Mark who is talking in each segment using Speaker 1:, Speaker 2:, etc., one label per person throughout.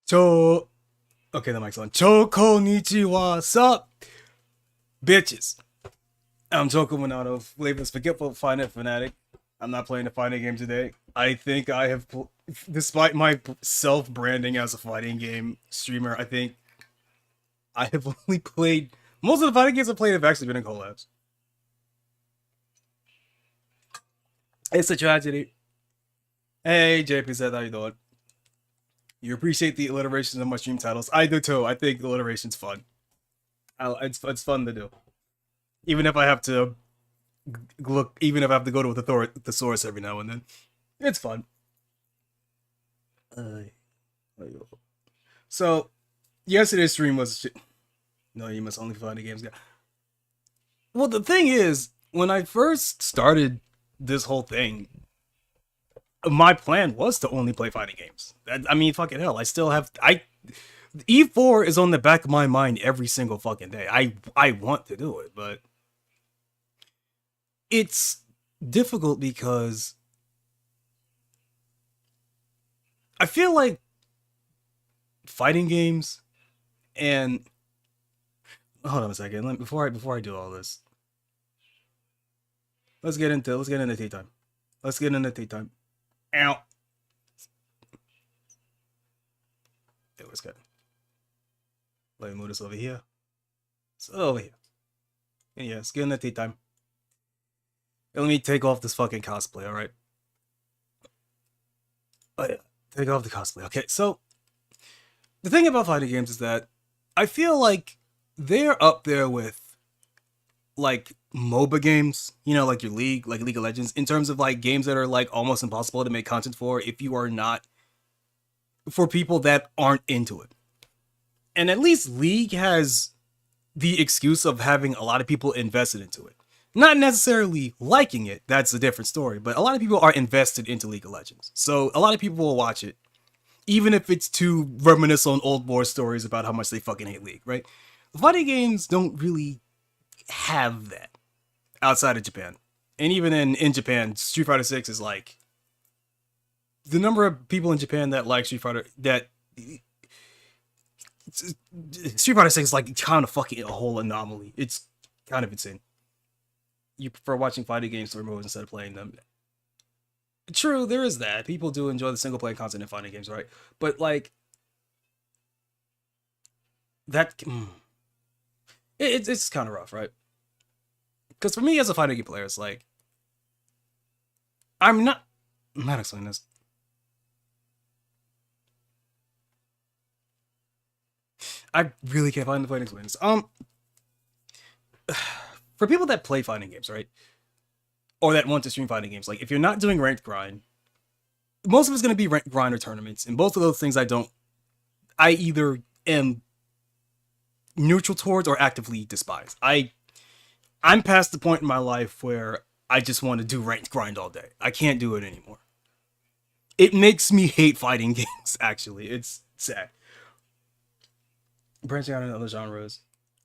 Speaker 1: Cho. Okay, the mic's on. Choconnichi, what's up, bitches? I'm Choco Minato, flavorless forgetful fanatic. I'm not playing a fighting game today. I think I have, despite my self-branding as a fighting game streamer, I think I have only played most of the fighting games I've played have actually been in collabs. It's a tragedy. Hey, JPZ, how you doing? You appreciate the alliterations of my stream titles. I do too. I think alliteration's fun. It's fun to do. Even if I have to even if I have to go to the thesaurus every now and then. It's fun. So, yesterday's stream was... No, you must only find the games. Well, the thing is, when I first started this whole thing, my plan was to only play fighting games. I mean, fucking hell, I still have... E4 is on the back of my mind every single fucking day. I want to do it, but it's difficult because I feel like fighting games and hold on a second. Before I do all this, let's get into tea time. Let's get into tea time. Ow. It was good. Let me move this over here. So over here. And yeah, let's get into tea time. And let me take off this fucking cosplay, alright? Oh yeah, take off the cosplay. Okay, so the thing about fighting games is that I feel like they're up there with like MOBA games, you know, like your League, like League of Legends, in terms of like games that are like almost impossible to make content for if you are not, for people that aren't into it. And at least League has the excuse of having a lot of people invested into it. Not necessarily liking it, that's a different story, but a lot of people are invested into League of Legends. So a lot of people will watch it, even if it's to reminisce on old war stories about how much they fucking hate League, right? Fighting games don't really have that outside of Japan. And even in Japan, Street Fighter 6 is like the number of people in Japan that like Street Fighter Street Fighter 6 is like kind of fucking a whole anomaly. It's kind of insane. You prefer watching fighting games story modes instead of playing them. True, there is that. People do enjoy the single player content in fighting games, right? But like that it's kind of rough, right? Because for me as a fighting game player, it's like I'm not explaining this. I really can't find the point to explain this. For people that play fighting games, right? Or that want to stream fighting games, like if you're not doing ranked grind, most of it's going to be ranked grind or tournaments, and both of those things I either am neutral towards or actively despise. I'm past the point in my life where I just want to do ranked grind all day. I can't do it anymore. It makes me hate fighting games, actually. It's sad. Branching out into other genres.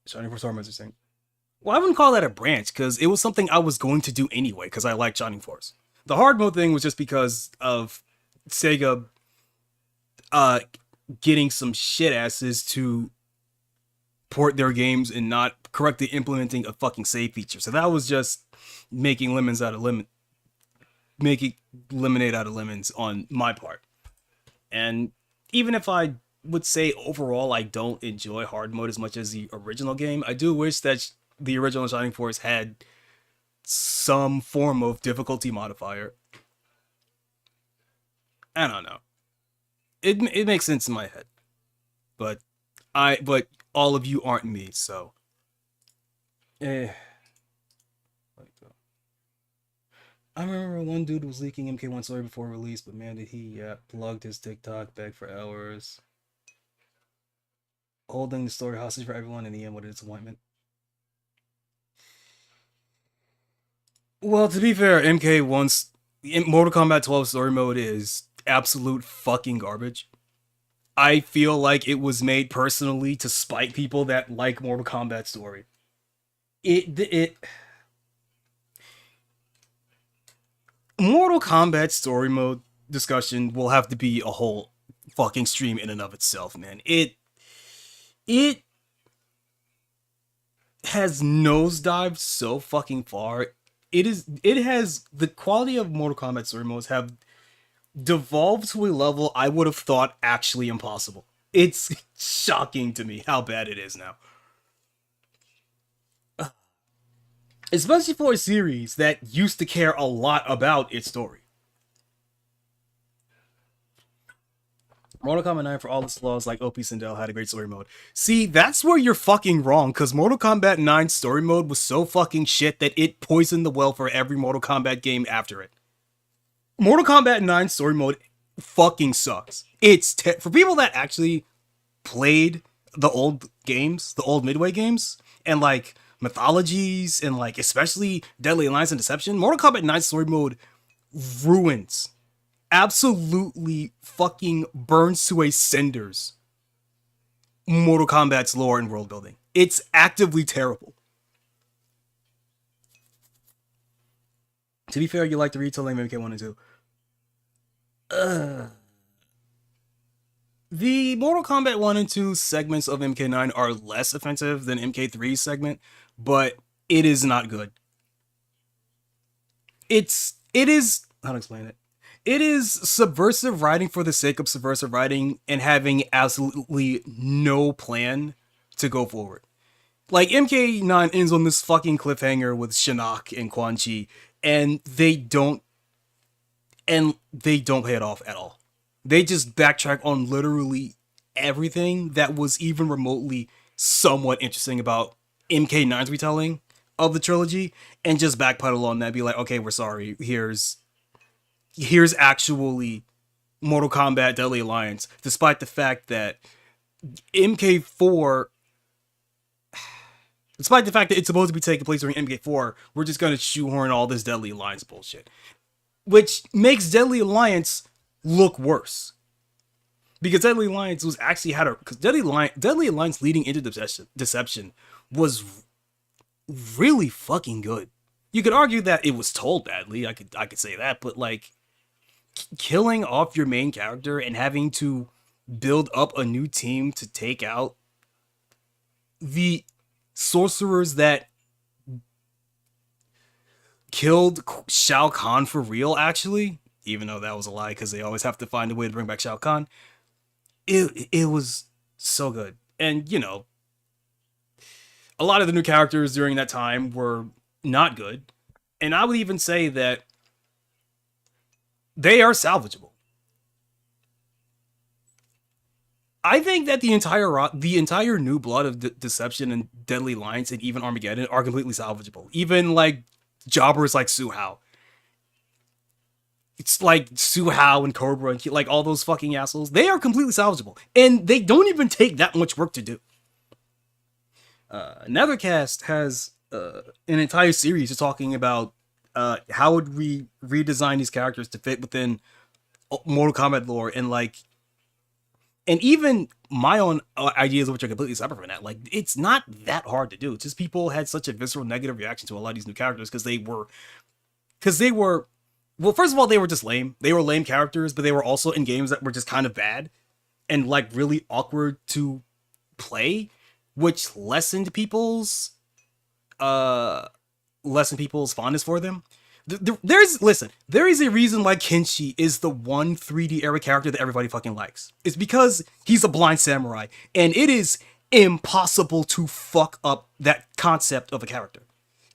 Speaker 1: Shining Force Torment is saying. Well, I wouldn't call that a branch, because it was something I was going to do anyway, because I like Shining Force. The hard mode thing was just because of Sega getting some shit asses to port their games and not correctly implementing a fucking save feature. So that was just making making lemonade out of lemons on my part. And even if I would say overall I don't enjoy hard mode as much as the original game, I do wish that the original Shining Force had some form of difficulty modifier. I don't know. It makes sense in my head, but all of you aren't me, so. Eh. I remember one dude was leaking MK1 story before release, but man, did he plugged his TikTok back for hours, holding the story hostage for everyone. In the end, what a disappointment. Well, to be fair, MK1's Mortal Kombat 12 story mode is absolute fucking garbage. I feel like it was made personally to spite people that like Mortal Kombat story. It Mortal Kombat story mode discussion will have to be a whole fucking stream in and of itself, man. It has nosedived so fucking far. It has the quality of Mortal Kombat story modes have devolved to a level I would have thought actually impossible. It's shocking to me how bad it is now. Especially for a series that used to care a lot about its story. Mortal Kombat 9, for all its flaws, like OP Sindel, had a great story mode. See, that's where you're fucking wrong, because Mortal Kombat 9 story mode was so fucking shit that it poisoned the well for every Mortal Kombat game after it. Mortal Kombat 9 story mode fucking sucks. For people that actually played the old games, the old Midway games, and like mythologies, and like especially Deadly Alliance and Deception, Mortal Kombat 9 story mode ruins, absolutely fucking burns to a cinders Mortal Kombat's lore and world building. It's actively terrible. To be fair, you like the retelling of MK1 and 2. The Mortal Kombat 1 and 2 segments of MK9 are less offensive than MK3's segment, but it is not good. It is, how to explain it? It is subversive writing for the sake of subversive writing and having absolutely no plan to go forward. Like, MK9 ends on this fucking cliffhanger with Shinnok and Quan Chi, and they don't pay it off at all. They just backtrack on literally everything that was even remotely somewhat interesting about MK9's retelling of the trilogy, and just backpedal on that, be like, okay, we're sorry, here's actually Mortal Kombat Deadly Alliance, despite the fact that MK4, despite the fact that it's supposed to be taking place during MK4, we're just gonna shoehorn all this Deadly Alliance bullshit, which makes Deadly Alliance look worse. Because Deadly Alliance was actually because Deadly Alliance leading into Deception was really fucking good. You could argue that it was told badly. I could say that, but like killing off your main character and having to build up a new team to take out the sorcerers that killed Shao Kahn for real, actually, even though that was a lie because they always have to find a way to bring back Shao Kahn. It was so good. And, you know, a lot of the new characters during that time were not good. And I would even say that they are salvageable. I think that the entire new blood of Deception and Deadly Alliance and even Armageddon are completely salvageable. Even like jobbers like Su Hao. It's like Su Hao and Cobra and like all those fucking assholes. They are completely salvageable. And they don't even take that much work to do. Nethercast has an entire series of talking about how would we redesign these characters to fit within Mortal Kombat lore, and like, and even my own ideas, which are completely separate from that. Like, it's not that hard to do. It's just people had such a visceral negative reaction to a lot of these new characters because they were, well, first of all, they were just lame. They were lame characters, but they were also in games that were just kind of bad and like really awkward to play, which lessened people's fondness for them. There is a reason why Kenshi is the one 3D era character that everybody fucking likes. It's because he's a blind samurai, and it is impossible to fuck up that concept of a character.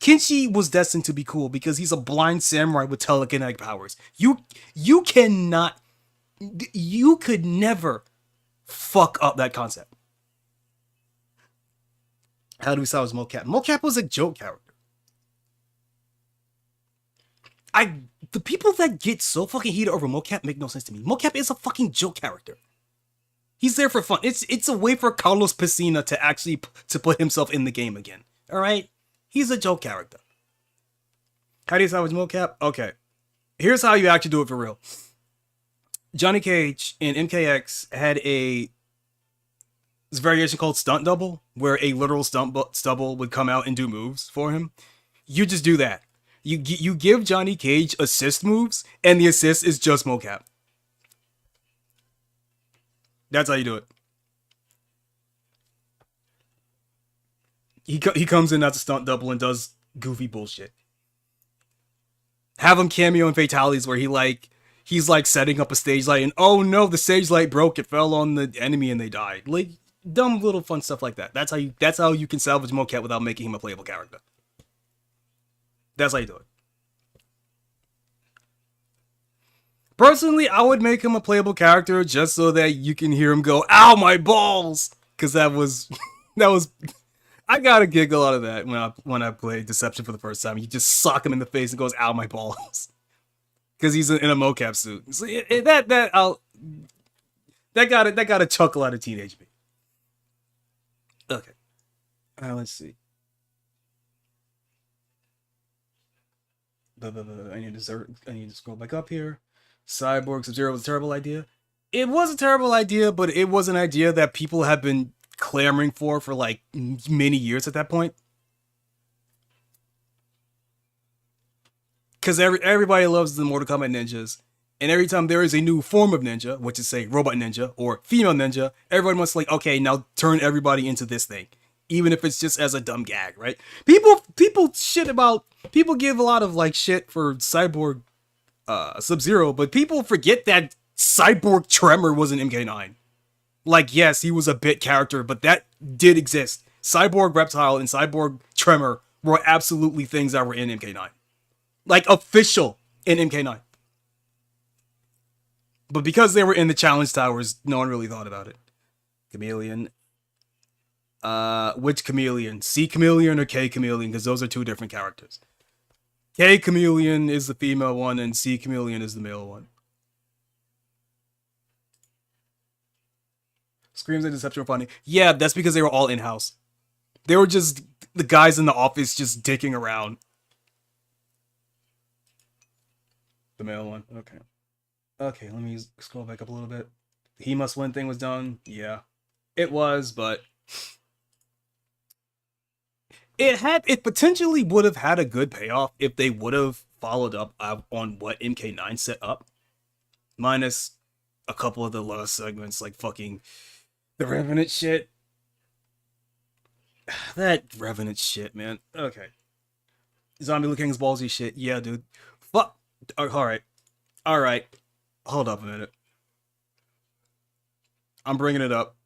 Speaker 1: Kenshi was destined to be cool because he's a blind samurai with telekinetic powers. You could never fuck up that concept. How do we salvage Mocap? Mocap was a joke character. The people that get so fucking heated over Mocap make no sense to me. Mocap is a fucking joke character. He's there for fun. It's a way for Carlos Pesina to actually to put himself in the game again. All right, he's a joke character. How do you salvage Mocap? Okay, here's how you actually do it for real. Johnny Cage in MKX had this variation called Stunt Double, where a literal stunt double would come out and do moves for him. You just do that. You give Johnny Cage assist moves, and the assist is just Mocap. That's how you do it. He comes in as a stunt double and does goofy bullshit. Have him cameo in fatalities where he's like setting up a stage light and oh no, the stage light broke, it fell on the enemy and they died. Like dumb little fun stuff like that. That's how you can salvage mocap without making him a playable character. That's how you do it. Personally, I would make him a playable character just so that you can hear him go, "Ow, my balls!" Because that was that was I got a giggle out of that when I played Deception for the first time. You just sock him in the face and goes, "Ow, my balls," because he's in a mocap suit. So that got a chuckle out of teenage me. Okay, let's see. I need to scroll back up here. Cyborg Sub-Zero was a terrible idea. It was a terrible idea, but it was an idea that people have been clamoring for like many years at that point. Because everybody loves the Mortal Kombat ninjas, and every time there is a new form of ninja, which is say robot ninja or female ninja, everyone wants like, okay, now turn everybody into this thing, even if it's just as a dumb gag, right? People give a lot of like shit for Cyborg Sub-Zero, but people forget that Cyborg Tremor was an MK9. Like, yes, he was a bit character, but that did exist. Cyborg Reptile and Cyborg Tremor were absolutely things that were in MK9. Like, official in MK9. But because they were in the challenge towers, no one really thought about it. Chameleon. Which Chameleon? C Chameleon or K Chameleon? Because those are two different characters. K Chameleon is the female one, and C Chameleon is the male one. Screams and Deception were funny. Yeah, that's because they were all in-house. They were just the guys in the office just dicking around. The male one. Okay. Okay, let me scroll back up a little bit. He Must Win thing was done. Yeah. It was, but it potentially would have had a good payoff if they would have followed up on what MK9 set up. Minus a couple of the last segments like fucking the Revenant shit. That Revenant shit, man. Okay. Zombie King's ballsy shit. Yeah, dude. Fuck. Alright. Alright. Hold up a minute. I'm bringing it up.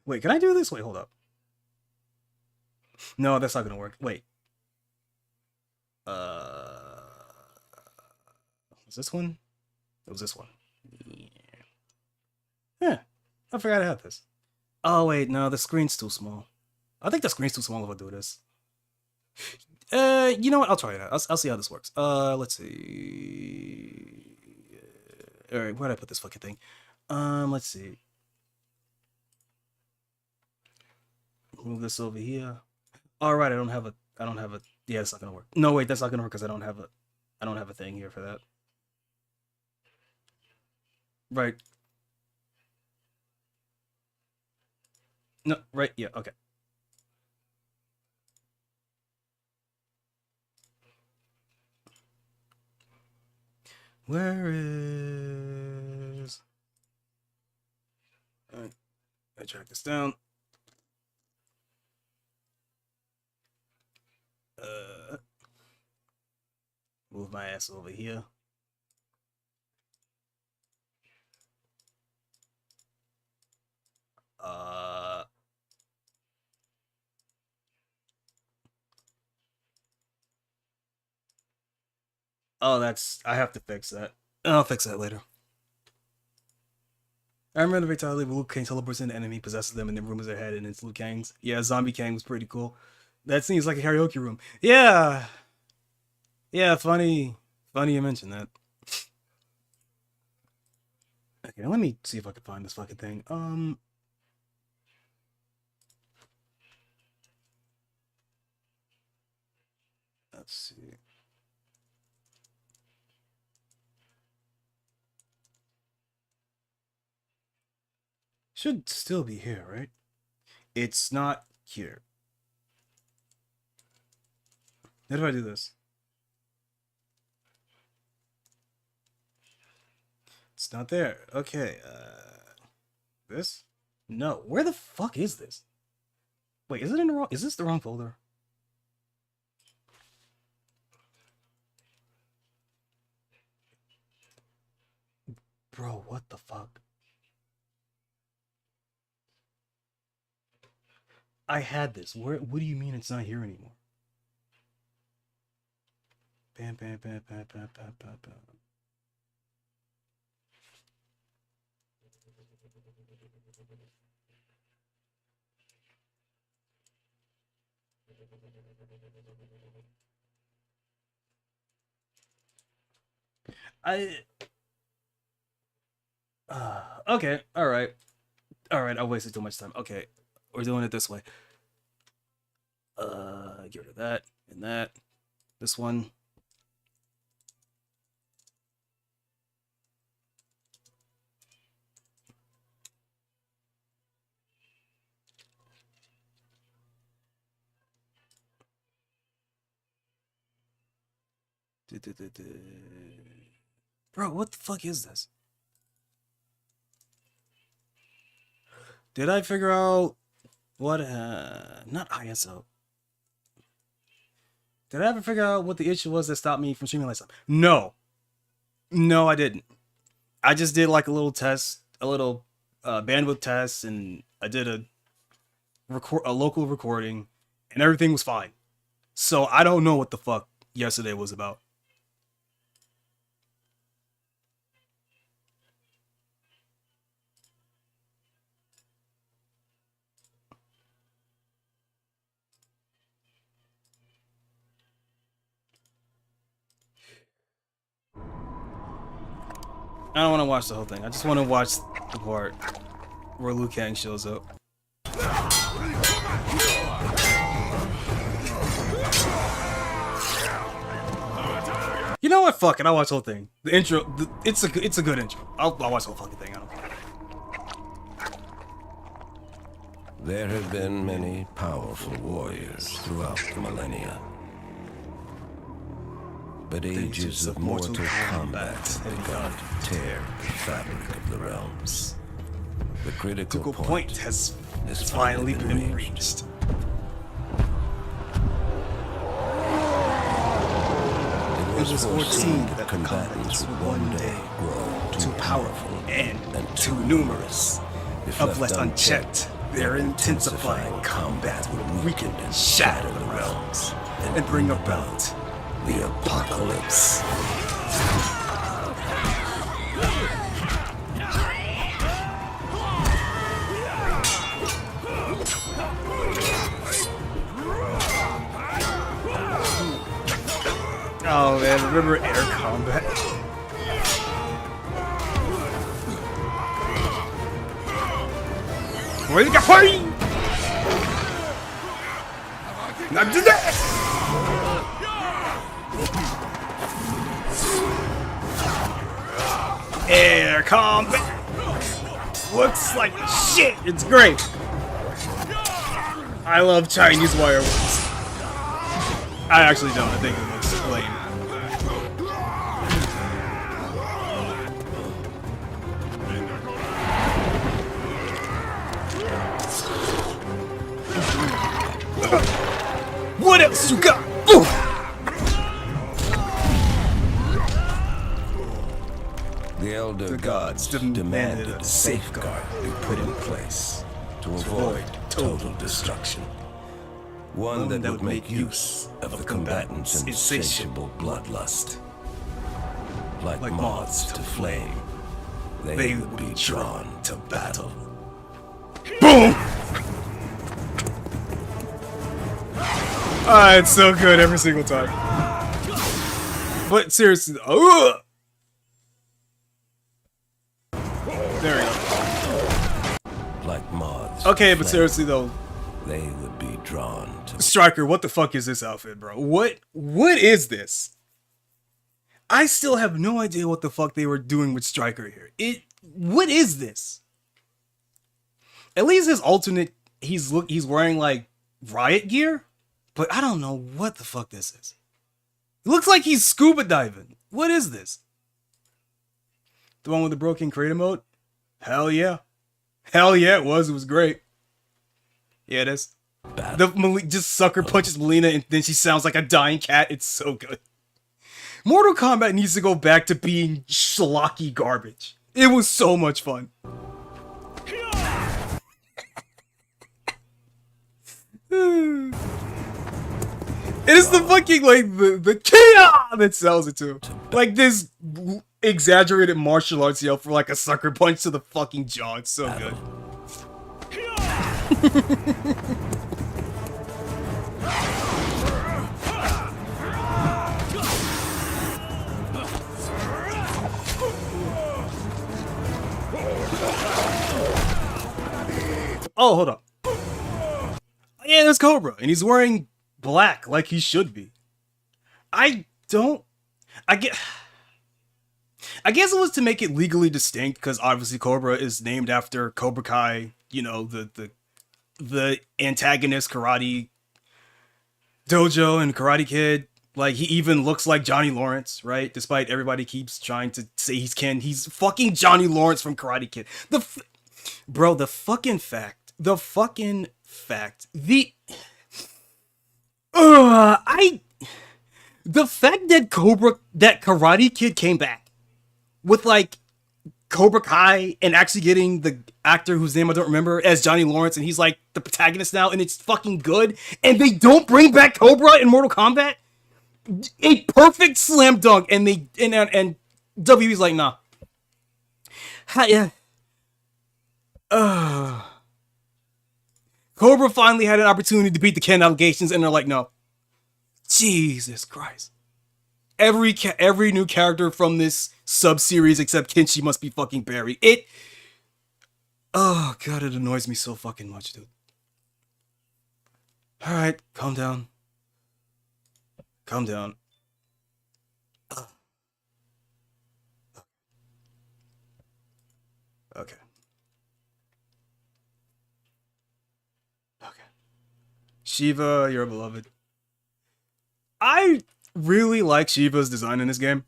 Speaker 1: Wait, can I do this? Wait, hold up. No, that's not gonna work. Wait. Was this one? It was this one. Yeah. I forgot I had this. Oh, wait, no, the screen's too small. I think the screen's too small if I do this. You know what? I'll try it out. I'll see how this works. Let's see. Alright, where'd I put this fucking thing? Let's see. Move this over here. Alright, I don't have a yeah, it's not gonna work. No, wait, that's not gonna work because I don't have a thing here for that. Right. No, right, yeah, okay. Where is... Alright, I track this down. Move my ass over here. Oh, I have to fix that. I'll fix that later. I remember the fatality where Liu Kang teleports into enemy, possesses them, and then rumors ahead, and it's Liu Kang's. Yeah, Zombie Kang was pretty cool. That seems like a karaoke room. Yeah, yeah, funny you mentioned that. Okay, let me see if I can find this fucking thing. Let's see. Should still be here, right? It's not here. How do I do this? It's not there. Okay, this? No. Where the fuck is this? Wait, is it in the wrong? Is this the wrong folder? Bro, what the fuck? I had this. Where? What do you mean it's not here anymore? Bam, bam, bam, bam, bam, bam, bam, bam. Okay, all right. I wasted too much time. Okay, we're doing it this way. Get rid of that and that. This one. Bro, what the fuck is this? Did I figure out what, not ISO. Did I ever figure out what the issue was that stopped me from streaming like stuff? No. No, I didn't. I just did like a little test, a little bandwidth test, and I did a local recording, and everything was fine. So I don't know what the fuck yesterday was about. I don't want to watch the whole thing. I just want to watch the part where Liu Kang shows up. You know what? Fuck it. I'll watch the whole thing. The intro, it's a good intro. I'll watch the whole fucking thing. I don't care.
Speaker 2: There have been many powerful warriors throughout the millennia. But ages of mortal combat have begun to tear the fabric of the realms. The critical point has finally been reached. It was foreseen that the combatants would one day grow too powerful and too numerous. If left unchecked, their intensifying combat would weaken and shatter the realms and bring about the apocalypse.
Speaker 1: Oh man, remember air combat? Where's the party? Not to that! Air combat looks like shit. It's great. I love Chinese fireworks. I actually don't. I think it looks lame. What else you got? Ooh.
Speaker 2: The elder gods demanded a safeguard be put in place to avoid total destruction. One that would make use of the combatants' insatiable bloodlust. Like moths to flame, they would be drawn to battle.
Speaker 1: Boom! Ah, it's so good every single time. But seriously, there we go.
Speaker 2: Like moths.
Speaker 1: Okay, but seriously though,
Speaker 2: they would be drawn to
Speaker 1: Striker, what the fuck is this outfit, bro? What is this? I still have no idea what the fuck they were doing with Striker here. What is this? At least his alternate, he's wearing like riot gear, but I don't know what the fuck this is. It looks like he's scuba diving. What is this? The one with the broken creator mode? Hell yeah. Hell yeah, it was. It was great. Yeah, it is. Just sucker punches Melina and then she sounds like a dying cat. It's so good. Mortal Kombat needs to go back to being schlocky garbage. It was so much fun. It is the fucking, like, the Kia that sells it to. Like, this exaggerated martial arts yell for, like, a sucker punch to the fucking jaw. It's so good. Oh, hold up. Yeah, there's Cobra, and he's wearing black like he should be. I guess it was to make it legally distinct, because obviously Cobra is named after Cobra Kai, you know, the antagonist karate dojo and Karate Kid. Like, he even looks like Johnny Lawrence, right? Despite everybody keeps trying to say he's fucking Johnny Lawrence from Karate Kid. The fucking fact, the fact that Karate Kid came back with, like, Cobra Kai and actually getting the actor whose name I don't remember as Johnny Lawrence, and he's like the protagonist now, and it's fucking good, and they don't bring back Cobra in Mortal Kombat? A perfect slam dunk, and WWE's like, nah. Yeah. Cobra finally had an opportunity to beat the Ken allegations, and they're like, no. Jesus Christ. Every new character from this sub-series except Kenshi must be fucking buried. Oh god, it annoys me so fucking much, dude. Alright, calm down. Calm down. Okay. Shiva, you're beloved. I really like Shiva's design in this game.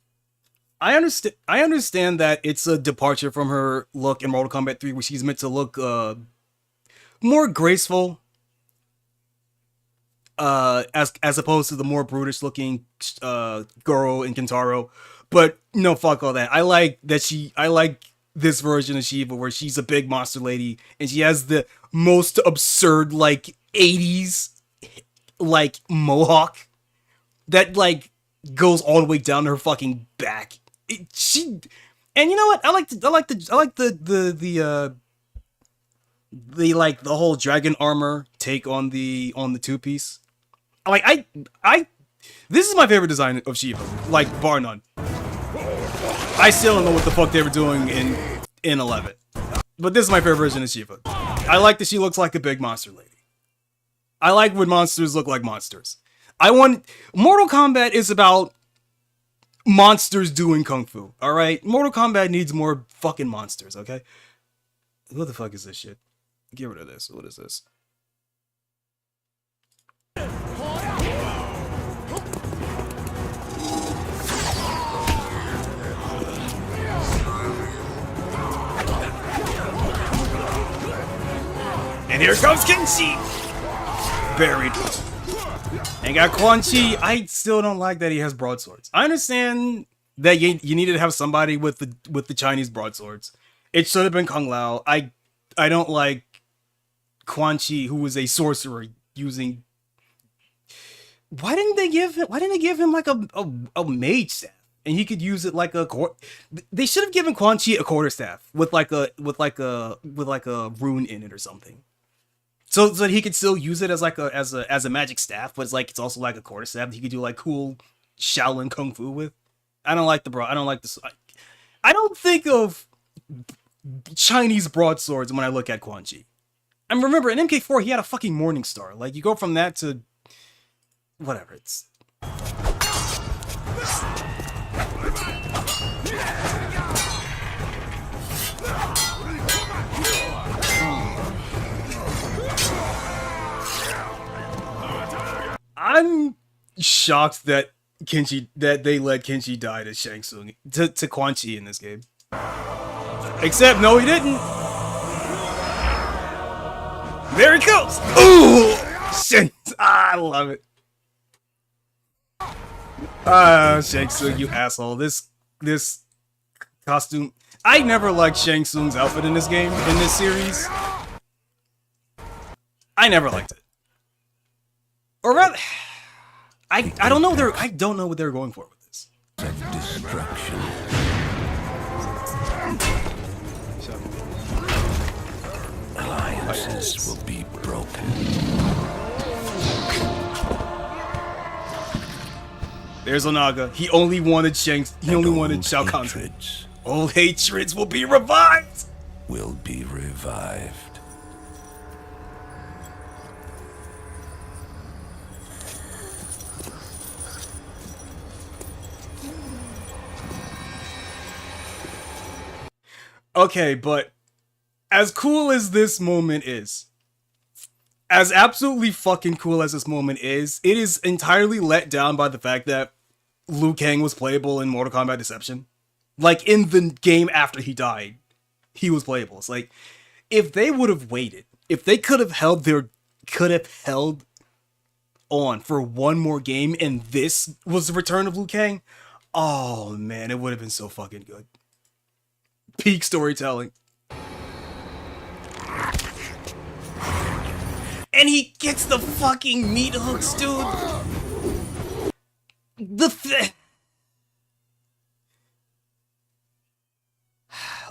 Speaker 1: I understand that it's a departure from her look in Mortal Kombat 3, where she's meant to look more graceful, as opposed to the more brutish looking Goro and Kentaro. But no, fuck all that. I like this version of Shiva where she's a big monster lady and she has the most absurd, like, 80s like mohawk that, like, goes all the way down to her fucking back. And you know what? I like the whole dragon armor take on the two piece. Like, this is my favorite design of Shiva, like, bar none. I still don't know what the fuck they were doing in 11, but this is my favorite version of Shiva. I like that she looks like a big monster lady. I like when monsters look like monsters. Mortal Kombat is about monsters doing kung fu, alright? Mortal Kombat needs more fucking monsters, okay? What the fuck is this shit? Get rid of this. What is this? And here comes Kenshi! Buried. And got Quan Chi. I still don't like that he has broadswords. I understand that you needed to have somebody with the Chinese broadswords. It should have been Kung Lao. I don't like Quan Chi, who was a sorcerer, using. Why didn't they give him like a mage staff, and he could use it like a They should have given Quan Chi a quarterstaff with like a rune in it or something. So that he could still use it as like a magic staff, but it's also like a quarterstaff that he could do like cool Shaolin kung fu with. I don't like this. I don't think of Chinese broadswords when I look at Quan Chi. And remember, in MK4 he had a fucking Morning Star. Like, you go from that to whatever. It's I'm shocked that they let Kenshi die to Shang Tsung to Quan Chi in this game. Except, no, he didn't. There he goes. Ooh, shit. I love it. Shang Tsung, you asshole. This costume. I never liked Shang Tsung's outfit in this game, in this series. I never liked it. Or rather, I don't know what they're going for with this.
Speaker 2: Destruction. Alliances will be broken.
Speaker 1: There's Onaga. He only wanted Shao Kahn. Old hatreds will be revived.
Speaker 2: Will be revived.
Speaker 1: Okay, but as cool as this moment is, as absolutely fucking cool as this moment is, it is entirely let down by the fact that Liu Kang was playable in Mortal Kombat Deception. Like, in the game after he died, he was playable. It's like, if they would have waited, if they could have held on for one more game and this was the return of Liu Kang, oh man, it would have been so fucking good. Peak storytelling. And he gets the fucking meat hooks, dude.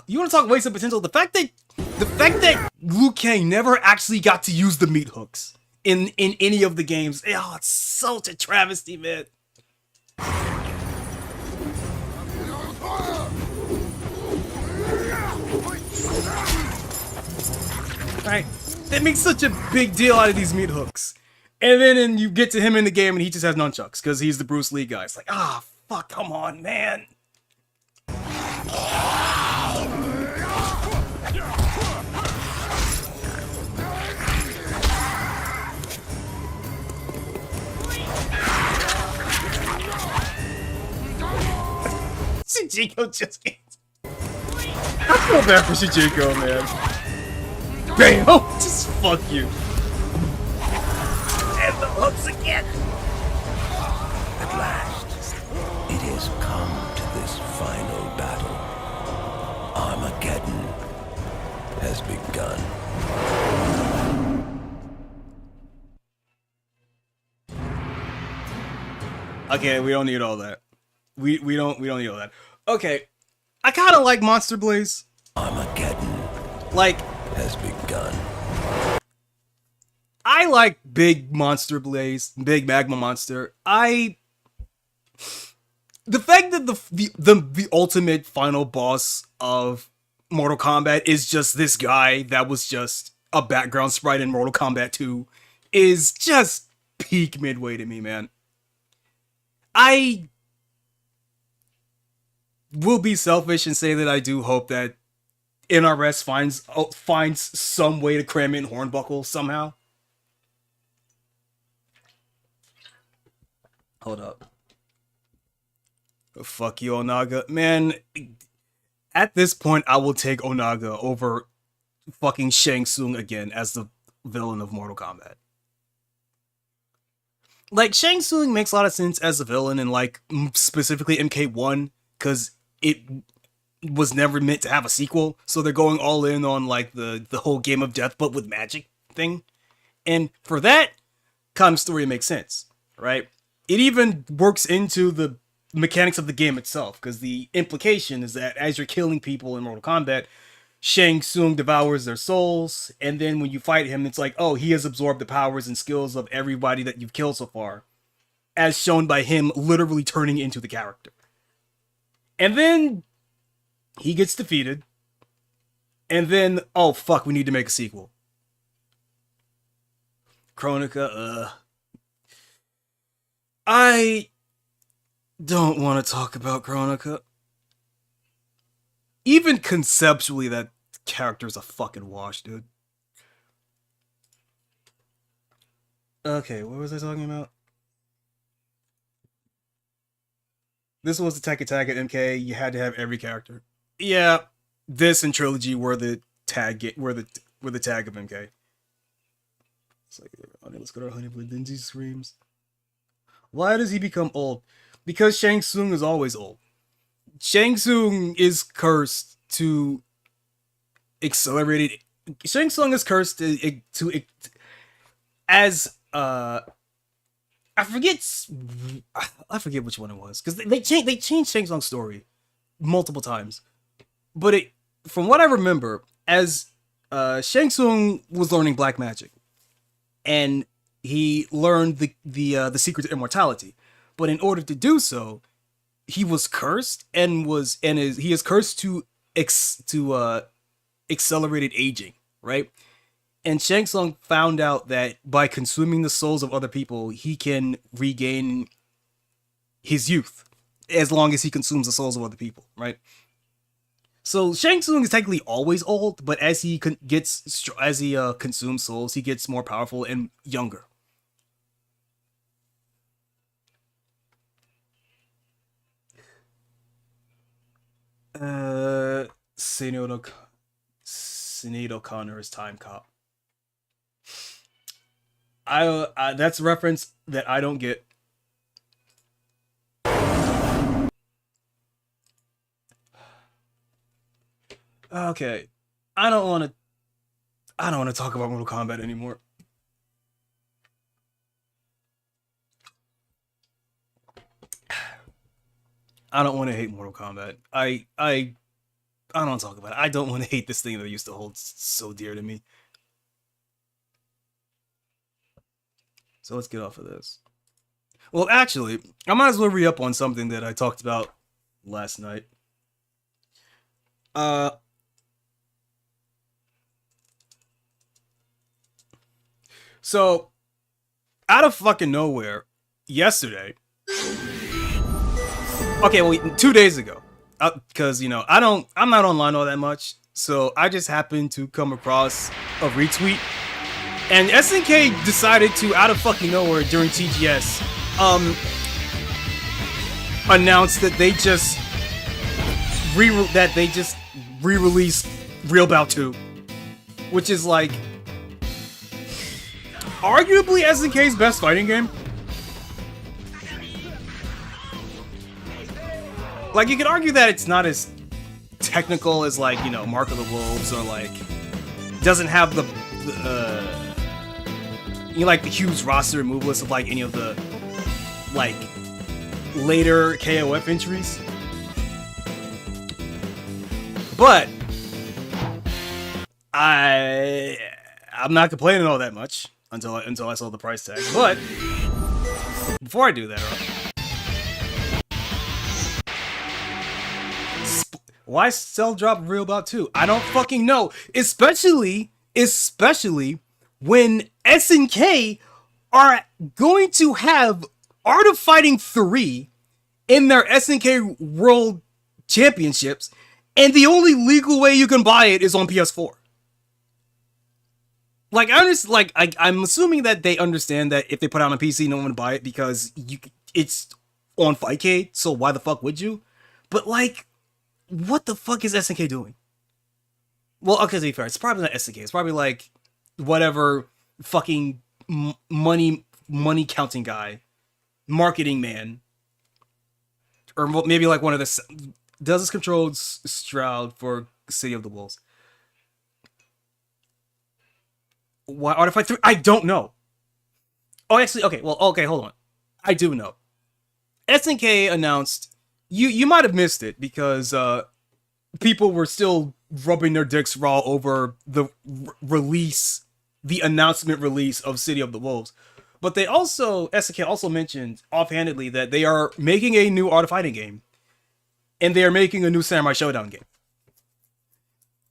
Speaker 1: You want to talk wasted potential? The fact that Liu Kang never actually got to use the meat hooks in any of the games, oh, it's such a travesty, man. Right? They make such a big deal out of these meat hooks. And then you get to him in the game and he just has nunchucks because he's the Bruce Lee guy. It's like, ah, fuck, come on, man. Shinjiko just can't. I feel bad for Shinjiko, man. Bam! Oh, just fuck you. And the hooks again.
Speaker 2: At last, it has come to this final battle. Armageddon has begun.
Speaker 1: Okay, we don't need all that. We don't need all that. Okay, I kind of like Monster Blaze.
Speaker 2: Armageddon
Speaker 1: like
Speaker 2: has begun.
Speaker 1: I like Big Monster Blaze, Big Magma Monster. The fact that the ultimate final boss of Mortal Kombat is just this guy that was just a background sprite in Mortal Kombat 2 is just peak Midway to me, man. I will be selfish and say that I do hope that NRS finds some way to cram in Hornbuckle somehow. Hold up. Oh, fuck you, Onaga. Man, at this point, I will take Onaga over fucking Shang Tsung again as the villain of Mortal Kombat. Like, Shang Tsung makes a lot of sense as a villain in, like, specifically MK1, because it was never meant to have a sequel, so they're going all in on, like, the whole Game of Death, but with magic thing. And for that kind of story, it makes sense, right? It even works into the mechanics of the game itself, because the implication is that as you're killing people in Mortal Kombat, Shang Tsung devours their souls, and then when you fight him, it's like, oh, he has absorbed the powers and skills of everybody that you've killed so far, as shown by him literally turning into the character. And then he gets defeated, and then, oh fuck, we need to make a sequel. Kronika, I don't want to talk about Kronika. Even conceptually, that character's a fucking wash, dude. Okay, what was I talking about? This was the Tech Attack at MK. You had to have every character. Yeah, this and Trilogy were the were the tag of MK. It's like, honey, let's go to Honey where Lindsay screams. Why does he become old? Because Shang Tsung is always old. Shang Tsung is cursed to accelerated. Shang Tsung is cursed to as I forget which one it was because they changed Shang Tsung's story multiple times, but from what I remember, as Shang Tsung was learning black magic, and he learned the secret to immortality, but in order to do so, he was cursed he is cursed to accelerated aging, right? And Shang Tsung found out that by consuming the souls of other people, he can regain his youth as long as he consumes the souls of other people, right? So Shang Tsung is technically always old, but as he consumes souls, he gets more powerful and younger. Sinead O'Connor is Time Cop. That's a reference that I don't get. Okay, I don't want to talk about Mortal Kombat anymore. I don't want to hate Mortal Kombat. I don't want to talk about it. I don't want to hate this thing that I used to hold so dear to me. So let's get off of this. Well, actually, I might as well re-up on something that I talked about last night. So, out of fucking nowhere, yesterday. Okay, well, 2 days ago, because I'm not online all that much, so I just happened to come across a retweet, and SNK decided to, out of fucking nowhere during TGS, announce that they just re-released Real Bout 2, which is like arguably SNK's best fighting game. Like, you could argue that it's not as technical as, like, Mark of the Wolves, or, like, doesn't have the huge roster and move list of, like, any of the, like, later KOF entries. But I'm not complaining all that much until I saw the price tag. But before I do that, why sell drop Real Bout 2? I don't fucking know. Especially when SNK are going to have Art of Fighting 3 in their SNK World Championships, and the only legal way you can buy it is on PS4. Like, I'm assuming that they understand that if they put it on a PC, no one would buy it because it's on Fightcade, so why the fuck would you? But, like, what the fuck is SNK doing? Well, okay, to be fair, it's probably not SNK. It's probably like whatever fucking money counting guy, marketing man, or maybe like one of the does this control Stroud for City of the Wolves. Why Art of Fight 3? I don't know. Oh, actually, okay. Well, okay, hold on. I do know. SNK announced. You might have missed it because people were still rubbing their dicks raw over the announcement release of City of the Wolves. But SNK also mentioned offhandedly that they are making a new Art of Fighting game, and they are making a new Samurai Showdown game.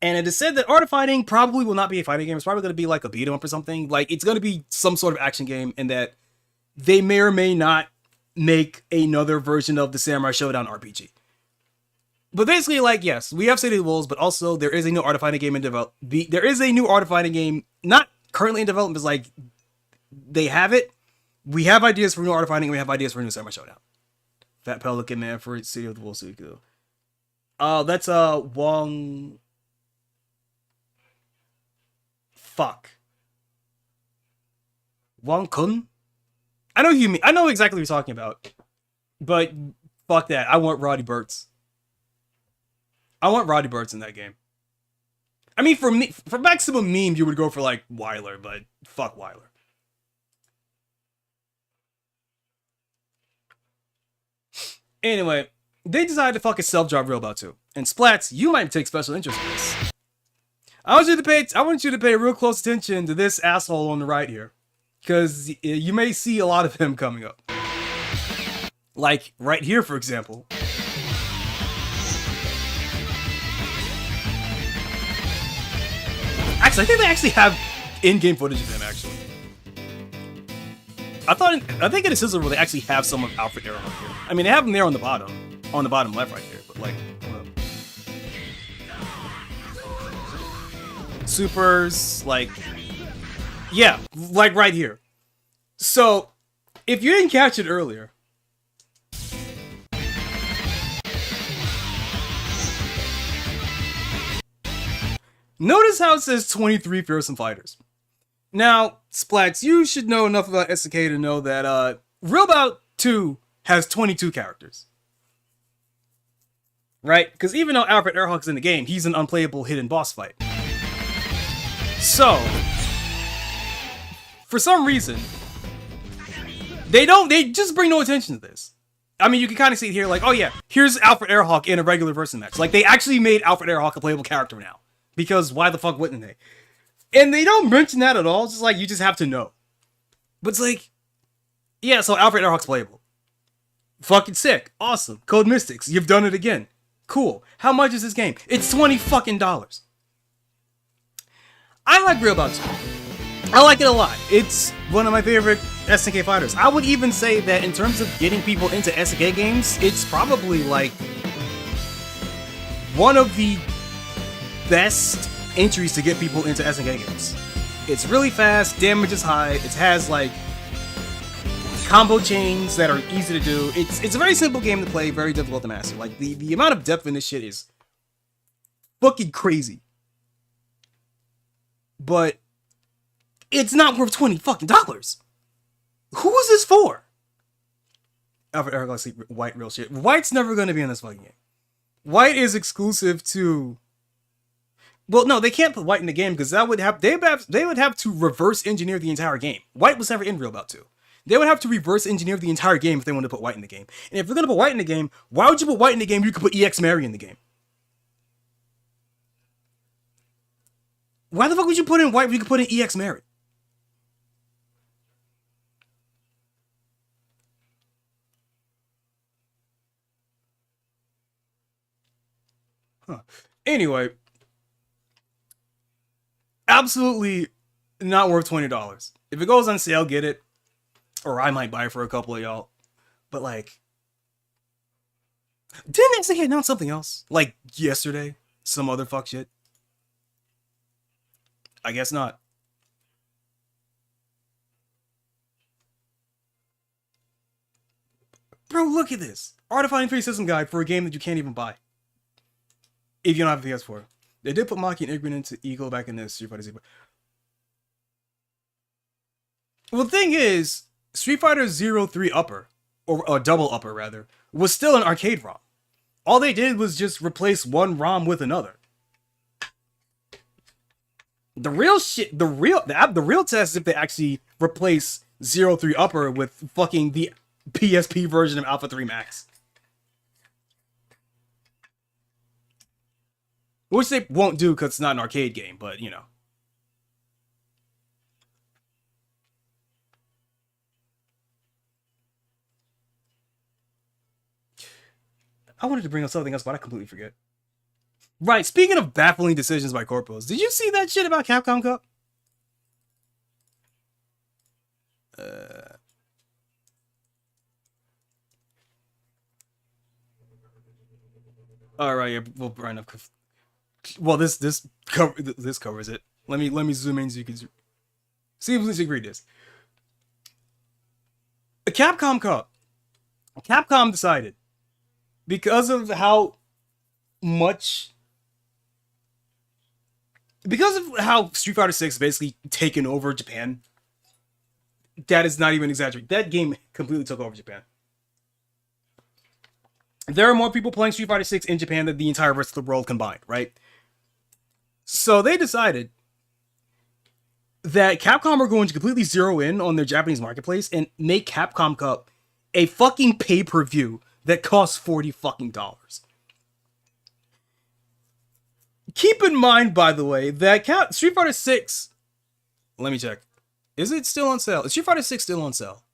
Speaker 1: And it is said that Art of Fighting probably will not be a fighting game. It's probably going to be like a beat 'em up or something. Like, it's going to be some sort of action game, and that they may or may not make another version of the Samurai Showdown RPG. But basically, like, yes, we have City of the Wolves, but also there is a new Art of Fighting game in development. There is a new Art of Fighting game, not currently in development, but like, they have it. We have ideas for new Art of Fighting, and we have ideas for a new Samurai Showdown. Fat Pelican Man for City of the Wolves. That's Wong. Fuck. Wong Kun. I know who you mean. I know exactly what you're talking about. But fuck that. I want Roddy Burts. I want Roddy Burts in that game. I mean, for me, for maximum meme, you would go for like Weiler, but fuck Weiler. Anyway, they decided to fucking self-drop Real About 2. And Splats, you might take special interest in this. I want you to pay real close attention to this asshole on the right here. Because you may see a lot of him coming up. Like, right here, for example. Actually, I think they actually have in-game footage of him, actually. I think in a sizzle where they actually have some of Alfred Arrow here. I mean, they have him there on the bottom left right here, but like, supers, like, yeah, like right here. So, if you didn't catch it earlier, notice how it says 23 fearsome fighters. Now, Splats, you should know enough about SNK to know that Real Bout 2 has 22 characters. Right? Because even though Alfred Earhawk's in the game, he's an unplayable hidden boss fight. So, for some reason, they just bring no attention to this. I mean, you can kind of see it here, like, oh yeah, here's Alfred Earhawk in a regular versus match. Like, they actually made Alfred Earhawk a playable character now. Because why the fuck wouldn't they? And they don't mention that at all. It's just like, you just have to know. But it's like, yeah, so Alfred Earhawk's playable. Fucking sick. Awesome. Code Mystics, you've done it again. Cool. How much is this game? It's $20 fucking. I like Real Bout 2. I like it a lot. It's one of my favorite SNK fighters. I would even say that in terms of getting people into SNK games, it's probably like one of the best entries to get people into SNK games. It's really fast, damage is high, it has like combo chains that are easy to do. It's a very simple game to play, very difficult to master. Like the amount of depth in this shit is fucking crazy. But it's not worth $20 fucking. Who is this for? Alfred Earhawk, White, real shit. White's never gonna be in this fucking game. White is exclusive to. Well, no, they can't put White in the game because that would have they would have to reverse engineer the entire game. White was never in Real Bout 2. They would have to reverse engineer the entire game if they wanted to put White in the game. And if they're gonna put White in the game, why would you put White in the game? You could put EX Mary in the game. Why the fuck would you put in White when you could put in EX Mary? Huh. Anyway. Absolutely not worth $20. If it goes on sale, get it. Or I might buy it for a couple of y'all. But like, didn't SNK announce something else? Like yesterday? Some other fuck shit? I guess not. Bro, look at this. Artifying 3 system guide for a game that you can't even buy. If you don't have a PS4. They did put Maki and Igrin into Eagle back in this Street Fighter Z. Well, the thing is, Street Fighter 03 Upper, or Double Upper rather, was still an arcade ROM. All they did was just replace one ROM with another. The real shit, the real test is if they actually replace 03 Upper with fucking the PSP version of Alpha 3 Max. Which they won't do because it's not an arcade game, but you know. I wanted to bring up something else, but I completely forget. Right, speaking of baffling decisions by corpos, did you see that shit about Capcom Cup? All right, yeah, we'll run up. Well, this covers it. Let me zoom in so you can see if you read this. A Capcom Cup. Capcom decided because of how much because of how Street Fighter 6 basically taken over Japan. That is not even exaggerating. That game completely took over Japan. There are more people playing Street Fighter 6 in Japan than the entire rest of the world combined, right? So they decided that Capcom are going to completely zero in on their Japanese marketplace and make Capcom Cup a fucking pay-per-view that costs $40 fucking dollars. Keep in mind, by the way, that Street Fighter 6... Let me check. Is it still on sale? Is Street Fighter 6 still on sale?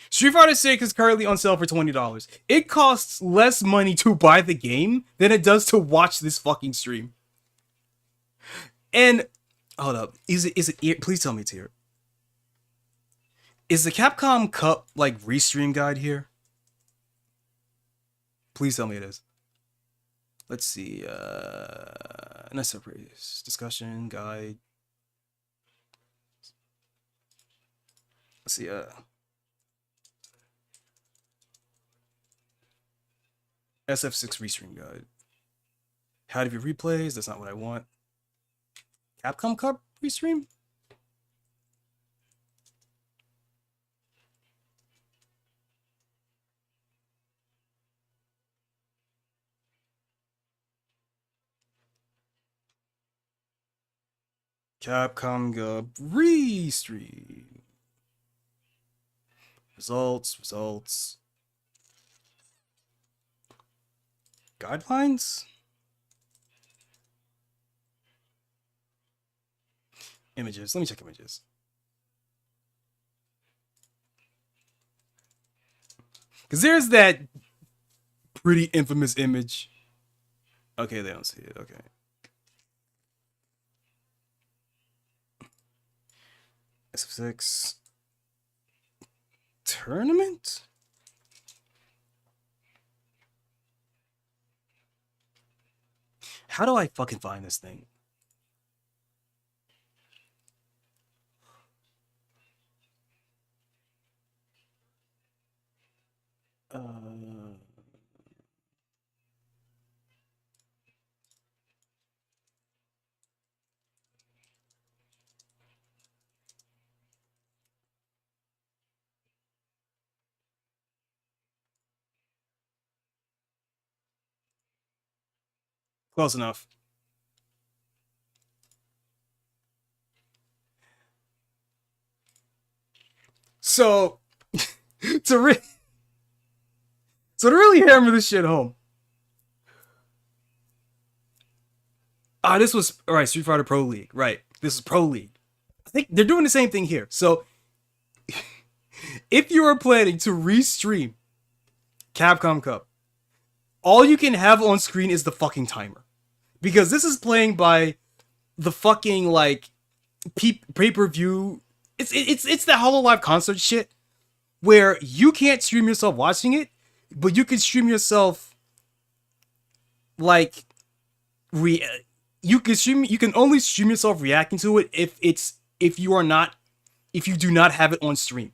Speaker 1: Street Fighter 6 is currently on sale for $20. It costs less money to buy the game than it does to watch this fucking stream. And hold up, is it? Please tell me it's here. Is the Capcom Cup like restream guide here? Please tell me it is. Let's see. Nice surprise. Discussion guide. Let's see. SF6 restream guide. How to view replays? That's not what I want. Capcom Cup restream? Capcom Cup restream. Results. Guidelines? Images. Let me check images. Because there's that pretty infamous image. Okay, they don't see it. Okay. SF6 tournament? How do I fucking find this thing? Close enough. So, to really hammer this shit home. This was, all right, Street Fighter Pro League. Right. This is Pro League. I think they're doing the same thing here. So, if you are planning to restream Capcom Cup, all you can have on screen is the fucking timer. Because this is playing by the fucking, like, pay-per-view. It's the HoloLive concert shit where you can't stream yourself watching it, but you can stream yourself, like, you can only stream yourself reacting to it if you do not have it on stream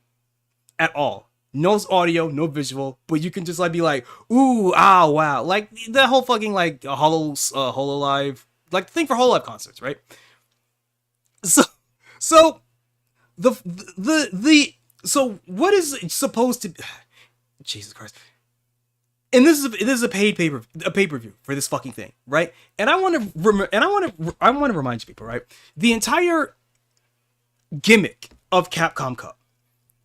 Speaker 1: at all. No audio, no visual, but you can just like be like, ooh, ah, wow, like the whole fucking like HoloLive, like the thing for HoloLive concerts, right? So so what is it supposed to? Jesus Christ! And this is a paid pay-per-view for this fucking thing, right? And I want to remind you people, right? The entire gimmick of Capcom Cup,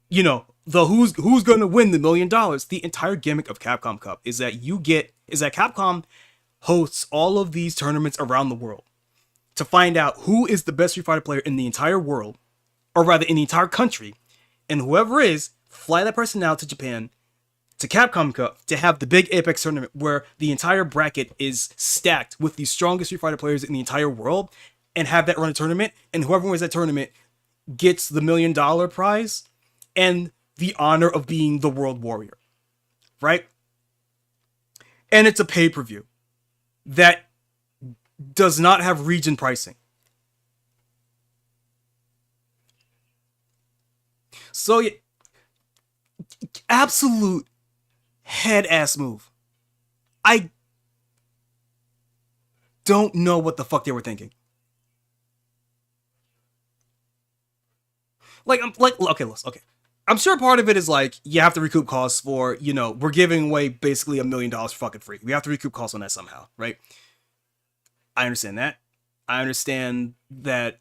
Speaker 1: you know, the who's going to win the $1 million. The entire gimmick of Capcom Cup is that Capcom hosts all of these tournaments around the world to find out who is the best Street Fighter player in the entire world, or rather in the entire country, and whoever is, fly that person out to Japan to Capcom Cup to have the big Apex tournament where the entire bracket is stacked with the strongest Street Fighter players in the entire world, and have that run a tournament, and whoever wins that tournament gets the $1 million prize and the honor of being the World Warrior, right? And it's a pay-per-view that does not have region pricing. So, absolute head ass move. I don't know what the fuck they were thinking. Okay. I'm sure part of it is like you have to recoup costs for, we're giving away basically $1 million for fucking free. We have to recoup costs on that somehow, right? I understand that. I understand that,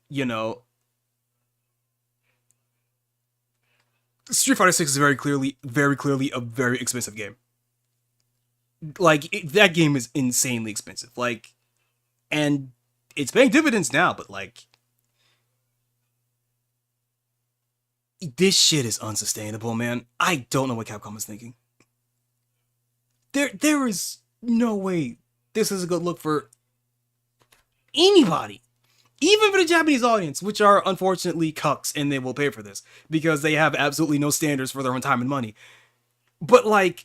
Speaker 1: Street Fighter 6 is very clearly a very expensive game. Like that game is insanely expensive. Like, and it's paying dividends now, but like this shit is unsustainable, man. I don't know what Capcom is thinking. There is no way this is a good look for anybody. Even for the Japanese audience, which are unfortunately cucks and they will pay for this because they have absolutely no standards for their own time and money. But like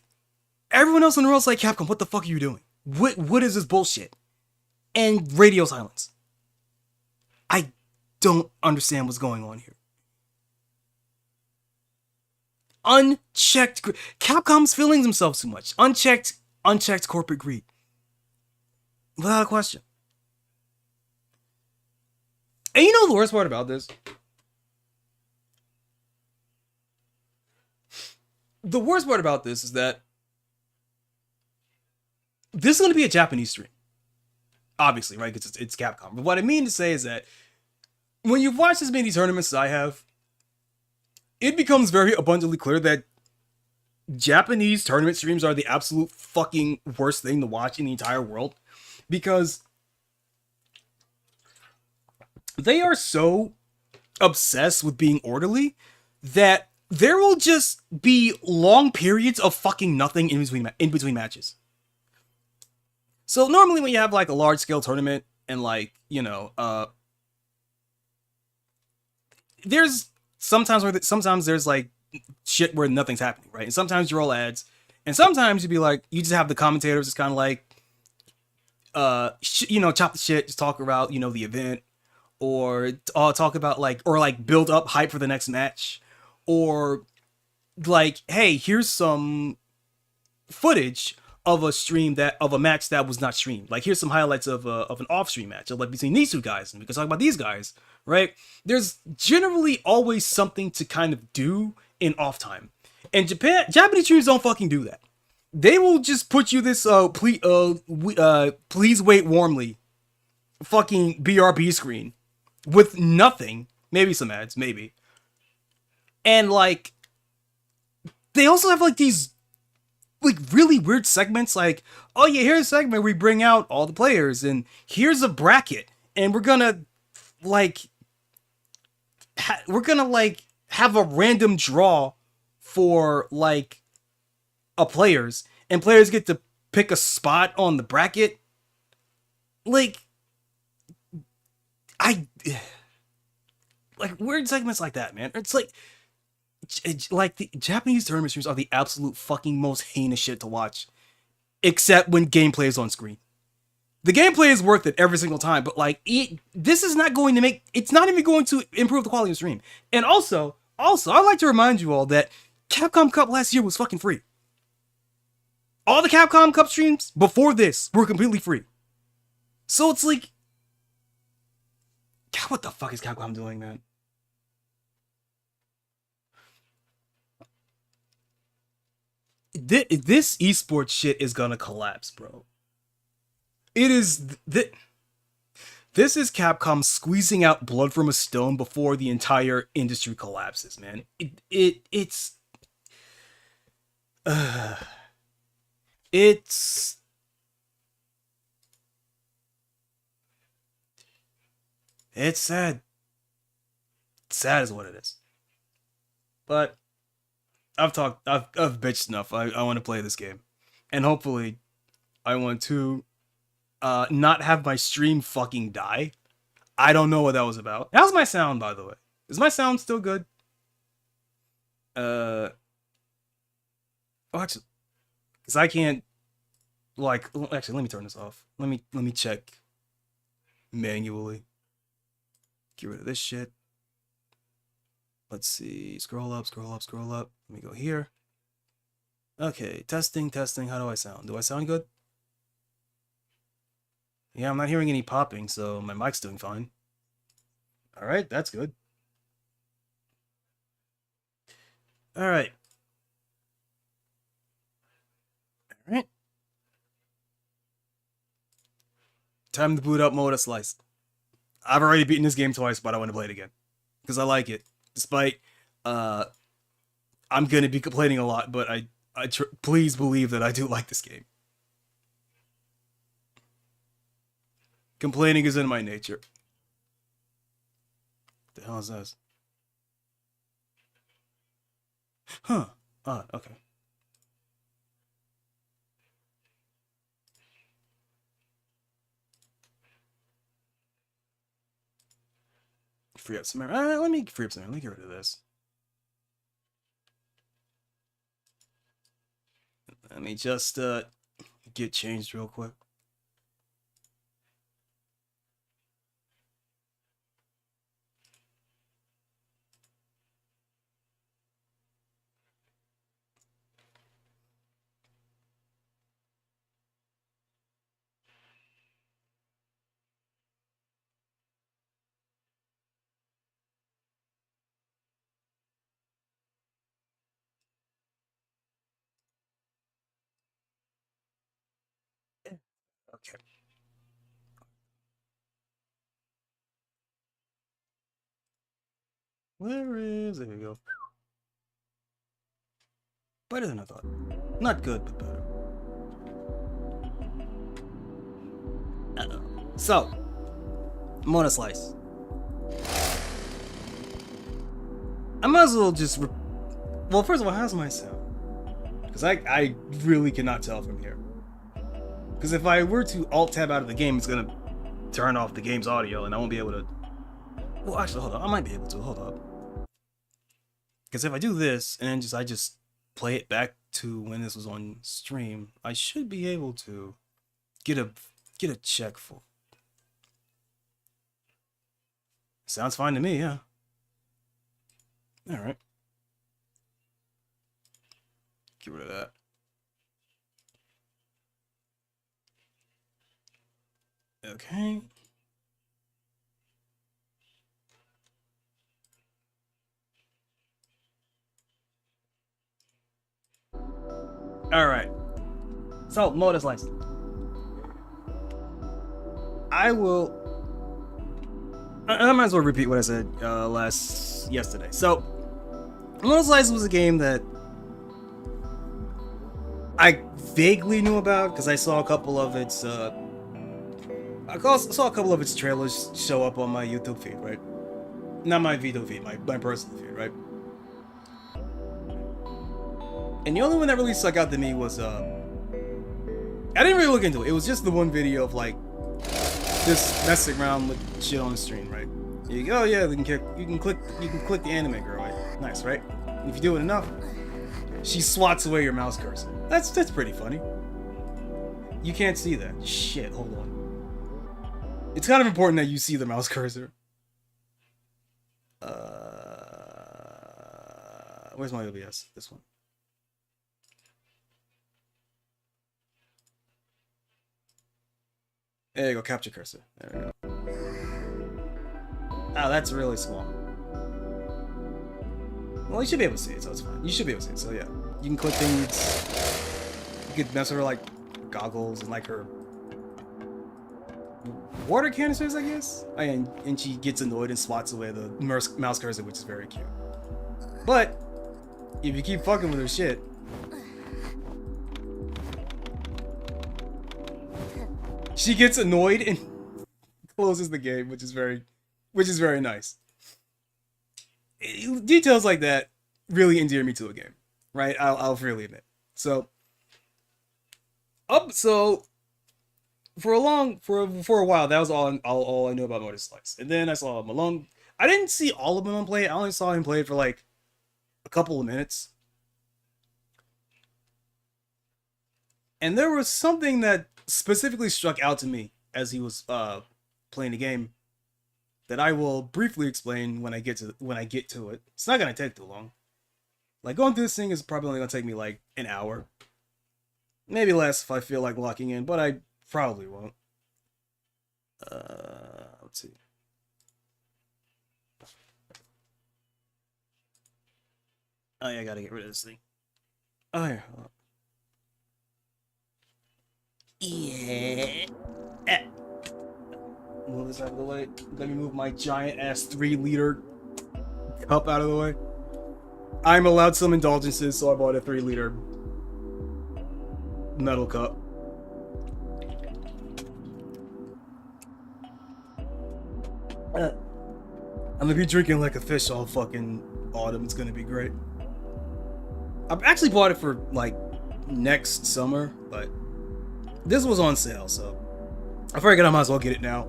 Speaker 1: everyone else in the world's like, Capcom, what the fuck are you doing? What is this bullshit? And radio silence. I don't understand what's going on here. Unchecked. Capcom's feeling themselves too much. Unchecked corporate greed. Without a question. And you know the worst part about this? The worst part about this is that this is going to be a Japanese stream. Obviously, right? Because it's Capcom. But what I mean to say is that when you've watched as many tournaments as I have, it becomes very abundantly clear that Japanese tournament streams are the absolute fucking worst thing to watch in the entire world. Because they are so obsessed with being orderly that there will just be long periods of fucking nothing in between matches. So normally when you have like a large scale tournament and like, there's sometimes there's like shit where nothing's happening, right? And sometimes you roll ads, and sometimes you just have the commentators just kind of like, chop the shit, just talk about, the event, or talk about like build up hype for the next match, or like, hey, here's some footage of a match that was not streamed. Like, here's some highlights of an off-stream match, like between these two guys, and we can talk about these guys, right? There's generally always something to kind of do in off time. And Japanese streams don't fucking do that. They will just put you this please wait warmly fucking BRB screen with nothing, maybe some ads, maybe. And like they also have like these like really weird segments, like, oh yeah, here's a segment where we bring out all the players, and here's a bracket, and we're gonna have a random draw for like a players, and players get to pick a spot on the bracket. Like weird segments like that, man. It's like the Japanese tournament streams are the absolute fucking most heinous shit to watch, except when gameplay is on screen. The gameplay is worth it every single time, but like this is not going to it's not even going to improve the quality of the stream. And also, I'd like to remind you all that Capcom Cup last year was fucking free. All the Capcom Cup streams before this were completely free. So it's like, God, what the fuck is Capcom doing, man? This esports shit is gonna collapse, bro. It is this is Capcom squeezing out blood from a stone before the entire industry collapses, man. It's sad. Sad is what it is. But I've bitched enough. I want to play this game, and hopefully, I want to not have my stream fucking die. I don't know what that was about. How's my sound, by the way? Is my sound still good? Oh, actually, because I can't. Actually, let me turn this off. Let me check manually. Get rid of this shit. Let's see. Scroll up. Let me go here. Okay, testing, testing. How do I sound? Do I sound good? Yeah, I'm not hearing any popping, so my mic's doing fine. All right, that's good. All right. All right. Time to boot up MOTORSLICE. I've already beaten this game twice, but I want to play it again because I like it. Despite, uh, I'm gonna be complaining a lot, but please believe that I do like this game. Complaining is in my nature. The hell is this? Huh. Okay. Free up some memory. Let me free up some memory. Let me get rid of this. Let me just get changed real quick. Okay. Where is... There we go. Better than I thought. Not good, but better. So, MOTORSLICE. I might as well just... Well, first of all, how's my sound? Because I really cannot tell from here. Because if I were to alt-tab out of the game, it's going to turn off the game's audio, and I won't be able to... Well, actually, hold on. I might be able to. Hold up. Because if I do this, and then I just play it back to when this was on stream, I should be able to get a check for. Sounds fine to me, yeah. All right. Get rid of that. Okay. All right. So, MOTORSLICE. I might as well repeat what I said yesterday. So, MOTORSLICE was a game that I vaguely knew about because I saw a couple of its trailers show up on my YouTube feed, right? Not my video feed, my personal feed, right? And the only one that really stuck out to me was I didn't really look into it. It was just the one video of like just messing around with shit on the stream, right? You go, yeah, you can click the anime girl, right? Nice, right? And if you do it enough, she swats away your mouse cursor. That's pretty funny. You can't see that. Shit, hold on. It's kind of important that you see the mouse cursor. Where's my OBS? This one. There you go, capture cursor. There we go. Oh, that's really small. Well, you should be able to see it, so it's fine. You should be able to see it, so yeah. You can click things. You could mess with her like goggles and like her water canisters, I guess. And she gets annoyed and swats away the mouse cursor, which is very cute. But if you keep fucking with her shit, she gets annoyed and closes the game, which is very nice. Details like that really endear me to a game, right? I'll freely admit. So for a while, that was all I knew about MOTORSLICE. And then I saw him alone. I didn't see all of him on play. I only saw him play for like a couple of minutes. And there was something that specifically struck out to me as he was playing the game that I will briefly explain when I get to it. It's not gonna take too long. Like, going through this thing is probably only gonna take me like an hour. Maybe less if I feel like locking in, but I probably won't. Let's see. Oh yeah, I gotta get rid of this thing. Oh yeah. Yeah. Move this out of the way. Let me move my giant ass 3-liter cup out of the way. I'm allowed some indulgences, so I bought a 3-liter metal cup. I'm gonna be drinking like a fish all fucking autumn. It's gonna be great. I've actually bought it for like next summer, but this was on sale, so I figured I might as well get it now.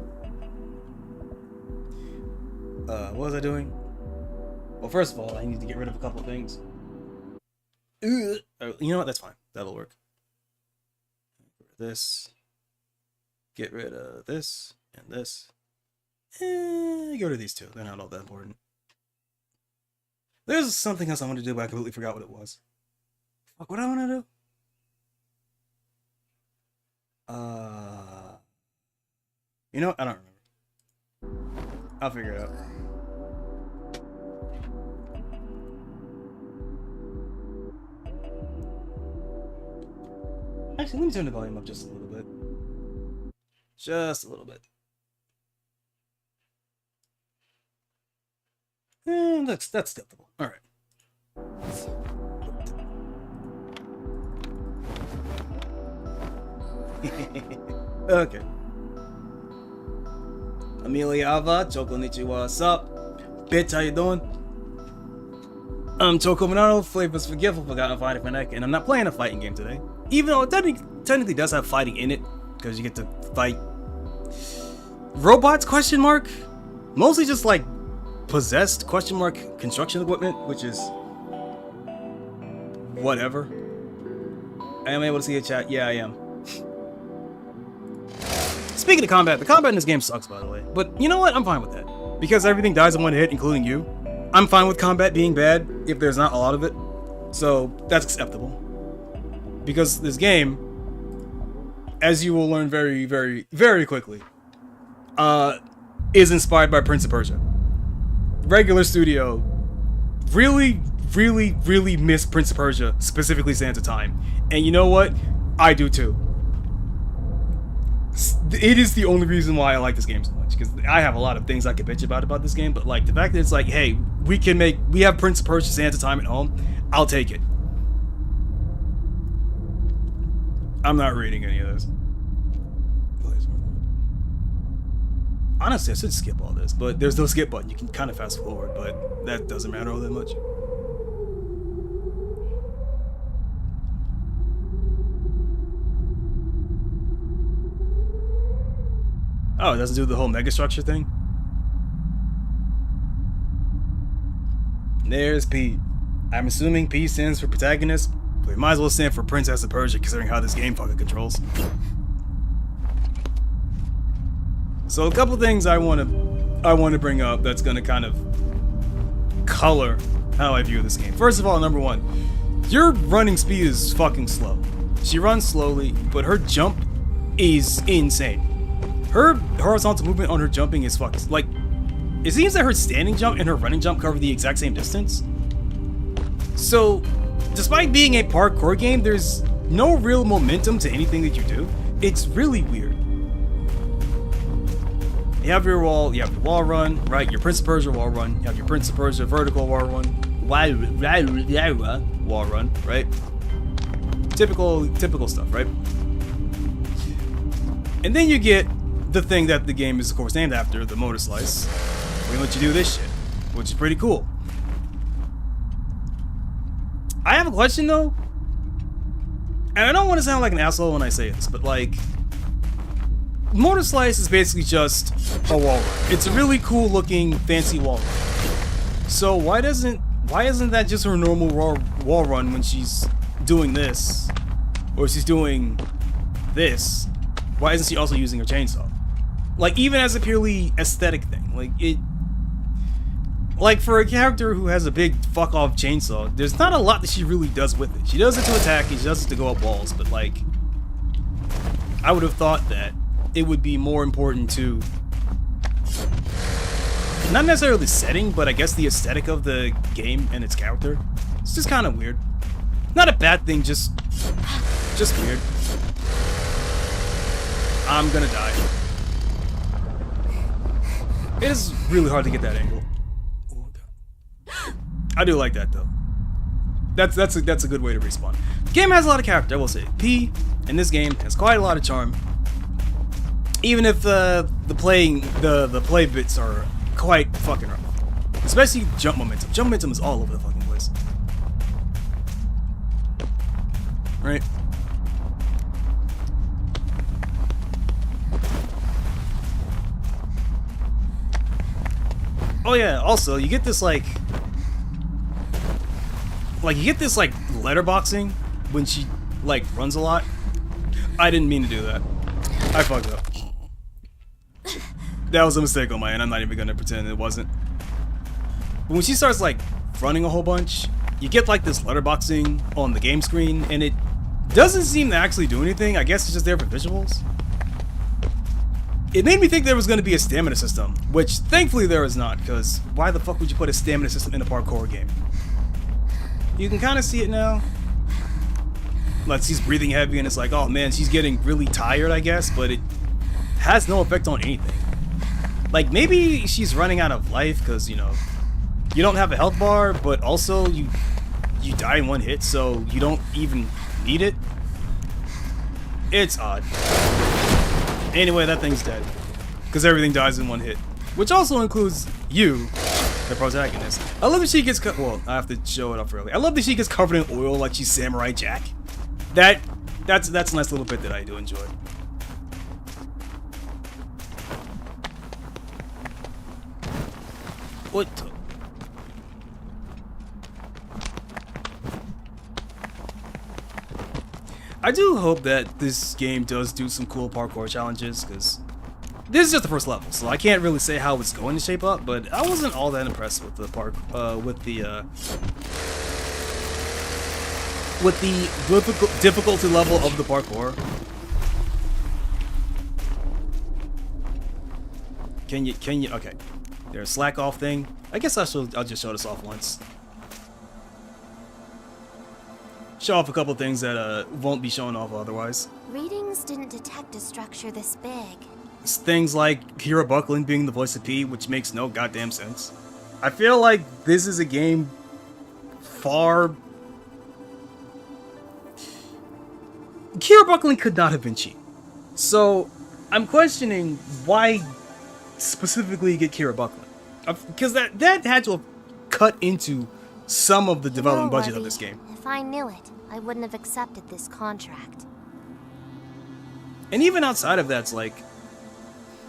Speaker 1: What was I doing? Well, first of all, I need to get rid of a couple of things. You know what? That's fine. That'll work. Get rid of this. Get rid of this and this. Get rid of these two. They're not all that important. There's something else I wanted to do, but I completely forgot what it was. Fuck, what I want to do? You know what? I don't remember. I'll figure it out. Actually, let me turn the volume up just a little bit. Just a little bit. That's acceptable. All right. Okay. Amelia Ava, Choconnichi, what's up? Bitch, how you doing? I'm Choco Minato, flavors forgetful, forgotten, fanatic, and I'm not playing a fighting game today. Even though it technically does have fighting in it, because you get to fight robots, question mark? Mostly just like possessed, question mark, construction equipment, which is whatever. I am able to see a chat. Yeah, I am. Speaking of combat, the combat in this game sucks, by the way. But you know what? I'm fine with that. Because everything dies in one hit, including you. I'm fine with combat being bad if there's not a lot of it. So that's acceptable. Because this game, as you will learn very, very, very quickly, is inspired by Prince of Persia. Regular Studio really, really, really miss Prince of Persia, specifically Sands of Time. And you know what? I do too. It is the only reason why I like this game so much, because I have a lot of things I could bitch about this game, but like the fact that it's like, hey, we have Prince of Persia, Sands of Time at home, I'll take it. I'm not reading any of this. Honestly, I should skip all this, but there's no skip button. You can kind of fast forward, but that doesn't matter all that much. Oh, it doesn't do the whole megastructure thing? There's P. I'm assuming P stands for protagonist, but it might as well stand for Princess of Persia, considering how this game fucking controls. So a couple things I want to bring up that's going to kind of color how I view this game. First of all, number one, your running speed is fucking slow. She runs slowly, but her jump is insane. Her horizontal movement on her jumping is fucking, like, it seems that her standing jump and her running jump cover the exact same distance. So, despite being a parkour game, there's no real momentum to anything that you do. It's really weird. You have your wall run, right? Your Prince of Persia wall run. You have your Prince of Persia vertical wall run. Wall run, right? Typical stuff, right? And then you get the thing that the game is, of course, named after, the MOTORSLICE. We're gonna let you do this shit, which is pretty cool. I have a question, though. And I don't want to sound like an asshole when I say this, but, like, MOTORSLICE is basically just a wall run. It's a really cool looking, fancy wall run. So why isn't that just her normal wall run when she's doing this? Or she's doing this? Why isn't she also using her chainsaw? Like, even as a purely aesthetic thing, like, Like, for a character who has a big fuck-off chainsaw, there's not a lot that she really does with it. She does it to attack, and she does it to go up walls, but, like, I would have thought that it would be more important to, not necessarily the setting, but I guess the aesthetic of the game and its character. It's just kind of weird. Not a bad thing, just weird. I'm gonna die. It is really hard to get that angle. I do like that though. That's a good way to respawn. The game has a lot of character, I will say. P in this game has quite a lot of charm. Even if the play bits are quite fucking rough. Especially jump momentum. Jump momentum is all over the fucking place. Right? Oh yeah, also you get this like you get this like letterboxing when she like runs a lot. I didn't mean to do that. I fucked up. That was a mistake on my end. I'm not even gonna pretend it wasn't. But when she starts like running a whole bunch, you get like this letterboxing on the game screen, and it doesn't seem to actually do anything. I guess it's just there for visuals. It made me think there was going to be a stamina system, which thankfully there is not, because why the fuck would you put a stamina system in a parkour game? You can kind of see it now. Like, she's breathing heavy and it's like, oh man, she's getting really tired, I guess, but it has no effect on anything. Like, maybe she's running out of life because, you know, you don't have a health bar, but also you die in one hit, so you don't even need it. It's odd. Anyway, that thing's dead. Because everything dies in one hit. Which also includes you, the protagonist. I love that she gets well, I have to show it off early. I love that she gets covered in oil like she's Samurai Jack. That's a nice little bit that I do enjoy. What the? I do hope that this game does do some cool parkour challenges, because this is just the first level, so I can't really say how it's going to shape up, but I wasn't all that impressed with the difficulty level of the parkour. Can you, okay. There's a slack off thing. I guess I'll just show this off once. Show off a couple things that won't be shown off otherwise.
Speaker 3: Readings didn't detect a structure this big.
Speaker 1: It's things like Kira Buckland being the voice of P, which makes no goddamn sense. I feel like this is a game far... Kira Buckland could not have been cheap. So, I'm questioning why specifically get Kira Buckland. Because that had to have cut into some of the development budget of this game.
Speaker 3: If I knew it, I wouldn't have accepted this contract.
Speaker 1: And even outside of that, it's like,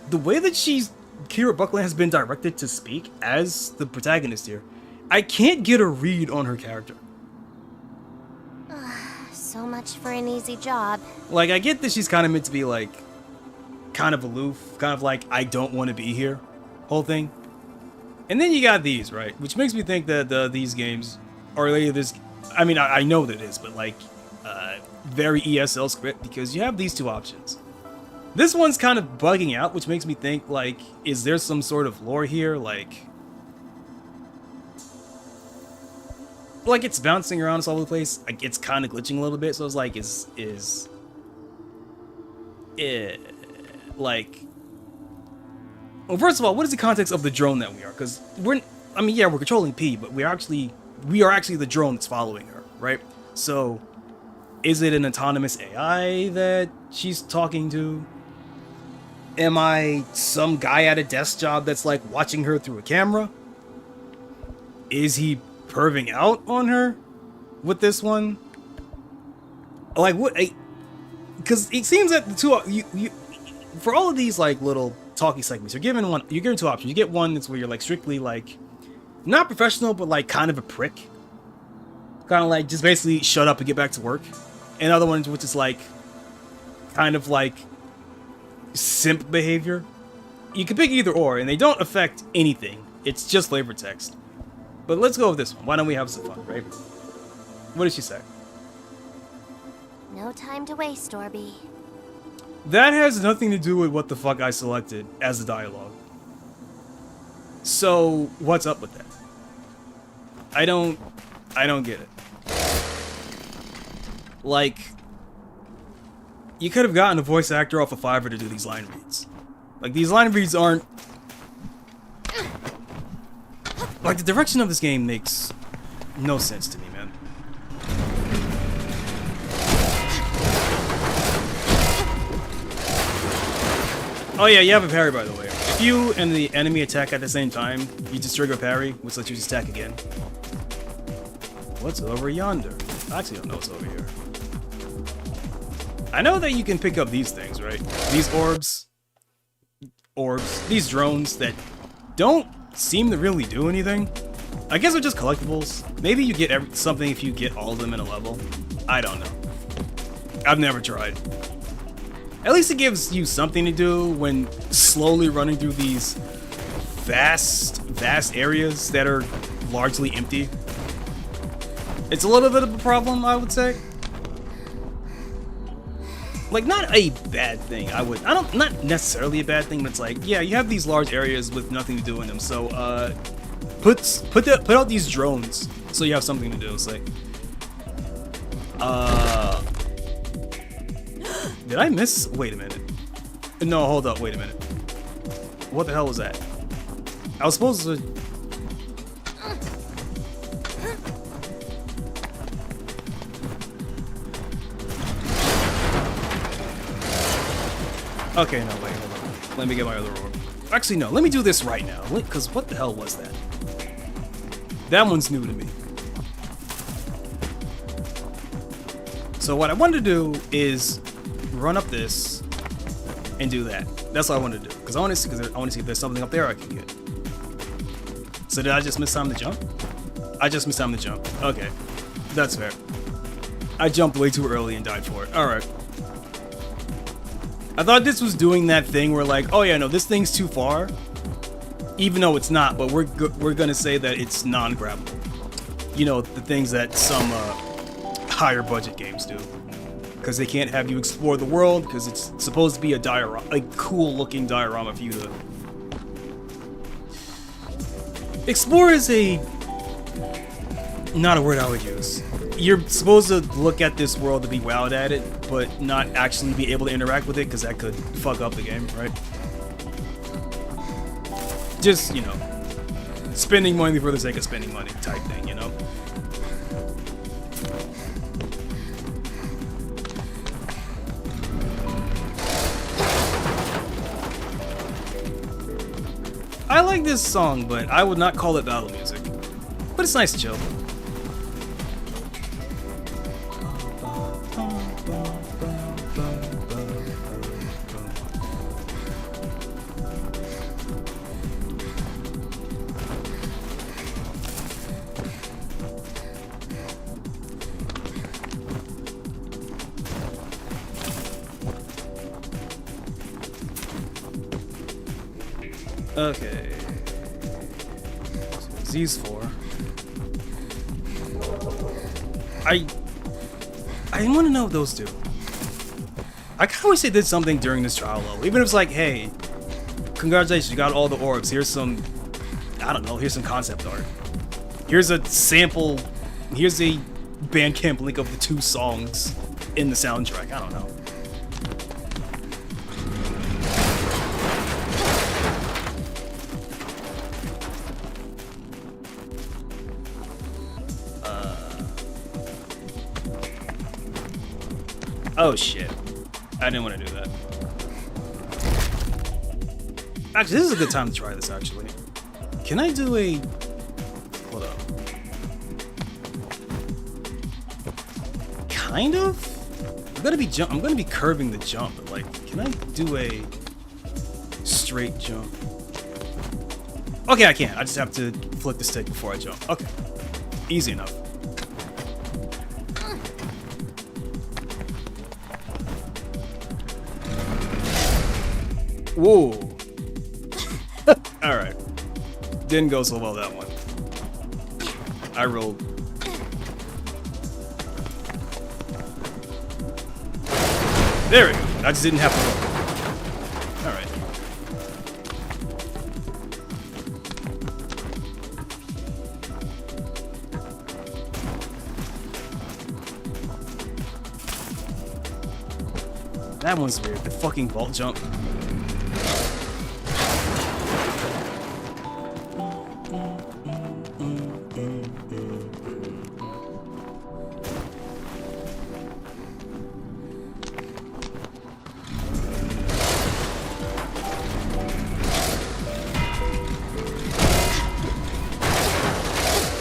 Speaker 1: the way that Kira Buckland has been directed to speak as the protagonist here, I can't get a read on her character.
Speaker 3: So much for an easy job.
Speaker 1: Like, I get that she's kind of meant to be like, kind of aloof, kind of like, I don't want to be here, whole thing. And then you got these, right? Which makes me think that these games are like this. I mean, I know that it is, but like, very ESL script, because you have these two options. This one's kind of bugging out, which makes me think, like, is there some sort of lore here? Like it's bouncing around all over the place. Like, it's kind of glitching a little bit. So it's like, is it like? Well, first of all, what is the context of the drone that we are? Because we're controlling P, but we are actually the drone that's following her, right? So, is it an autonomous AI that she's talking to? Am I some guy at a desk job that's like watching her through a camera? Is he perving out on her with this one? Like, what? Because it seems that the two you for all of these like little talkie segments, you're given two options. You get one that's where you're like strictly like not professional, but like kind of a prick, kind of like just basically shut up and get back to work. And other ones which is like kind of like simp behavior. You can pick either or, and they don't affect anything It's just flavor text. But let's go with this one. Why don't we have some fun, right? What did she say?
Speaker 3: No time to waste, Orby.
Speaker 1: That has nothing to do with what the fuck I selected as the dialogue. So, what's up with that? I don't get it. Like, you could have gotten a voice actor off of FlaVR to do these line reads. Like, these line reads aren't... Like, the direction of this game makes no sense to me, man. Oh yeah, you have a parry, by the way. If you and the enemy attack at the same time, you just trigger parry, which lets you just attack again. What's over yonder? I actually don't know what's over here. I know that you can pick up these things, right? These orbs, these drones that don't seem to really do anything. I guess they're just collectibles. Maybe you get something if you get all of them in a level. I don't know. I've never tried. At least it gives you something to do when slowly running through these vast areas that are largely empty. It's a little bit of a problem, I would say. Like, not a bad thing. Not necessarily a bad thing, but it's like, yeah, you have these large areas with nothing to do in them. So, put out these drones so you have something to do. It's like, did I miss? Wait a minute. No, hold up. Wait a minute. What the hell was that? I was supposed to. Okay, no, wait, hold on. Let me get my other orb. Actually, no, let me do this right now. Because what the hell was that? That one's new to me. So what I wanted to do is run up this and do that. That's what I wanted to do. Because I want to see if there's something up there I can get. So did I just miss time to jump? I just missed time to jump. Okay. That's fair. I jumped way too early and died for it. Alright. I thought this was doing that thing where like, oh yeah, no, this thing's too far. Even though it's not, but we're gonna say that it's non-grabbable. You know, the things that some higher budget games do. Because they can't have you explore the world, because it's supposed to be a diorama, a cool looking diorama for you to... Explore is not a word I would use. You're supposed to look at this world to be wowed at it, but not actually be able to interact with it, because that could fuck up the game, right? Just, you know, spending money for the sake of spending money type thing, you know? I like this song, but I would not call it battle music. But it's nice to chill. Okay. What's these for? I want to know what those do. I kind of wish they did something during this trial level. Even if it's like, hey, congratulations, you got all the orbs. Here's some, I don't know, here's some concept art. Here's a sample, here's a Bandcamp link of the 2 songs in the soundtrack. I don't know. Oh shit. I didn't want to do that. Actually, this is a good time to try this, actually. Can I do a... Hold up. Kind of? I'm gonna be curving the jump, but like, can I do a straight jump? Okay, I can. I just have to flick the stick before I jump. Okay. Easy enough. Whoa. Alright. Didn't go so well, that one. I rolled. There we go. I just didn't have to roll. Alright. That one's weird. The fucking vault jump.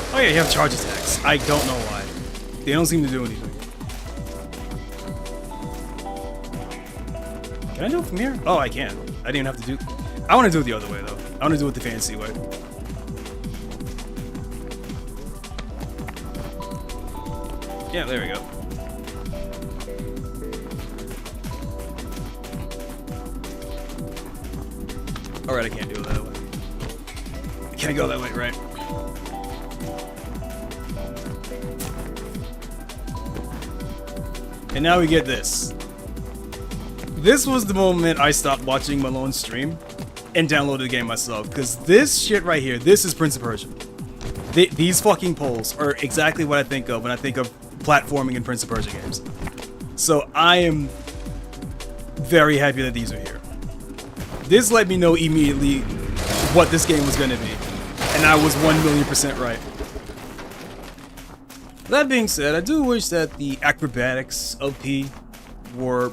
Speaker 1: Oh yeah, you have charge attacks. I don't know why. They don't seem to do anything. Can I do it from here? Oh, I can. I didn't even have to do... I want to do it the other way, though. I want to do it the fancy way. Yeah, there we go. Alright, I can't do it that way. I can't go that way, right? And now we get this. This was the moment I stopped watching Malone stream and downloaded the game myself. Because this shit right here, this is Prince of Persia. These fucking poles are exactly what I think of when I think of platforming in Prince of Persia games. So I am very happy that these are here. This let me know immediately what this game was going to be. And I was 1,000,000% right. That being said, I do wish that the acrobatics of P were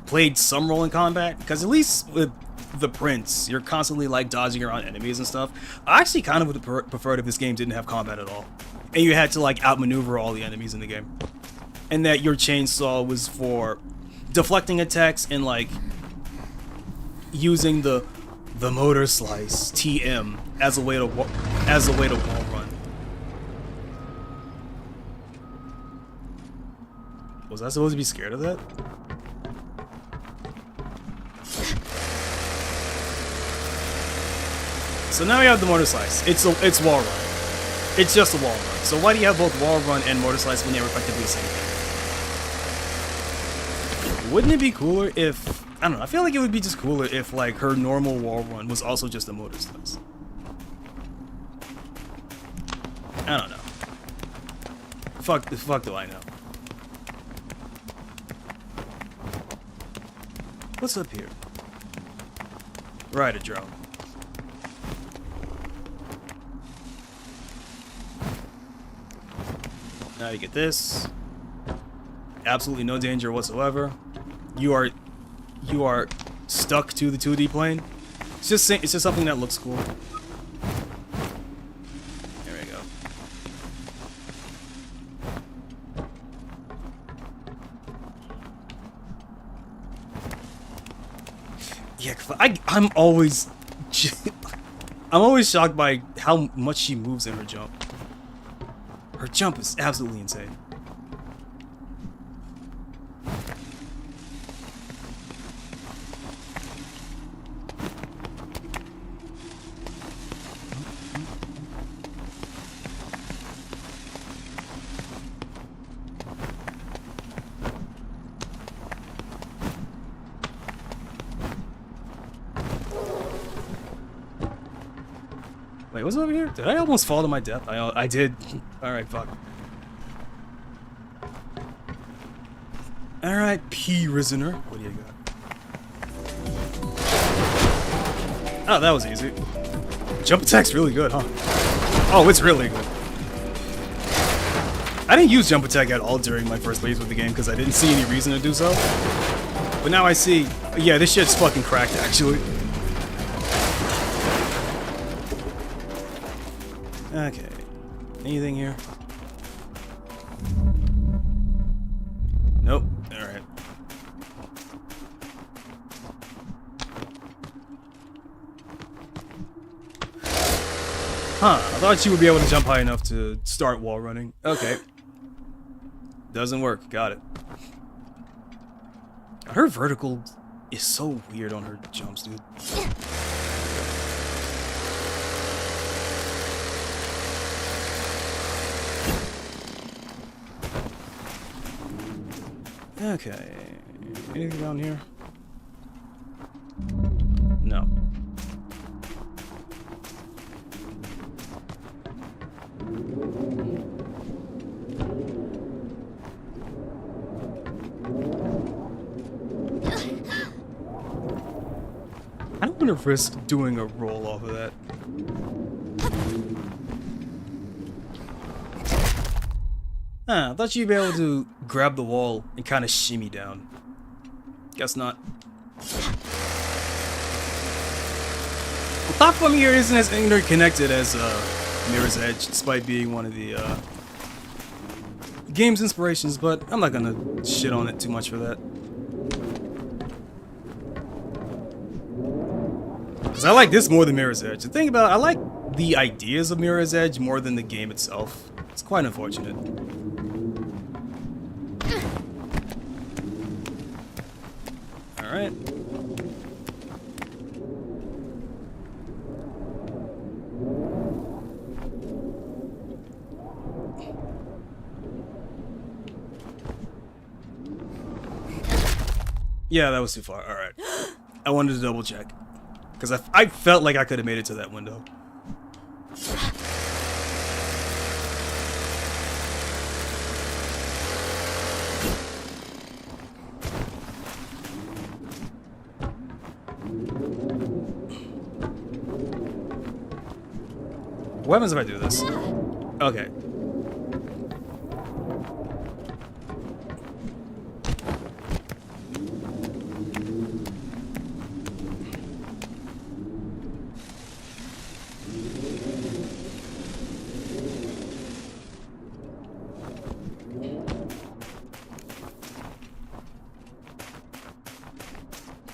Speaker 1: played some role in combat, because at least with the Prince, you're constantly like dodging around enemies and stuff. I actually kind of would have preferred if this game didn't have combat at all, and you had to like outmaneuver all the enemies in the game, and that your chainsaw was for deflecting attacks and like using the motor slice TM as a way to wall run. Was I supposed to be scared of that? So now we have the motor slice. It's wall run. It's just a wall run. So why do you have both wall run and motor slice when they're effectively the same thing? Wouldn't it be cooler if... I don't know, I feel like it would be just cooler if like her normal wall run was also just a motor slice. I don't know. Fuck do I know? What's up here? Ride a drone. Now you get this. Absolutely no danger whatsoever. You are stuck to the 2D plane. It's just something that looks cool. There we go. Yeah, I'm always shocked by how much she moves in her jump. Her jump is absolutely insane. Wait, what's over here? Did I almost fall to my death? I did. Alright, fuck. Alright, P. Risoner. What do you got? Oh, that was easy. Jump attack's really good, huh? Oh, it's really good. I didn't use jump attack at all during my first playthrough with the game because I didn't see any reason to do so. But now I see, yeah, this shit's fucking cracked, actually. Okay. Anything here? Nope. Alright. Huh. I thought you would be able to jump high enough to start wall running. Okay. Doesn't work. Got it. Her vertical is so weird on her jumps, dude. Okay. Anything down here? No. I don't want to risk doing a roll off of that. Huh, I thought you'd be able to grab the wall and kind of shimmy down. Guess not. The platform here isn't as interconnected as Mirror's Edge, despite being one of the game's inspirations, but I'm not gonna shit on it too much for that. Because I like this more than Mirror's Edge. The thing about it, I like the ideas of Mirror's Edge more than the game itself. It's quite unfortunate. Alright. Yeah, that was too far. Alright. I wanted to double check. Because I felt like I could have made it to that window. What happens if I do this? Okay.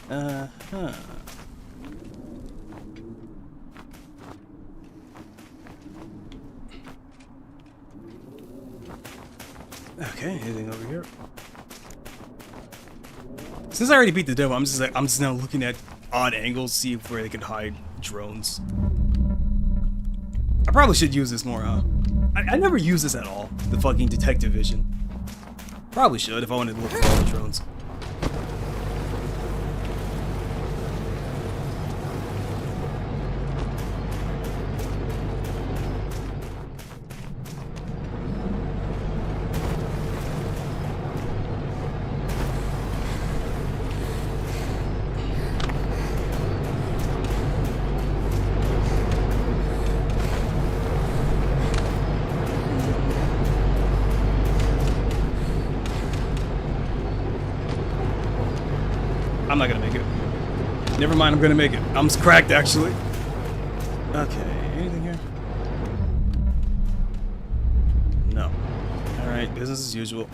Speaker 1: Uh-huh. Okay, anything over here? Since I already beat the demo, I'm just now looking at odd angles, see where they can hide drones. I probably should use this more, huh? I never use this at all, the fucking detective vision. Probably should if I wanted to look for all the drones. I'm not gonna make it. Never mind, I'm gonna make it. I'm cracked, actually. Okay, anything here? No. Alright, business as usual.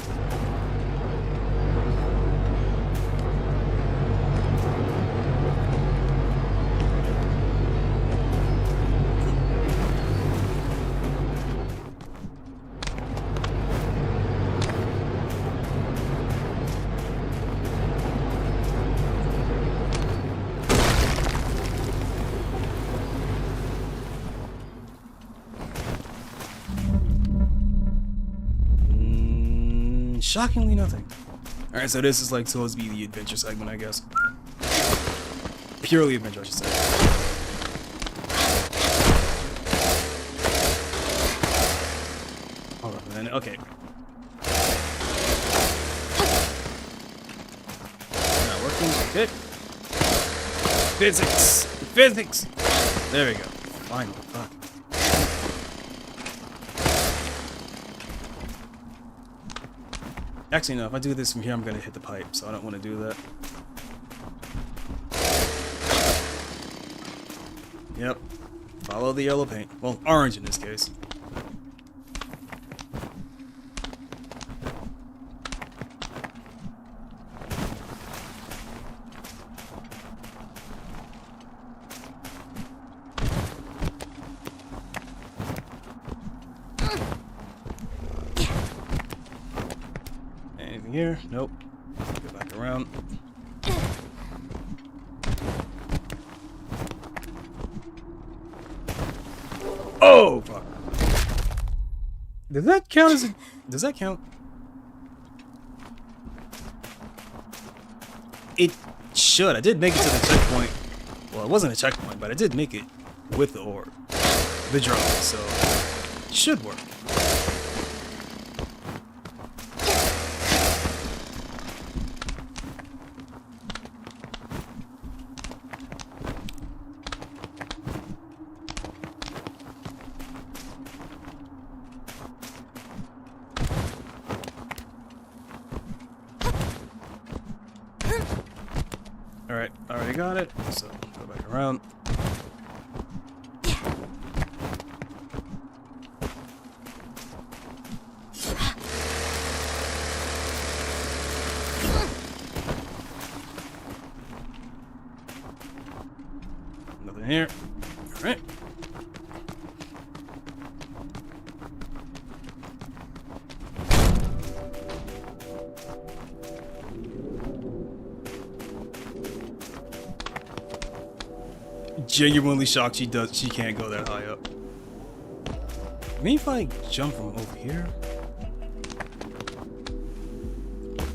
Speaker 1: Shockingly nothing. Alright, so this is like supposed to be the adventure segment, I guess. Purely adventure, I should say. Hold on, man. Okay. Not working. Good. Physics. Physics. There we go. Finally. Fuck. Actually, no, if I do this from here, I'm gonna hit the pipe, so I don't want to do that. Yep. Follow the yellow paint. Well, orange in this case. Here? Nope. Go back around. Oh, fuck. Does that count as a... Does that count? It should. I did make it to the checkpoint. Well, it wasn't a checkpoint, but I did make it with the orb. The drone, so it should work. Alright, already got it, so go back around. Nothing here. Alright. Genuinely shocked she can't go that high up. Maybe if I jump from over here?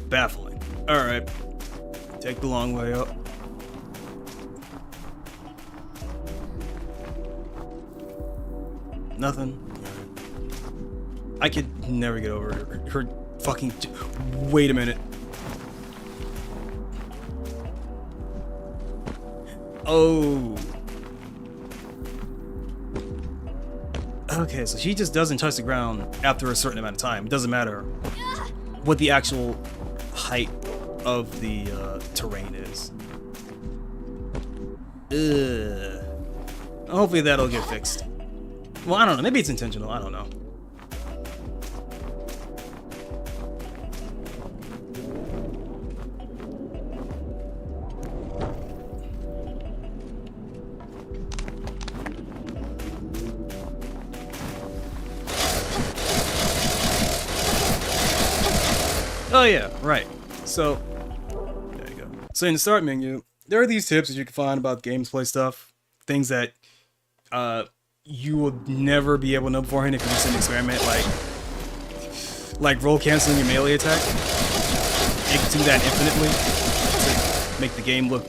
Speaker 1: Baffling. Alright. Take the long way up. Nothing. I could never get over her fucking... Wait a minute. Oh. Okay, so she just doesn't touch the ground after a certain amount of time. It doesn't matter what the actual height of the terrain is. Ugh. Hopefully that'll get fixed. Well, I don't know. Maybe it's intentional. I don't know. Oh yeah, right. So, there you go. So in the start menu, there are these tips that you can find about gameplay stuff. Things that you will never be able to know beforehand if you just an experiment, like roll canceling your melee attack. You can do that infinitely to make the game look...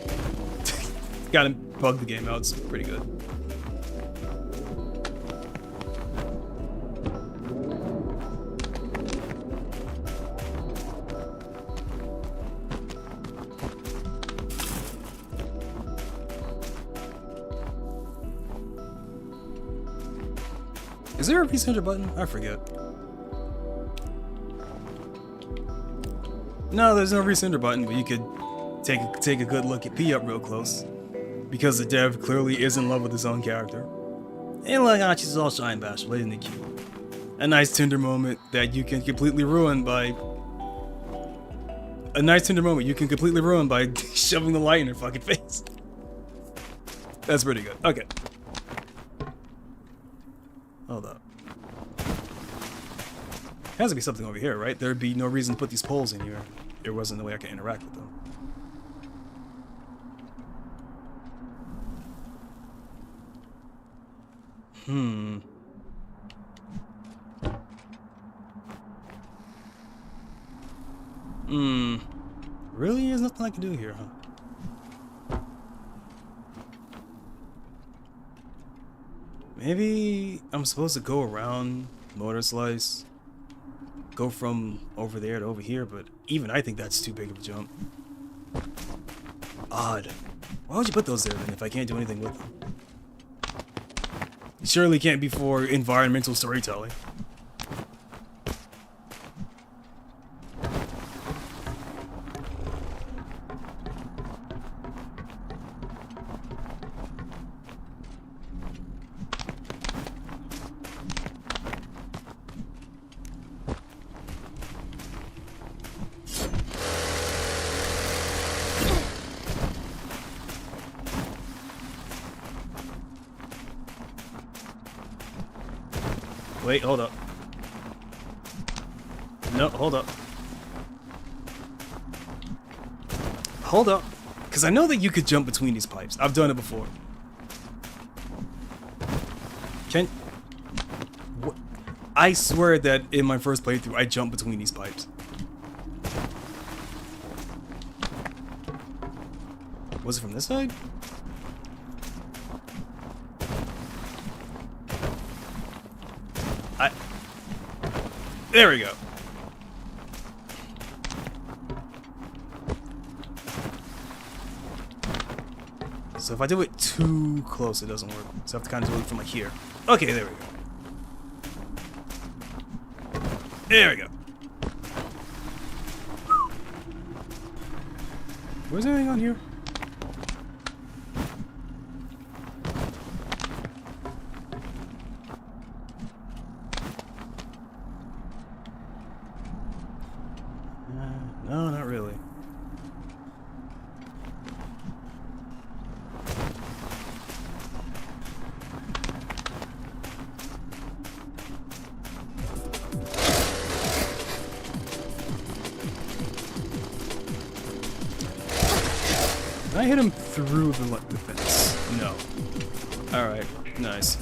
Speaker 1: Gotta bug the game out, it's pretty good. Is there a recenter button? I forget. No, there's no recenter button, but you could take a good look at P up real close. Because the dev clearly is in love with his own character. And Lagachi's all shy and bashful, isn't it cute? A nice tender moment that you can completely ruin by... shoving the light in her fucking face. That's pretty good. Okay. Hold up. Has to be something over here, right? There'd be no reason to put these poles in here. There wasn't the way I can interact with them. Really? There's nothing I can do here, huh? Maybe I'm supposed to go around MOTORSLICE, go from over there to over here, but even I think that's too big of a jump. Odd. Why would you put those there then if I can't do anything with them? It surely can't be for environmental storytelling. Wait, hold up. No, hold up. Hold up. Because I know that you could jump between these pipes. I've done it before. I swear that in my first playthrough, I jumped between these pipes. Was it from this side? There we go. So if I do it too close, it doesn't work. So I have to kind of do it from like here. Okay, there we go. There we go. Where's anything on here? No, not really. Can I hit him through the fence? No. Alright, nice.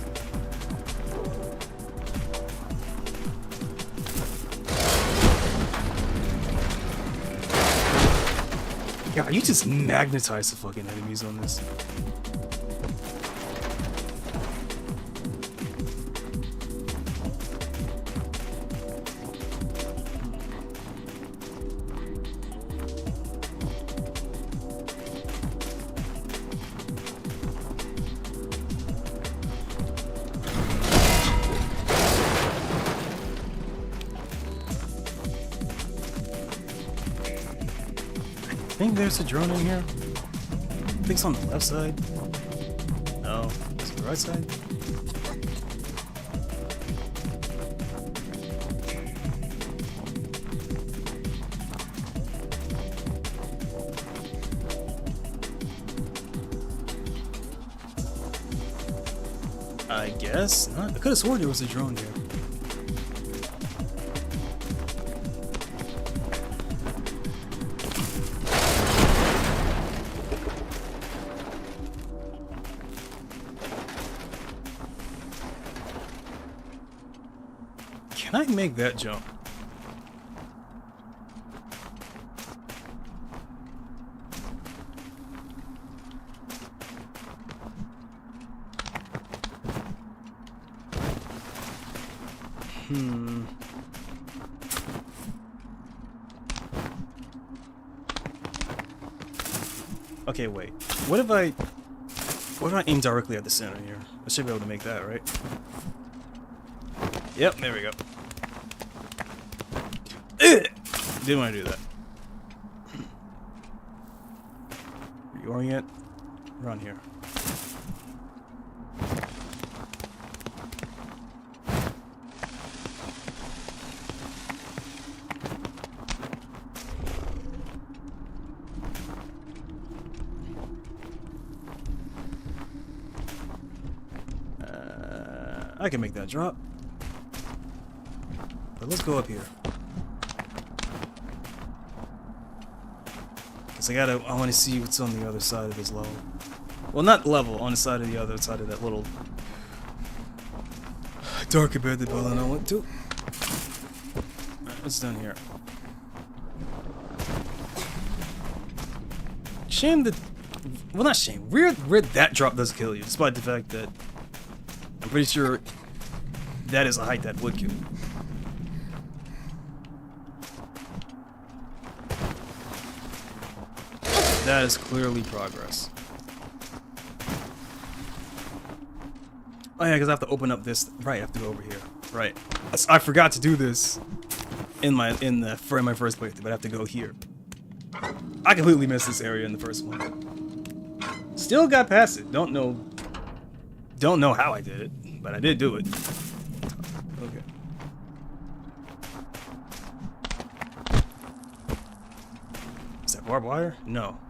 Speaker 1: God, you just magnetize the fucking enemies on this. I think there's a drone in here. I think it's on the left side. No, is it the right side? I guess not. I could have sworn there was a drone here. Can I make that jump? Okay, wait. What if I aim directly at the center here? I should be able to make that, right? Yep, there we go. Didn't want to do that. Reorient. Run here. I can make that drop. But let's go up here. Cause I want to see what's on the other side of this level. Well, not level, on the side of the other side of that little dark abandoned building I went to. Alright, what's down here? Shame that, well, not shame. Weird that drop doesn't kill you, despite the fact that I'm pretty sure that is a height that would kill you. That is clearly progress. Oh yeah, because I have to open up this. Right, I have to go over here. Right. I forgot to do this in my first playthrough, but I have to go here. I completely missed this area in the first one. Still got past it. Don't know how I did it, but I did do it. Okay. Is that barbed wire? No.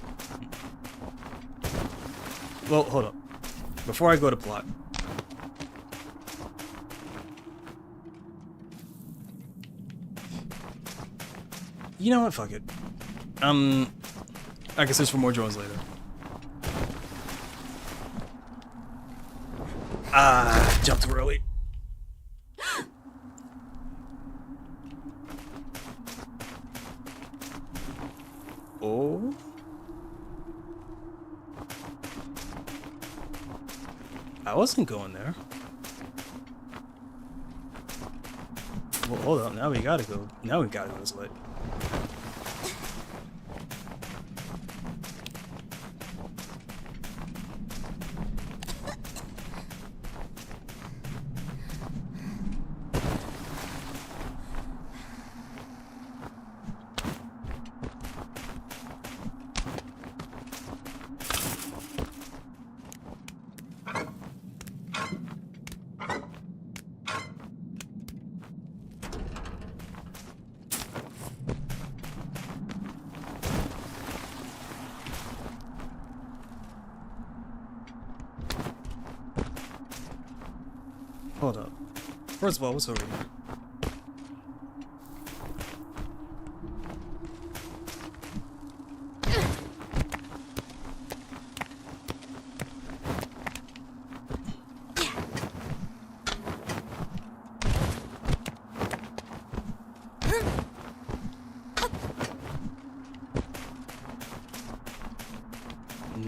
Speaker 1: Well, hold up. Before I go to plot. You know what? Fuck it. I guess there's for more drones later. Ah, jumped too early. Oh. I wasn't going there. Well, hold up. Now we gotta go. Now we gotta go this way. Hold up. First of all, what's over here?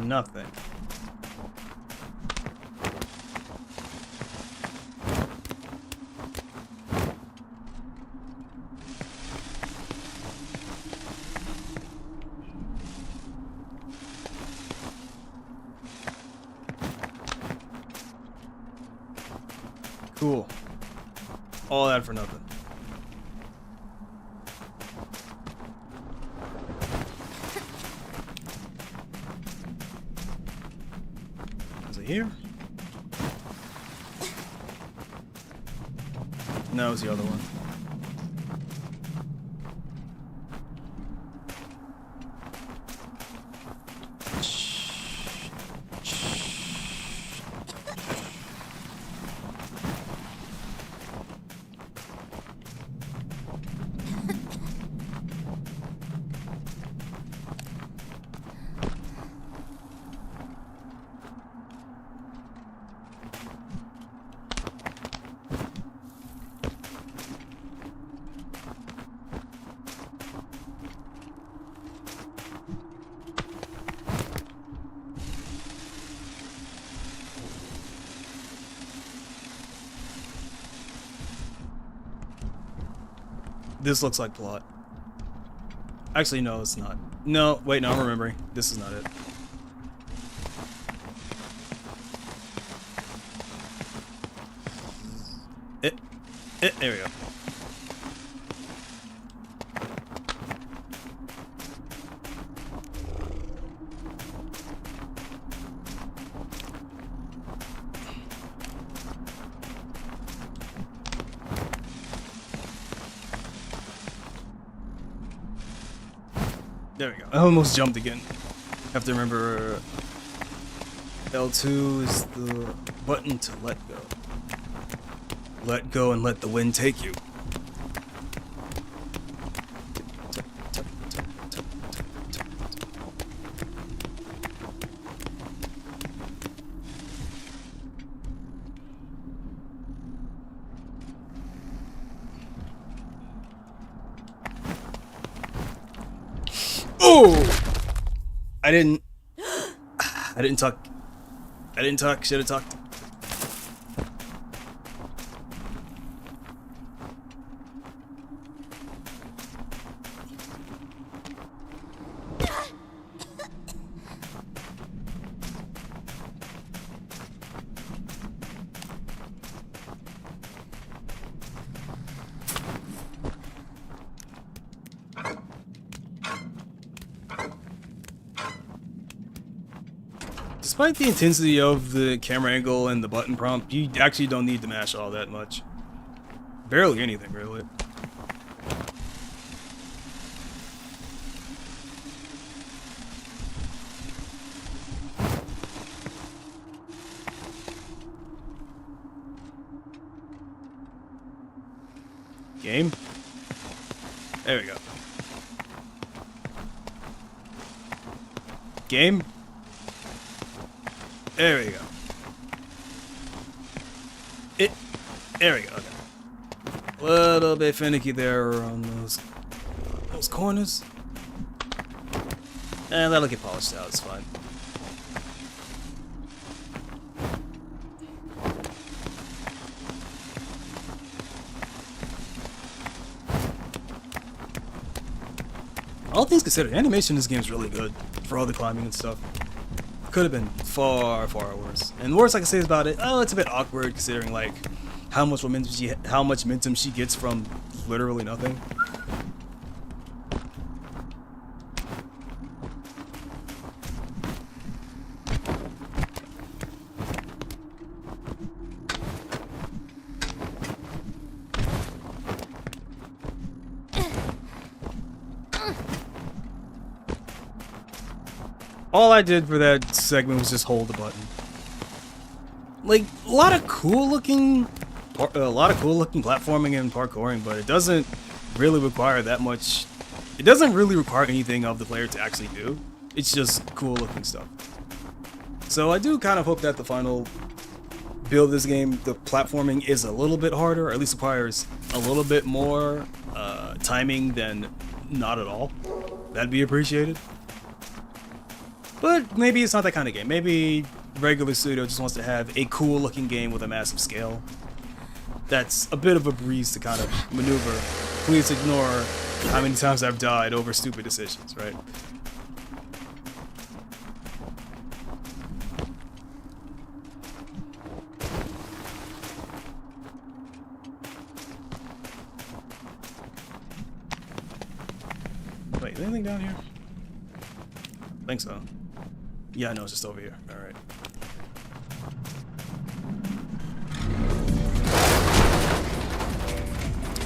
Speaker 1: Nothing. Cool. All that for nothing. Is it here? No, it was the other one. This looks like plot. Actually, no, it's not. No, wait, no, I'm remembering. This is not it. There we go. There we go. I almost jumped again. Have to remember L2 is the button to let go. Let go and let the wind take you. Oh! I didn't talk. Should have talked. Despite the intensity of the camera angle and the button prompt, you actually don't need to mash all that much. Barely anything, really. Game? There we go. Game? There we go. There we go. Okay. A little bit finicky there on those corners. And that'll get polished out, it's fine. all things considered, animation in this game is really good for all the climbing and stuff. Could have been far, far worse. And the worst I can say about it, oh, it's a bit awkward considering like how much momentum she gets from literally nothing. All I did for that segment was just hold the button. Like a lot of cool looking platforming and parkouring, but it doesn't really require that much. It doesn't really require anything of the player to actually do. It's just cool looking stuff. So I do kind of hope that the final build of this game, the platforming is a little bit harder, or at least requires a little bit more timing than not at all. That'd be appreciated. But maybe it's not that kind of game. Maybe regular studio just wants to have a cool looking game with a massive scale. That's a bit of a breeze to kind of maneuver. Please ignore how many times I've died over stupid decisions, right? Wait, is anything down here? I think so. Yeah, no, it's just over here. Alright.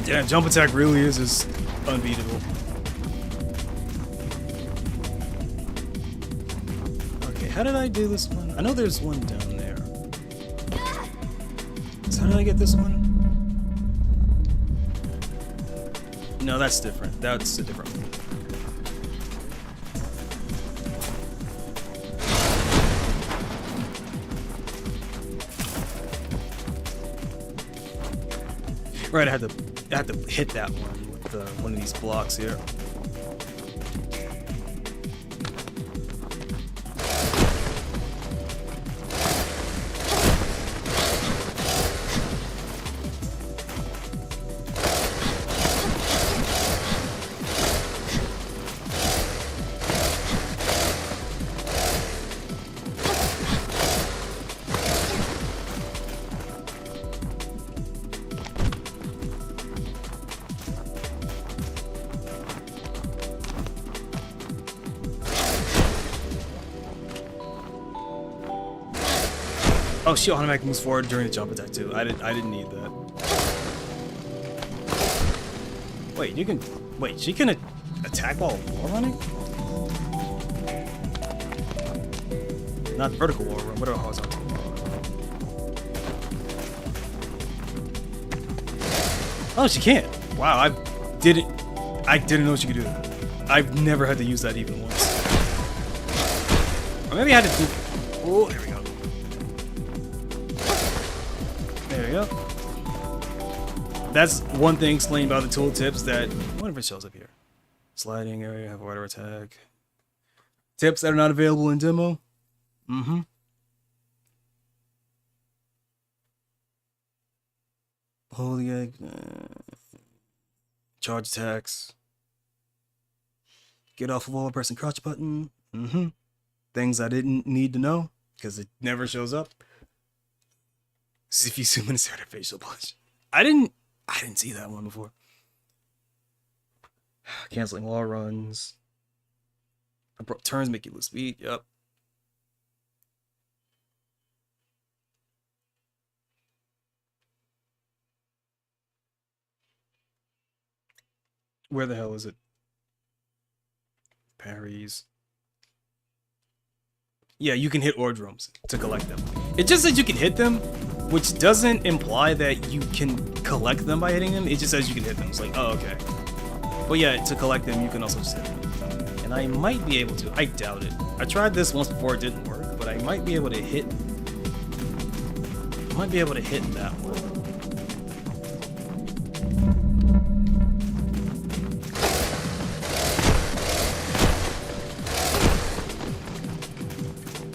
Speaker 1: Yeah, jump attack really is just unbeatable. Okay, how did I do this one? I know there's one down there. So how did I get this one? No, that's different. That's a different one. Right, I had to hit that one with one of these blocks here. Oh, she automatically moves forward during the jump attack too. I didn't need that. Wait, she can attack while wall running? Not vertical wall run, whatever horizontal. Oh, she can't. Wow, I didn't know she could do that. I've never had to use that even once. Or maybe I had to do. Oh, there we go. There we go. That's one thing explained by the tooltips that. What if it shows up here? Sliding area, have water attack. Tips that are not available in demo. Hold the egg. Charge attacks. Get off of wall, pressing crouch button. Things I didn't need to know because it never shows up. See if you zoom in and start a facial blush. I didn't see that one before. Canceling wall runs. Abrupt turns make you lose speed. Yep. Where the hell is it? Parries. Yeah, you can hit ore drums to collect them. It just says you can hit them, which doesn't imply that you can collect them by hitting them. It just says you can hit them. It's like, oh, okay. But yeah, to collect them, you can also just hit them. And I might be able to. I doubt it. I tried this once before, it didn't work, but I might be able to hit. I might be able to hit that one.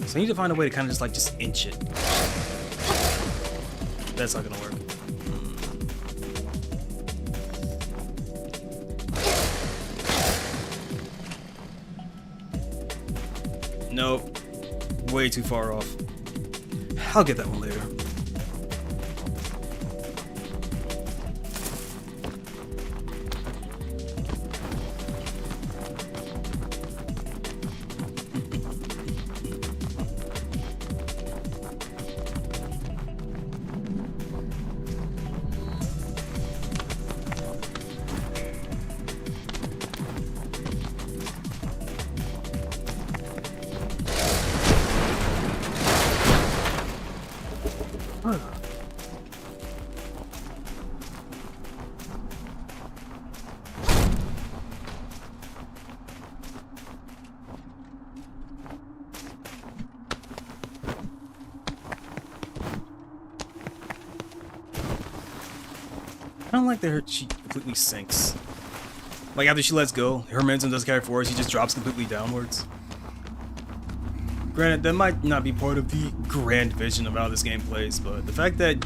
Speaker 1: So I need to find a way to kind of just inch it. That's not gonna work. Nope. Way too far off. I'll get that one later. I don't like that she completely sinks. Like after she lets go, her momentum doesn't carry forward, she just drops completely downwards. Granted, that might not be part of the grand vision of how this game plays, but the fact that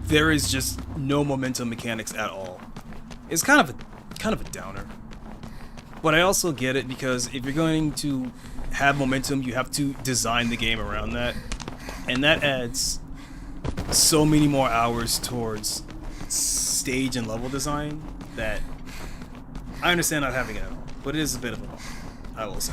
Speaker 1: there is just no momentum mechanics at all is kind of a downer. But I also get it because if you're going to have momentum, you have to design the game around that, and that adds so many more hours towards stage and level design that I understand not having it at all, but it is a bit of a bummer, I will say.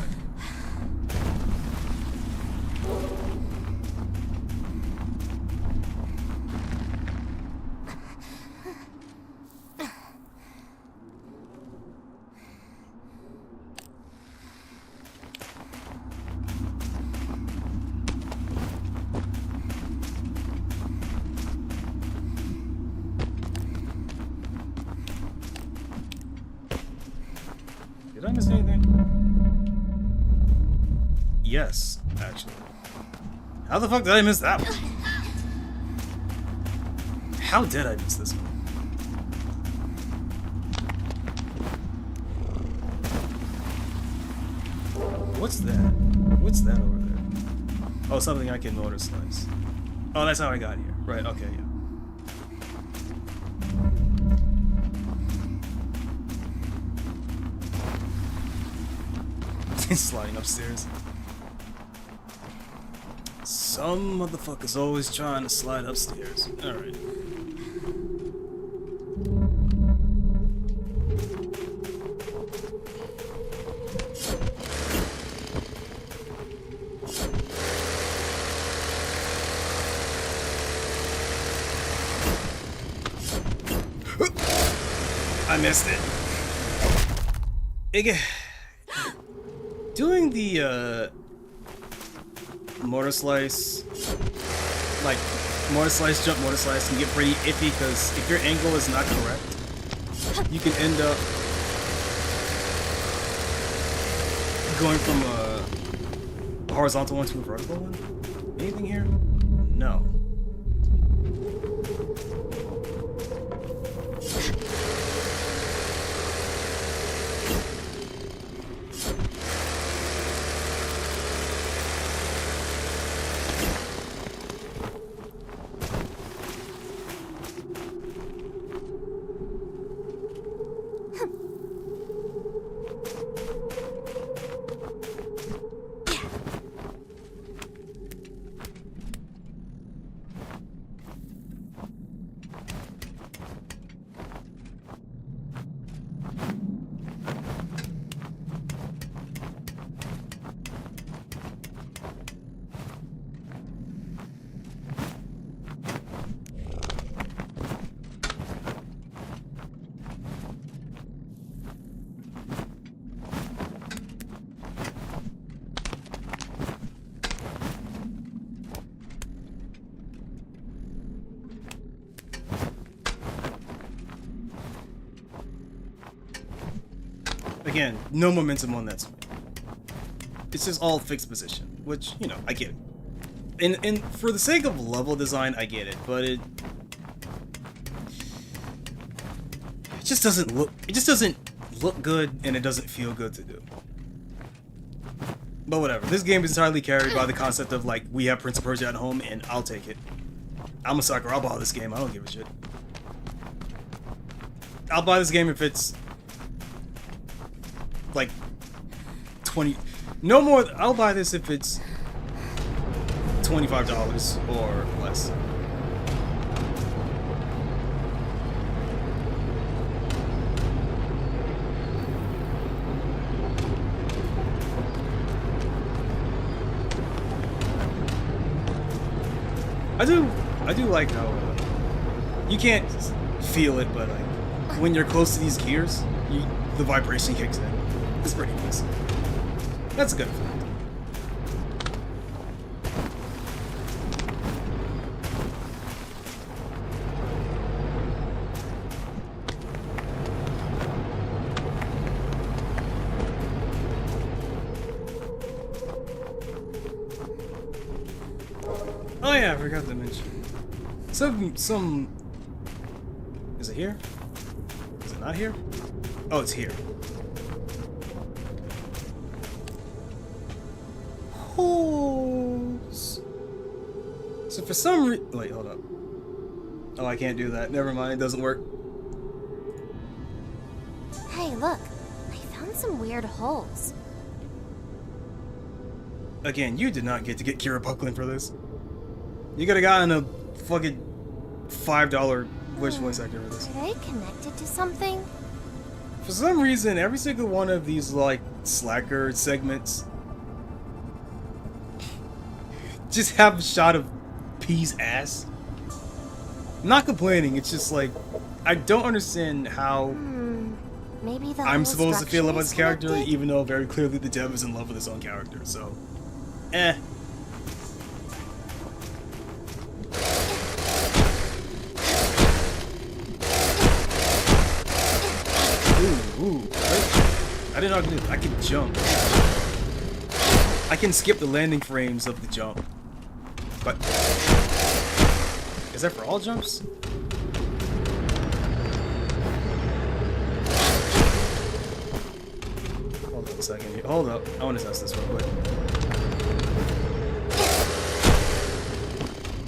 Speaker 1: Did I miss anything? Yes, actually. How the fuck did I miss that one? How did I miss this one? What's that? What's that over there? Oh, something I can motor slice. Oh, that's how I got here. Right, okay, yeah. Sliding upstairs. Some motherfucker's always trying to slide upstairs. Alright. I missed it. Doing the motor slice, like motor slice, jump motor slice can get pretty iffy because if your angle is not correct, you can end up going from a horizontal one to a vertical one. Anything here? No. Again, no momentum on that swing. It's just all fixed position, which, you know, I get it. And for the sake of level design, I get it, but it just doesn't look good, and it doesn't feel good to do. But whatever. This game is entirely carried by the concept of, like, we have Prince of Persia at home, and I'll take it. I'm a sucker. I'll buy this game. I don't give a shit. I'll buy this game if it's like 20 No more. I'll buy this if it's $25 or less. I do like how you can't feel it, but like when you're close to these gears, the vibration kicks in. It's pretty nice. That's a good effect. Oh yeah, I forgot to mention. Some... Is it here? Is it not here? Oh, it's here. Holes. So for some reason... Wait, hold up. Oh, I can't do that. Never mind, it doesn't work.
Speaker 3: Hey, look. I found some weird holes.
Speaker 1: Again, you did not get to get Kira Buckland for this. You could have gotten a fucking $5 wish voice actor for this.
Speaker 3: Are they connected to something?
Speaker 1: For some reason, every single one of these, like, slacker segments just have a shot of P's ass. I'm not complaining, it's just like, I don't understand how
Speaker 3: Maybe the
Speaker 1: I'm
Speaker 3: whole
Speaker 1: supposed to feel
Speaker 3: structure
Speaker 1: about
Speaker 3: is
Speaker 1: this character,
Speaker 3: connected?
Speaker 1: even though very clearly the dev is in love with his own character, so... Eh. Ooh, I didn't know I could do that. I can jump. I can skip the landing frames of the jump. But... Is that for all jumps? Hold up a second here. Hold up. I want to test this real quick.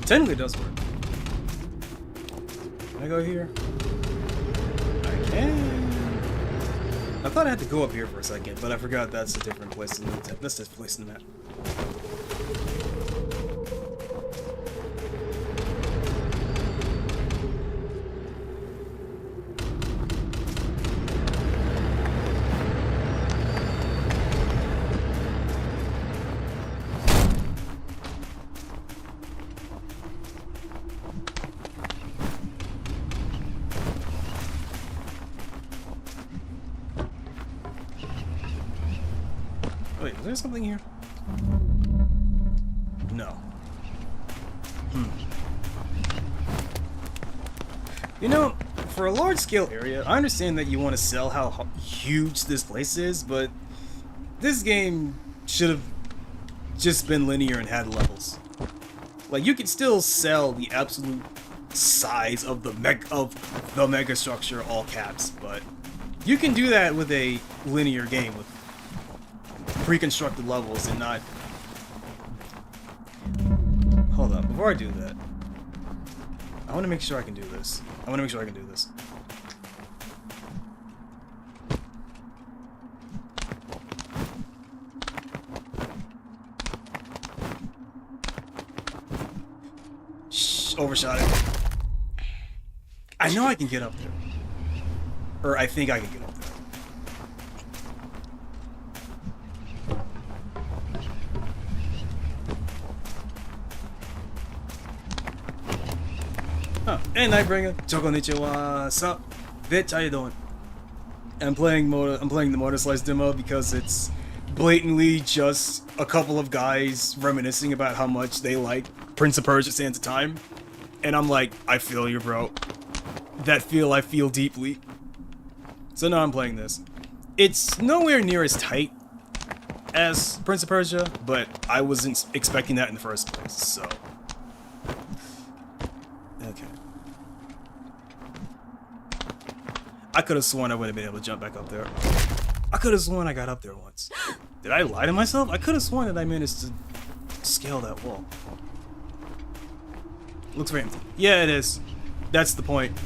Speaker 1: Technically it does work. Can I go here? I can. I thought I had to go up here for a second, but I forgot that's a different place in the that's this place in the map. Wait, is there something here? No. You know, for a large-scale area, I understand that you want to sell how huge this place is, but this game should have just been linear and had levels. Like, you could still sell the absolute size of the mega structure, all caps, but you can do that with a linear game with pre-constructed levels and not... Hold up, before I do that, I want to make sure I can do this. Shh, overshot it. I know I can get up there. Or I think I can get up there. Oh, and Nightbringer, Choconnichi, what's up? Bitch, how you doing? I'm playing the MOTORSLICE Demo because it's blatantly just a couple of guys reminiscing about how much they like Prince of Persia: Sands of Time. And I'm like, I feel you, bro. That feel I feel deeply. So now I'm playing this. It's nowhere near as tight as Prince of Persia, but I wasn't expecting that in the first place, so... Okay. I could have sworn I would have been able to jump back up there. I could have sworn I got up there once. Did I lie to myself? I could have sworn that I managed to scale that wall. Looks very empty. Yeah, it is. That's the point.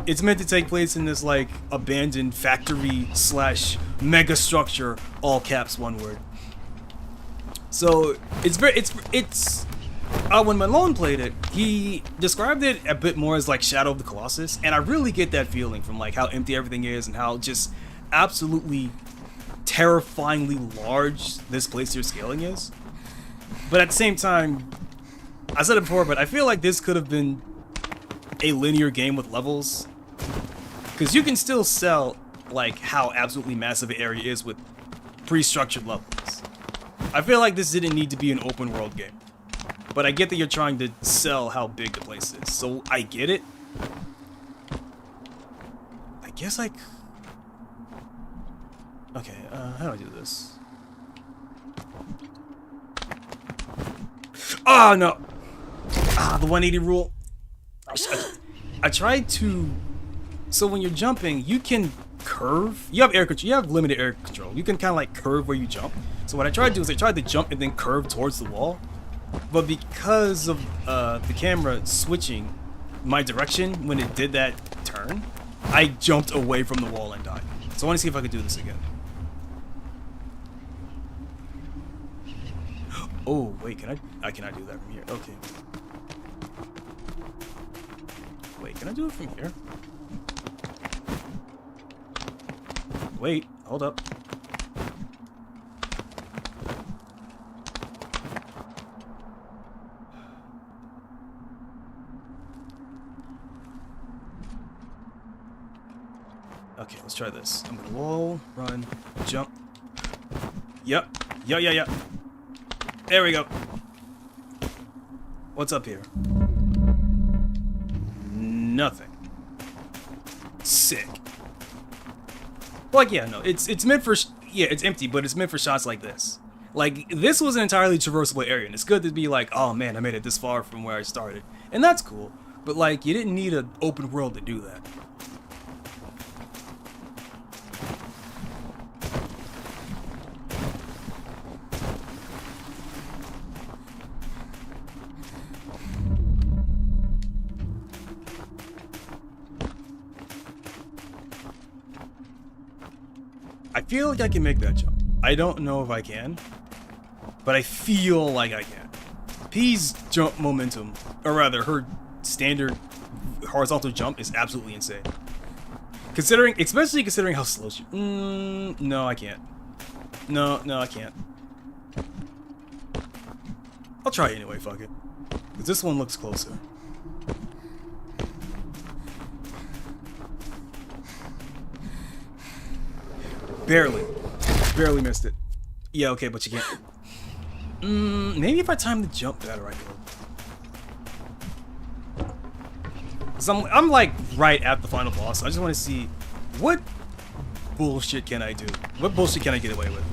Speaker 1: It's meant to take place in this, like, abandoned factory slash mega structure, all caps, one word. So it's when Malone played it, he described it a bit more as like Shadow of the Colossus, and I really get that feeling from like how empty everything is and how just absolutely terrifyingly large this place you're scaling is. But at the same time, I said it before, but I feel like this could have been a linear game with levels, because you can still sell like how absolutely massive an area is with pre-structured levels. I feel like this didn't need to be an open world game, but I get that you're trying to sell how big the place is, so I get it. I guess like, okay, how do I do this? Oh no! The 180 rule. I tried to. So when you're jumping, you can curve. You have air control. You have limited air control. You can kind of like curve where you jump. So what I tried to do is I tried to jump and then curve towards the wall. But because of the camera switching my direction when it did that turn, I jumped away from the wall and died. So I want to see if I could do this again. Oh wait, can I cannot do that from here. Okay. Wait, can I do it from here? Wait, hold up. Okay, let's try this. I'm gonna wall, run, jump. Yep. Yeah. There we go. What's up here? Nothing. Sick. Like, yeah, no, it's meant for, yeah, it's empty, but it's meant for shots like this. Like, this was an entirely traversable area, and it's good to be like, oh man, I made it this far from where I started. And that's cool, but like, you didn't need an open world to do that. I feel like I can make that jump. I don't know if I can, but I feel like I can. P's jump momentum, or rather, her standard horizontal jump is absolutely insane. Especially considering how slow she. No, I can't. No, I can't. I'll try anyway. Fuck it, because this one looks closer. Barely missed it. Yeah, okay, but you can't. Maybe if I time the jump better, I could. So I'm like right at the final boss. So I just want to see what bullshit can I do. What bullshit can I get away with?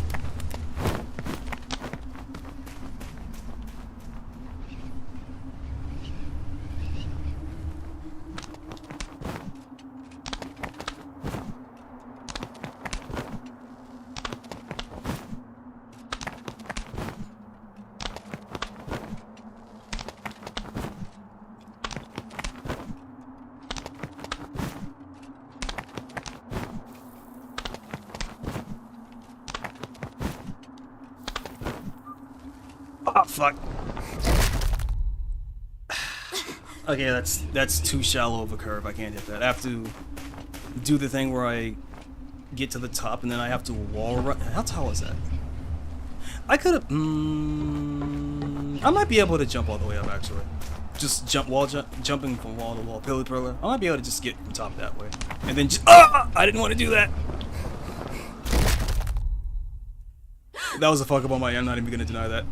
Speaker 1: Oh, fuck. Okay, that's too shallow of a curve. I can't hit that. I have to do the thing where I get to the top and then I have to wall run. How tall is that? I could have. I might be able to jump all the way up actually. Just jumping from wall to wall, pillar to pillar. I might be able to just get from top that way, and then just. I didn't want to do that. That was a fuck up on my end. I'm not even gonna deny that.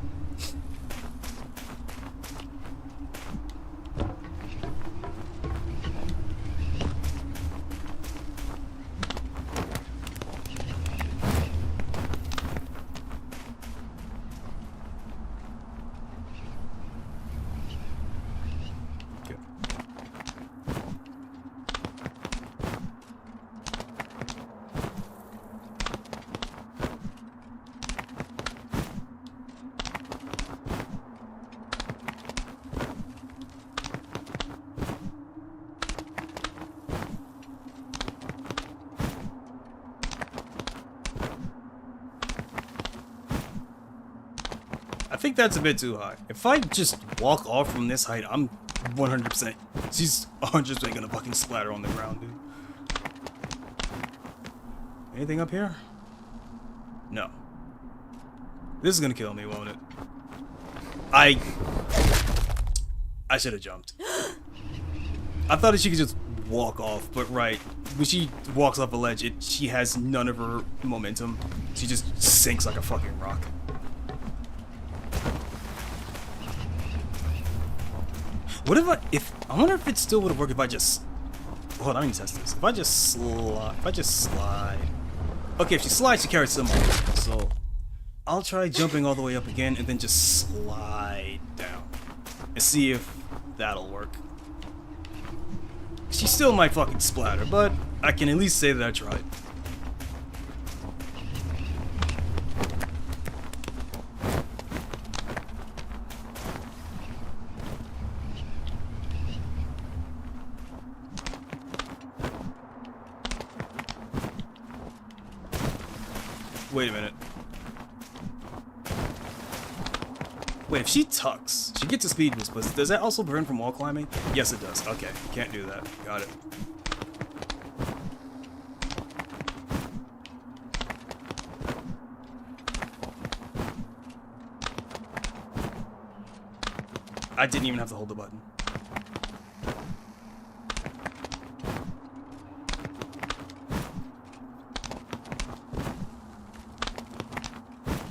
Speaker 1: think that's a bit too high. If I just walk off from this height, I'm 100%. She's 100% gonna fucking splatter on the ground, dude. Anything up here? No. This is gonna kill me, won't it? I should have jumped. I thought that she could just walk off, but right. When she walks off a ledge, she has none of her momentum. She just sinks like a fucking rock. What if I wonder if it still would have worked if I just... Hold on, I need to test this. If I just slide... Okay, if she slides, she carries some more. So, I'll try jumping all the way up again and then just slide down. And see if that'll work. She still might fucking splatter, but I can at least say that I tried. Wait a minute. Wait, if she tucks, she gets a speed boost, but does that also prevent from wall climbing? Yes, it does. Okay, can't do that. Got it. I didn't even have to hold the button.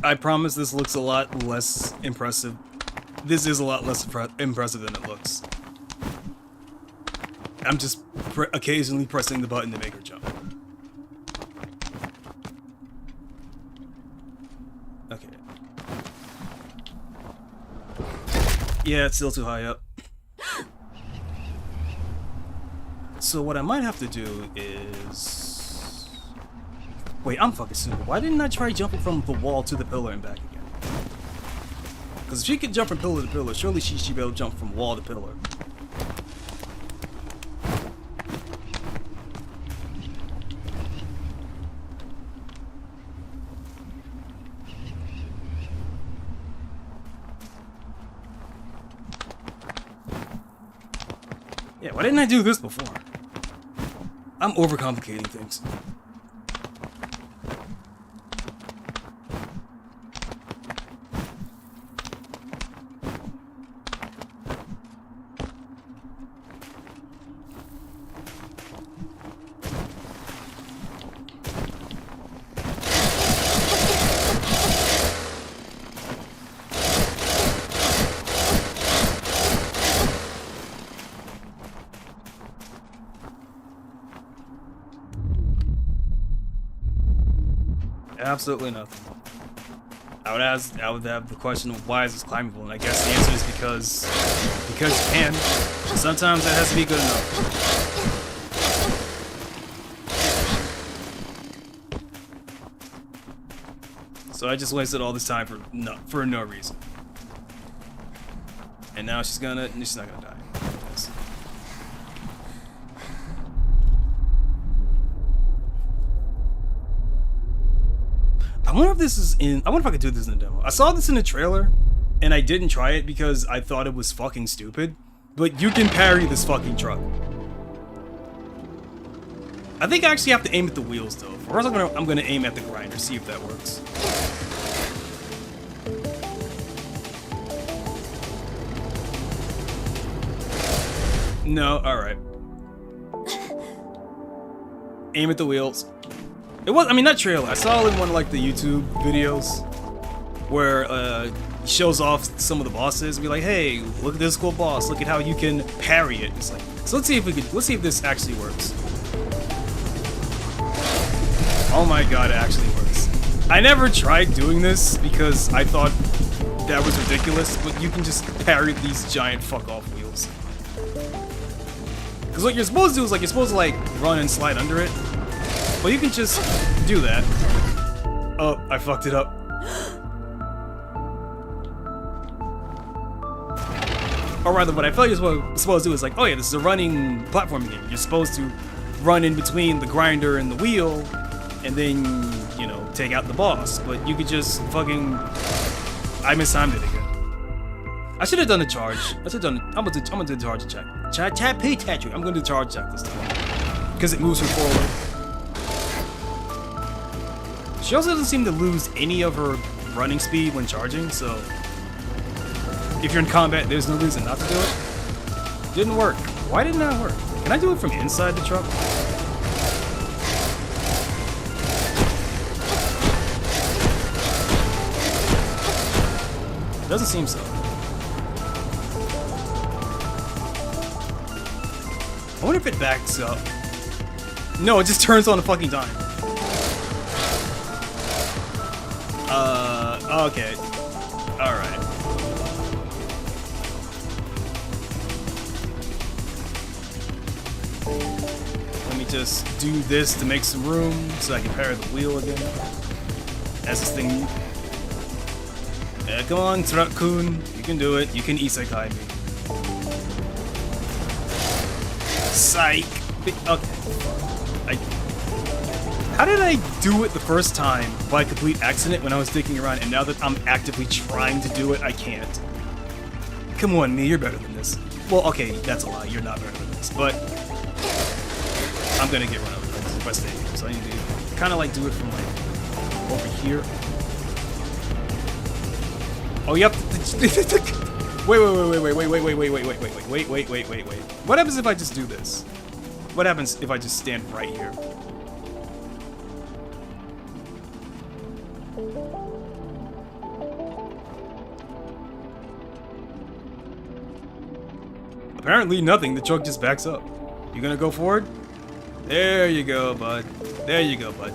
Speaker 1: I promise this looks a lot less impressive. This is a lot less impressive than it looks. I'm just occasionally pressing the button to make her jump. Okay. Yeah, it's still too high up. So what I might have to do is... Wait, I'm fucking stupid. Why didn't I try jumping from the wall to the pillar and back again? Because if she could jump from pillar to pillar, surely she should be able to jump from wall to pillar. Yeah, why didn't I do this before? I'm overcomplicating things. Absolutely nothing. I would have the question of why is this climbable, and I guess the answer is because you can. Sometimes that has to be good enough. So I just wasted all this time for no reason. And now she's not gonna die. I wonder if this is in... I wonder if I could do this in a demo. I saw this in a trailer, and I didn't try it because I thought it was fucking stupid. But you can parry this fucking truck. I think I actually have to aim at the wheels, though. First, I'm gonna aim at the grinder, see if that works. No, alright. Aim at the wheels. It was, I mean, not trailer. I saw it in one of like the YouTube videos where he shows off some of the bosses and be like, hey, look at this cool boss. Look at how you can parry it. It's like, so let's see if this actually works. Oh my god, it actually works. I never tried doing this because I thought that was ridiculous, but you can just parry these giant fuck off wheels. Because what you're supposed to do is like, you're supposed to like run and slide under it. Well, you can just do that. Oh, I fucked it up. Or rather, what I felt you're supposed to do is like, oh yeah, this is a running platforming game. You're supposed to run in between the grinder and the wheel, and then, you know, take out the boss. But you could just fucking... I mistimed it again. I should have done a charge. I should have done. I'm gonna do the charge check. Pay attention. I'm gonna do the charge check this time because it moves her forward. She also doesn't seem to lose any of her running speed when charging, so if you're in combat, there's no reason not to do it. Didn't work. Why didn't that work? Can I do it from inside the truck? Doesn't seem so. I wonder if it backs up. No, it just turns on a fucking dime. Okay. Alright. Let me just do this to make some room so I can power the wheel again. As this thing... come on, Truck-kun. You can do it. You can isekai me. Psych! Okay. How did I do it the first time by complete accident when I was digging around, and now that I'm actively trying to do it, I can't? Come on, me, you're better than this. Well, okay, that's a lie. You're not better than this, but I'm gonna get run over if I stay here. So I need to kind of like do it from like over here. Oh, yep. Wait. What happens if I just do this? What happens if I just stand right here? Apparently nothing. The truck just backs up. You gonna go forward? There you go, bud. There you go, bud.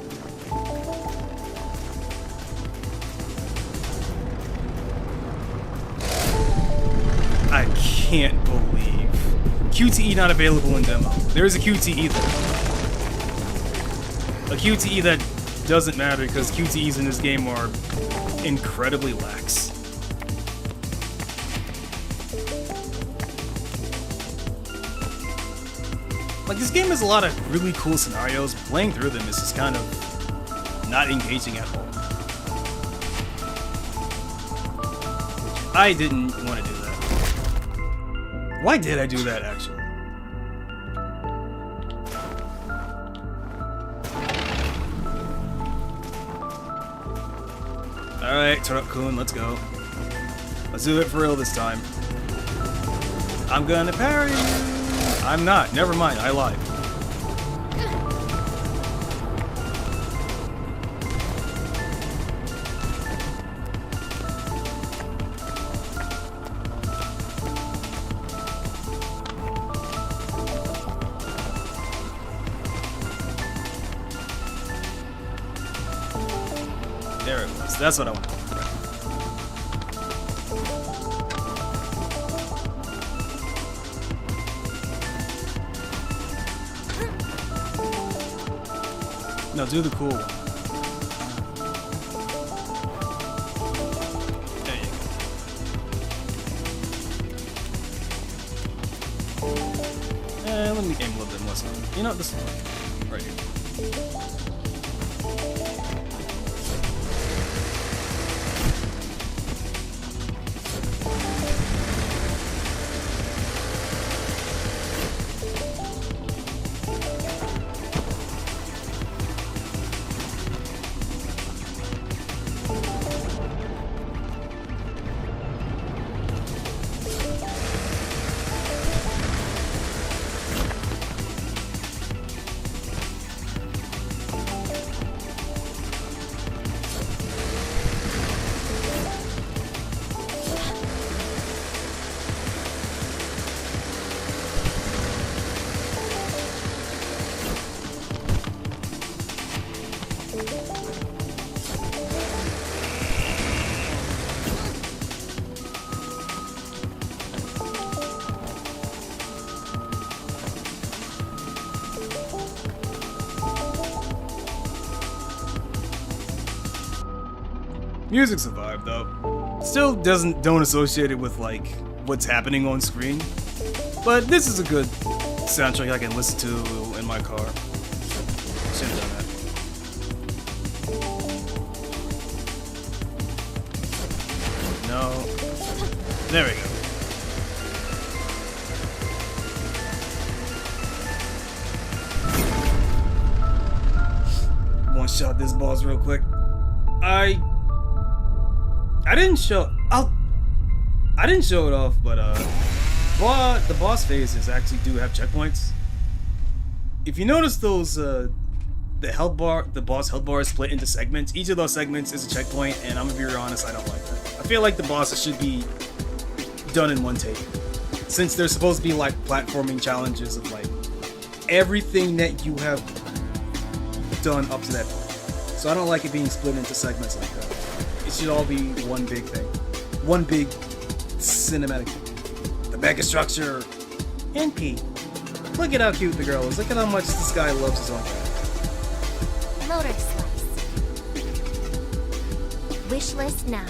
Speaker 1: I can't believe QTE not available in demo. There is a QTE though. A QTE that doesn't matter because QTEs in this game are incredibly lax. Like, this game has a lot of really cool scenarios. Playing through them is just kind of not engaging at all. I didn't want to do that. Why did I do that, actually? Alright, Truck-kun, let's go. Let's do it for real this time. I'm gonna parry you! I'm not. Never mind. I lied. There it was. That's what I wanted. No, do the cool one. There you go. Let me aim a little bit more. You know, this one. Right here. Music survived though. Still don't associate it with like what's happening on screen. But this is a good soundtrack I can listen to in my car. Should have done that. No. There we go. screenshot this boss real quick. I didn't show it off, but the boss phases actually do have checkpoints. If you notice those the boss health bar is split into segments. Each of those segments is a checkpoint, and I'm gonna be real honest, I don't like that. I feel like the bosses should be done in one take, since they're supposed to be like platforming challenges of like everything that you have done up to that point. So I don't like it being split into segments like that. It should all be one big thing, one big cinematic. The mega structure and P. Look at how cute the girl is. Look at how much this guy loves his own cat.
Speaker 3: MOTORSLICE. Wishlist now.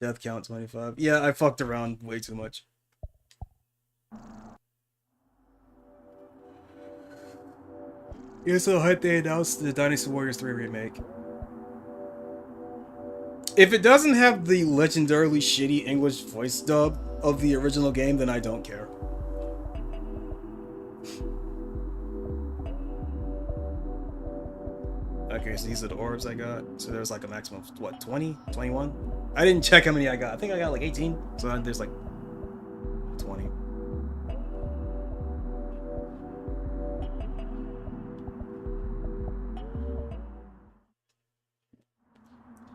Speaker 1: Death count 25. Yeah, I fucked around way too much. You're so hyped they announced the Dynasty Warriors 3 remake. If it doesn't have the legendarily shitty English voice dub of the original game, then I don't care. Okay, so these are the orbs I got. So there's like a maximum of, what, 20? 21? I didn't check how many I got. I think I got like 18. So there's like 20.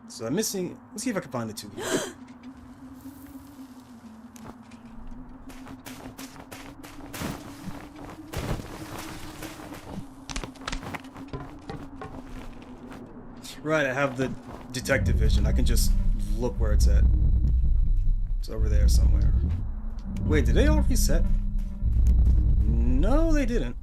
Speaker 1: So I'm missing... Let's see if I can find the two. Right, I have the detective vision. I can just look where it's at. It's over there somewhere. Wait, did they all reset? No, they didn't.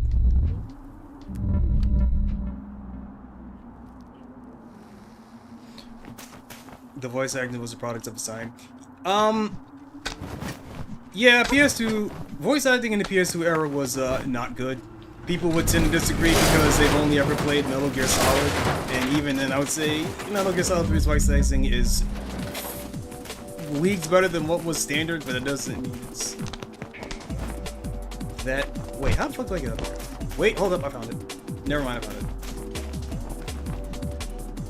Speaker 1: The voice acting was a product of its time. Yeah, PS2 voice acting in the PS2 era was not good. People would tend to disagree because they've only ever played Metal Gear Solid, and even then I would say Metal Gear Solid 3's voice acting is leagues better than what was standard, but it doesn't mean it's that. Wait, how the fuck do I get up there? Wait, hold up, I found it. Never mind, I found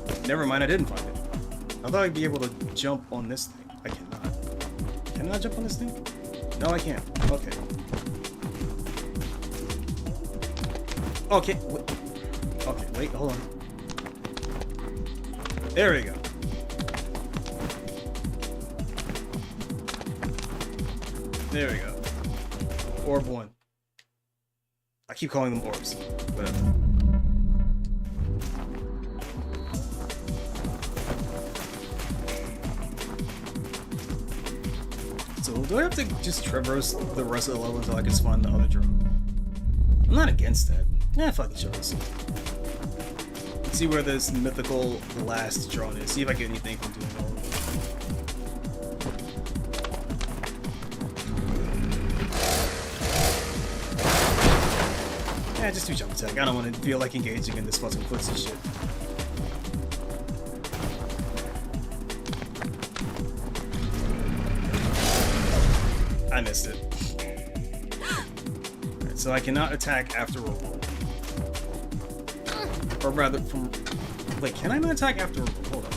Speaker 1: it. Never mind, I didn't find it. I thought I'd be able to jump on this thing. I cannot. Can I jump on this thing? No, I can't. Okay. Okay, wait. Okay, wait, hold on. There we go. There we go. Orb 1. I keep calling them orbs. Whatever. So, do I have to just traverse the rest of the level until I can spawn the other drone? I'm not against that. Yeah, fucking show us. Let's see where this mythical last drone is. See if I get anything from doing all of it. Yeah, just do jump attack. I don't want to feel like engaging in this fucking footsie shit. I missed it. Right, so I cannot attack after a roll. Or rather, from... Wait, can I not attack after a roll? Hold on.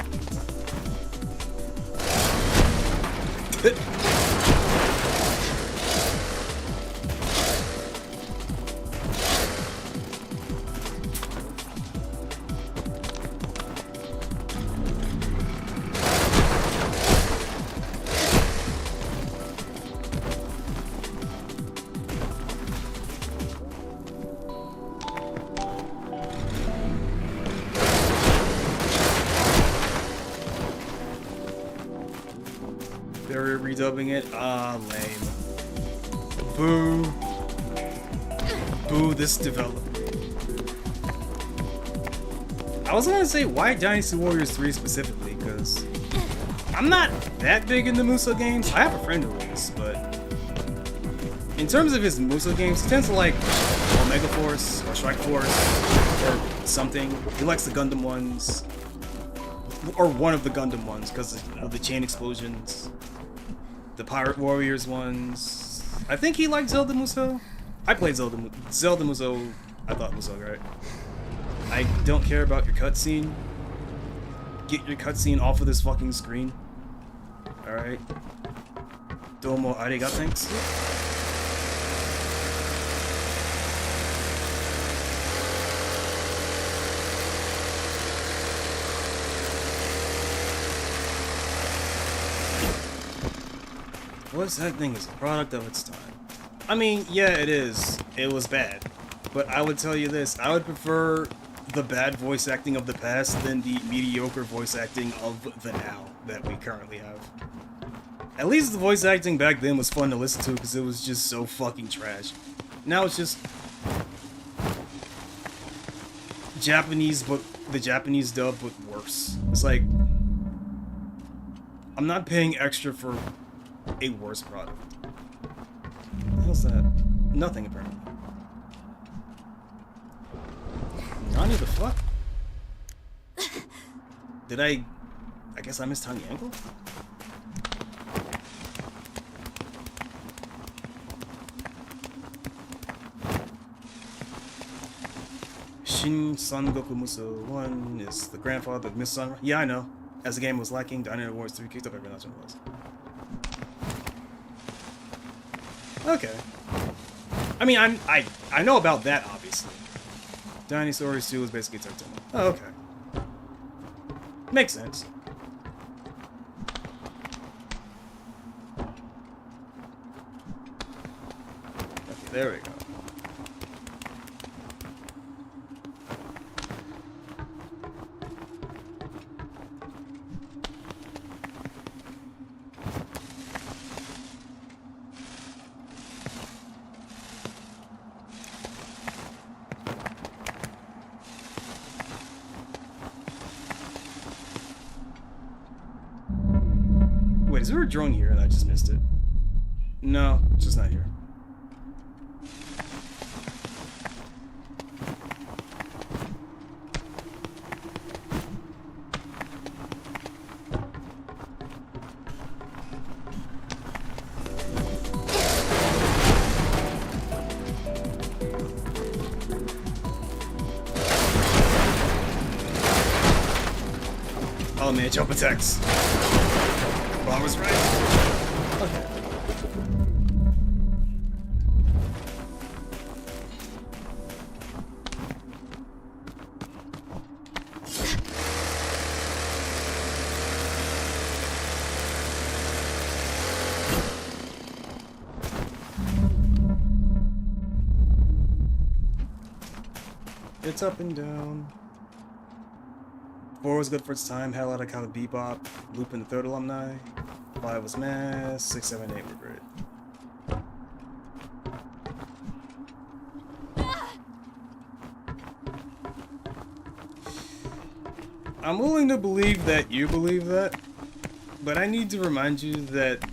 Speaker 1: They're redubbing it? Ah, lame. Boo. Boo this developer. I was gonna say, why Dynasty Warriors 3 specifically? Because I'm not that big into Muso games. I have a friend who is, but in terms of his Muso games, he tends to like Omega Force or Strike Force or something. He likes the Gundam ones. Or one of the Gundam ones because of the chain explosions. the Pirate Warriors ones. I think he liked Zelda Musou. I played Zelda Musou. I thought Musou, right? I don't care about your cutscene. Get your cutscene off of this fucking screen. Alright. Domo ariga, thanks. Voice acting is a product of its time. I mean, yeah, it is. It was bad. But I would tell you this, I would prefer the bad voice acting of the past than the mediocre voice acting of the now that we currently have. At least the voice acting back then was fun to listen to because it was just so fucking trash. Now it's just Japanese, but the Japanese dub, but worse. It's like, I'm not paying extra for a worse product. What the hell's that? Nothing, apparently. Nani the fuck? Did I guess I missed Tiny Ankle? Shin Sangoku Musou 1 is the grandfather of Miss Sunrise. Yeah, I know. As the game was lacking, Dynamite Wars 3 kicked up every notch it was. Okay. I mean, I know about that, obviously. Dinosaurs 2 is basically Tectonic. Oh, okay. Makes sense. Okay, there we go. Wait, is there a drone here and I just missed it? No, it's just not here. Oh man, jump attacks. Well, I was right. Okay. It's up and down. 4 was good for its time, had a lot of kind of bebop, Lupin the Third alumni. 5 was mass, 6, 7, 8 were great. I'm willing to believe that you believe that, but I need to remind you that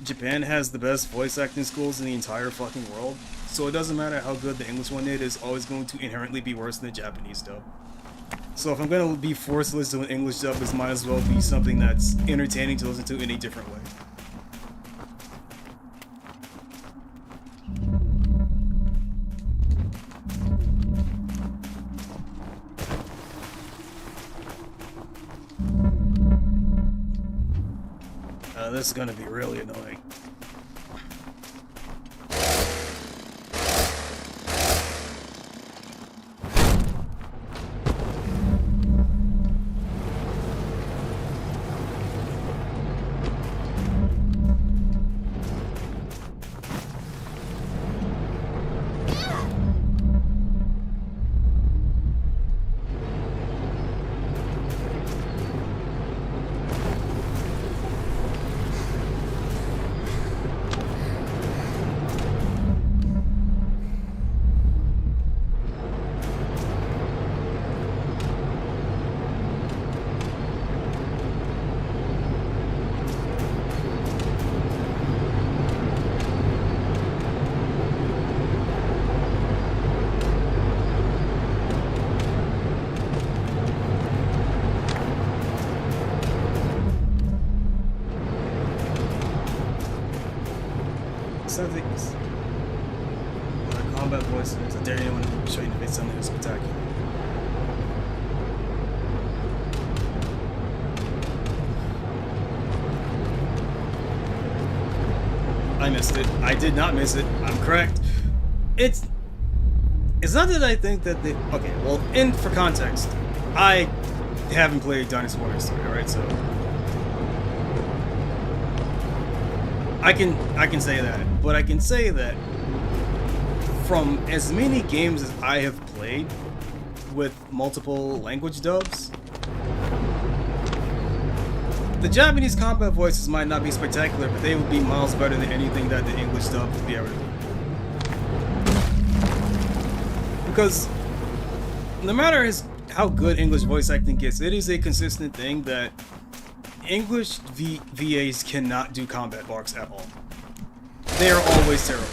Speaker 1: Japan has the best voice acting schools in the entire fucking world, so it doesn't matter how good the English one is, it's always going to inherently be worse than the Japanese dub. So if I'm going to be forced to listen to an English dub, this might as well be something that's entertaining to listen to in a different way. This is going to be really annoying. Some things. Combat voices. I dare anyone to show you to make something spectacular. I missed it. I did not miss it. I'm correct. It's not that I think that they... Okay, well, for context, I haven't played Dynasty Warriors 3, alright, so... I can say that, but I can say that from as many games as I have played with multiple language dubs, the Japanese combat voices might not be spectacular, but they would be miles better than anything that the English dub would be able to do. Because no matter how good English voice acting gets, it is a consistent thing that English VAs cannot do combat barks at all. They are always terrible.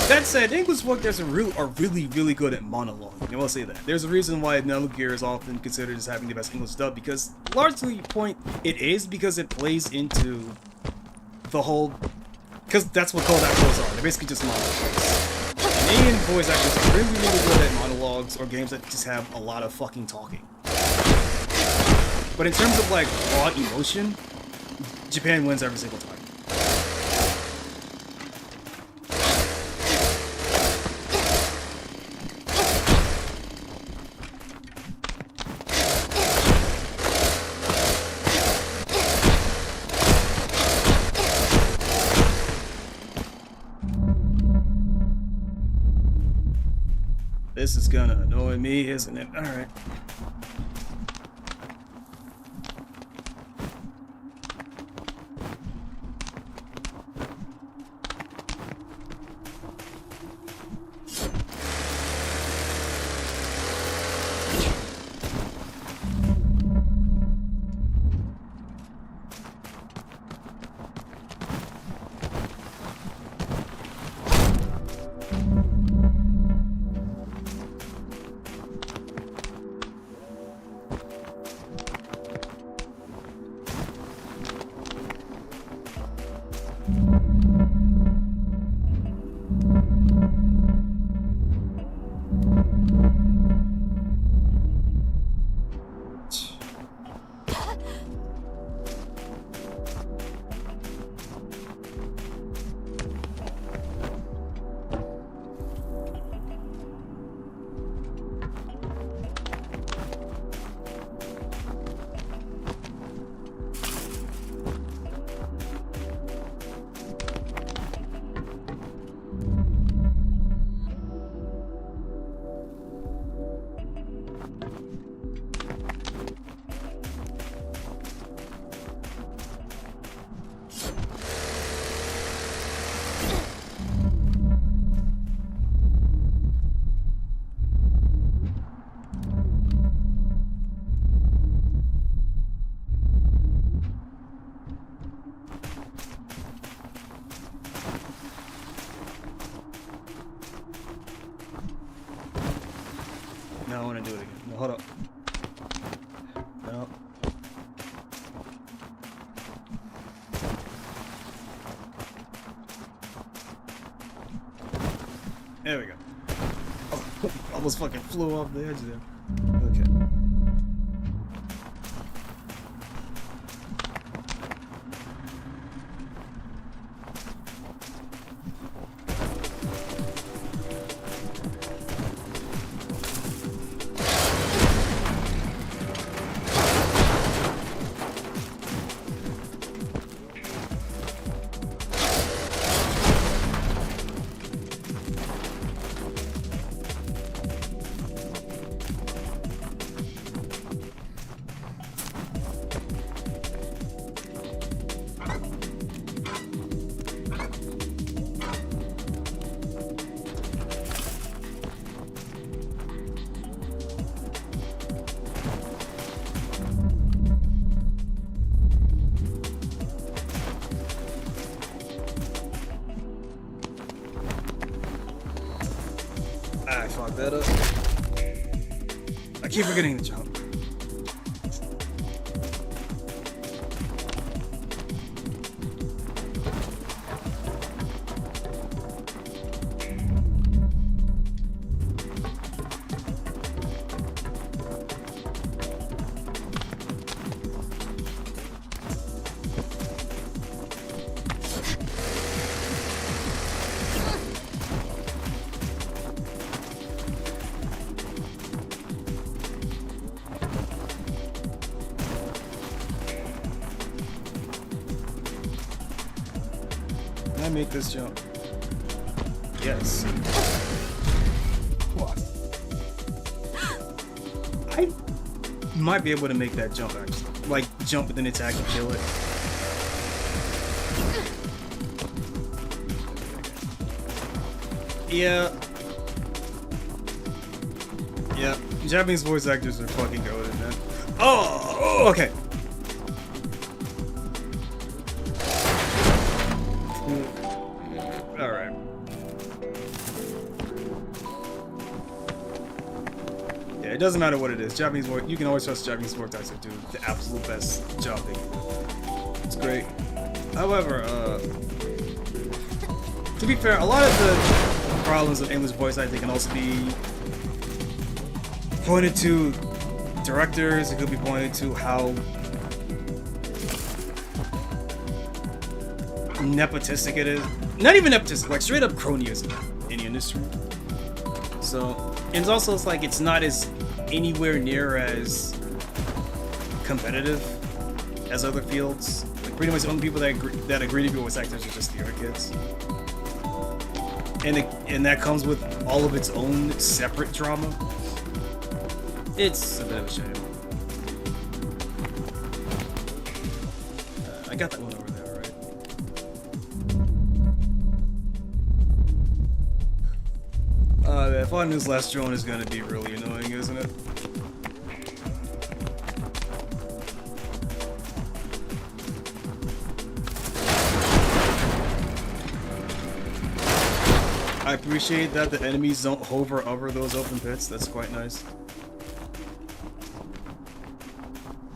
Speaker 1: That said, English voice actors are really good at monologuing. I will say that. There's a reason why Metal Gear is often considered as having the best English dub, because largely because it plays into the whole... Because that's what cold actors are. They're basically just monologues. Canadian voice actors are really good at monologues or games that just have a lot of fucking talking. But in terms of like raw emotion, Japan wins every single time. This is gonna annoy me, isn't it? Alright. No, I want to do it again. No, hold up. No. There we go. Oh, almost fucking flew off the edge there. Okay. I fucked that up. I keep forgetting to jump. I make this jump? Yes. What? I might be able to make that jump actually. Like jump with an attack and kill it. Yeah. Yeah. Japanese voice actors are fucking goated, man. Oh, okay. Alright. Yeah, it doesn't matter what it is. Japanese voice, you can always trust Japanese voice actors to do the absolute best job they can do. It's great. However, to be fair, a lot of the problems of English voice acting can also be pointed to directors. It could be pointed to how nepotistic it is. Not even nepotistic, like straight up cronyism in the industry. So, and it's also like it's not as anywhere near as competitive as other fields. Like pretty much the only people that agree to be voice actors are just theater kids. And that comes with all of its own separate drama. It's a bit of a shame. I got that one over there, right? Finding this last drone is gonna be really annoying, isn't it? I appreciate that the enemies don't hover over those open pits. That's quite nice.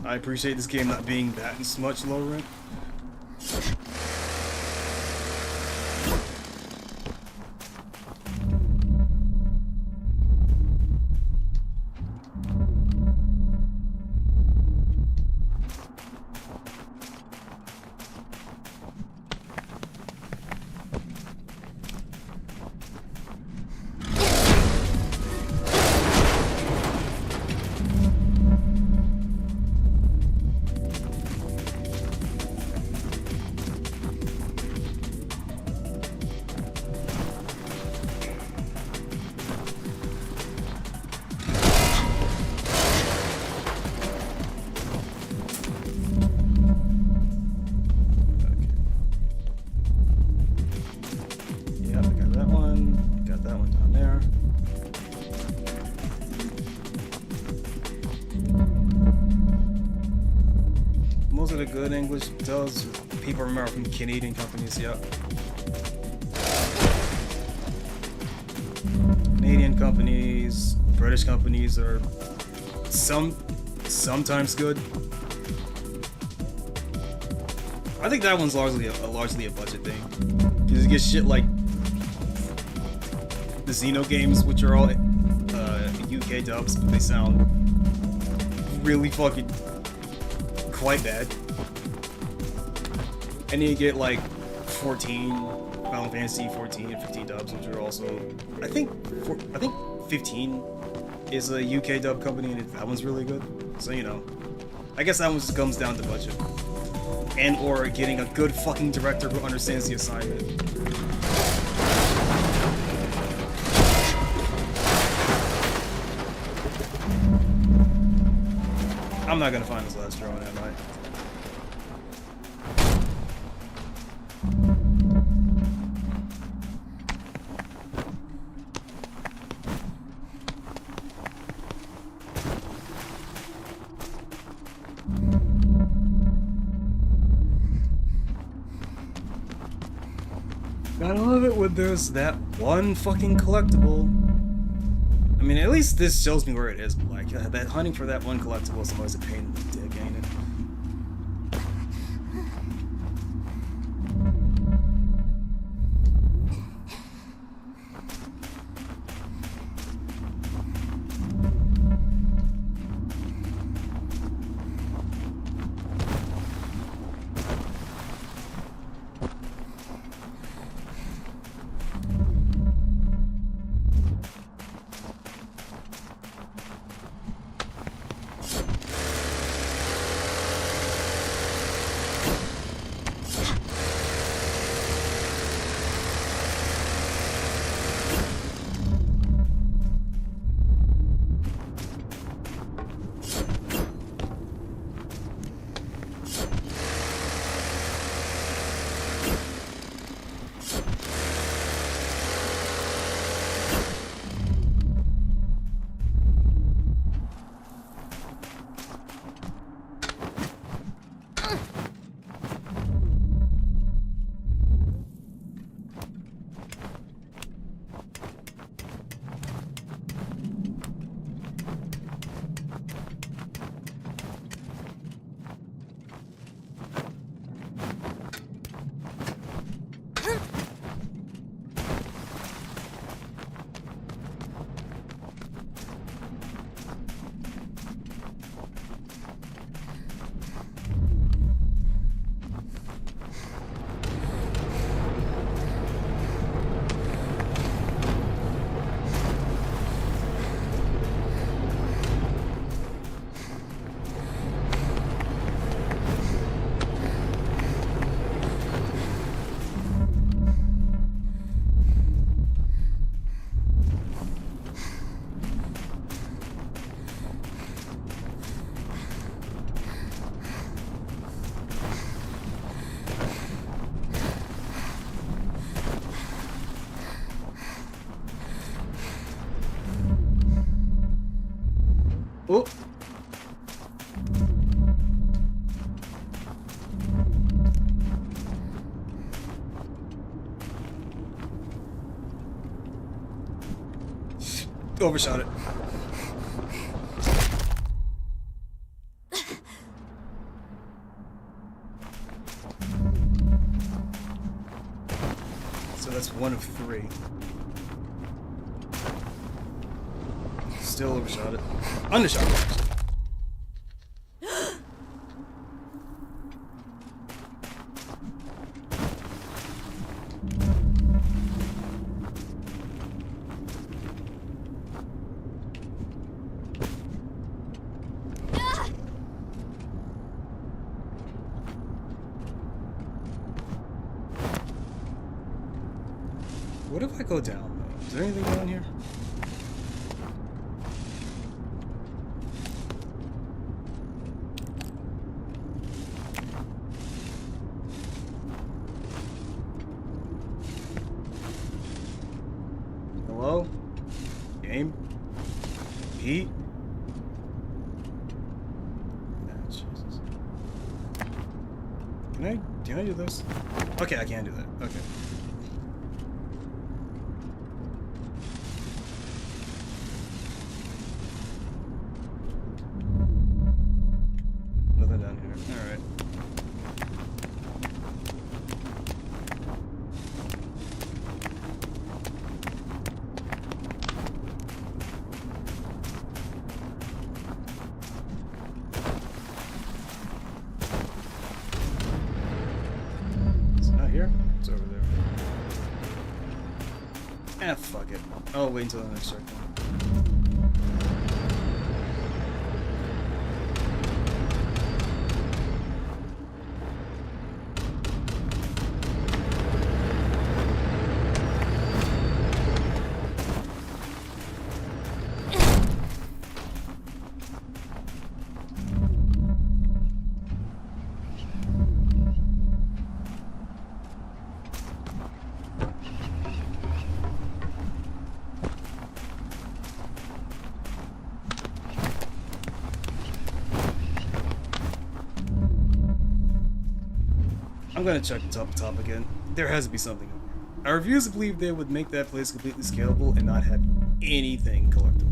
Speaker 1: I appreciate this game not being that much low rent. Good English does. People remember from Canadian companies, yeah. Canadian companies, British companies are sometimes good. I think that one's largely a budget thing. Because you get shit like the Xeno games, which are all UK dubs, but they sound really fucking quite bad. And you get like 14 Final Fantasy 14 and 15 dubs, which are also I think 15 is a UK dub company, and that one's really good. So you know, I guess that one just comes down to budget and or getting a good fucking director who understands the assignment. I'm not gonna find this last drone, am I? Gotta love it when there's that one fucking collectible. I mean, at least this shows me where it is, but like, that hunting for that one collectible is always a pain in the dick, ain't it? Overshot it. So that's 1 of 3. Still overshot it. Undershot it, actually. What if I go down? Is there anything down here? Hello? Game? Pete? Ah, Jesus. Can I do this? Okay, I can do that. Okay. Nothing down here. Alright. It's not here? It's over there. Ah, fuck it. I'll wait until the next checkpoint. I'm gonna check the top again. There has to be something over here. I refuse to believe they would make that place completely scalable and not have anything collectible.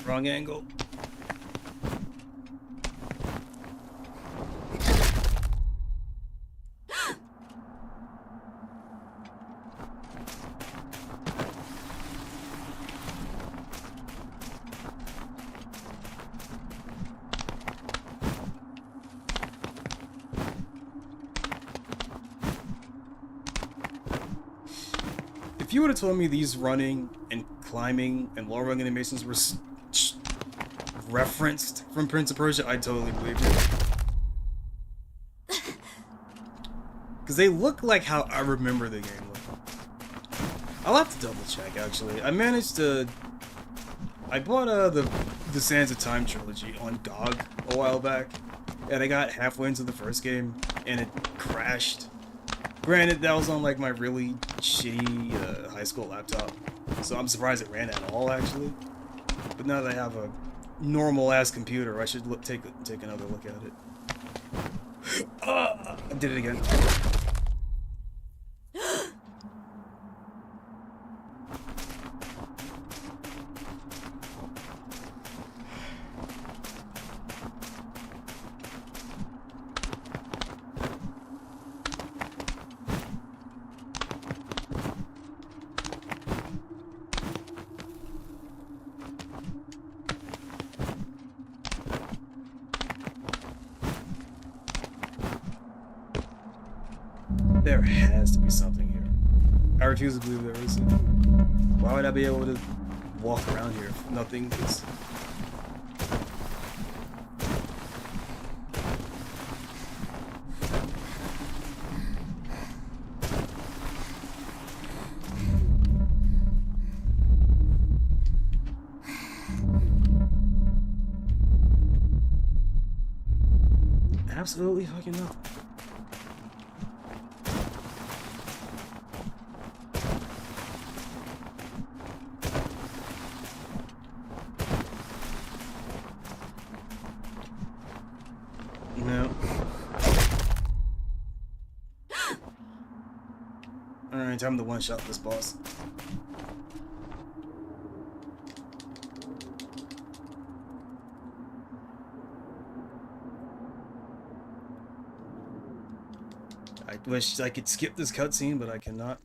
Speaker 1: Wrong angle. If you would have told me these running and climbing and wall running animations were referenced from Prince of Persia, I totally believed it. Because they look like how I remember the game looking. I'll have to double check, actually. I bought the Sands of Time trilogy on GOG a while back, and I got halfway into the first game, and it crashed. Granted, that was on like my really shitty high school laptop, so I'm surprised it ran at all, actually. But now that I have a normal-ass computer, I should take another look at it. I did it again. There has to be something here. I refuse to believe there isn't. Why would I be able to walk around here if nothing is... Absolutely fucking nothing. No. Alright, time to one-shot this boss. I wish I could skip this cutscene, but I cannot.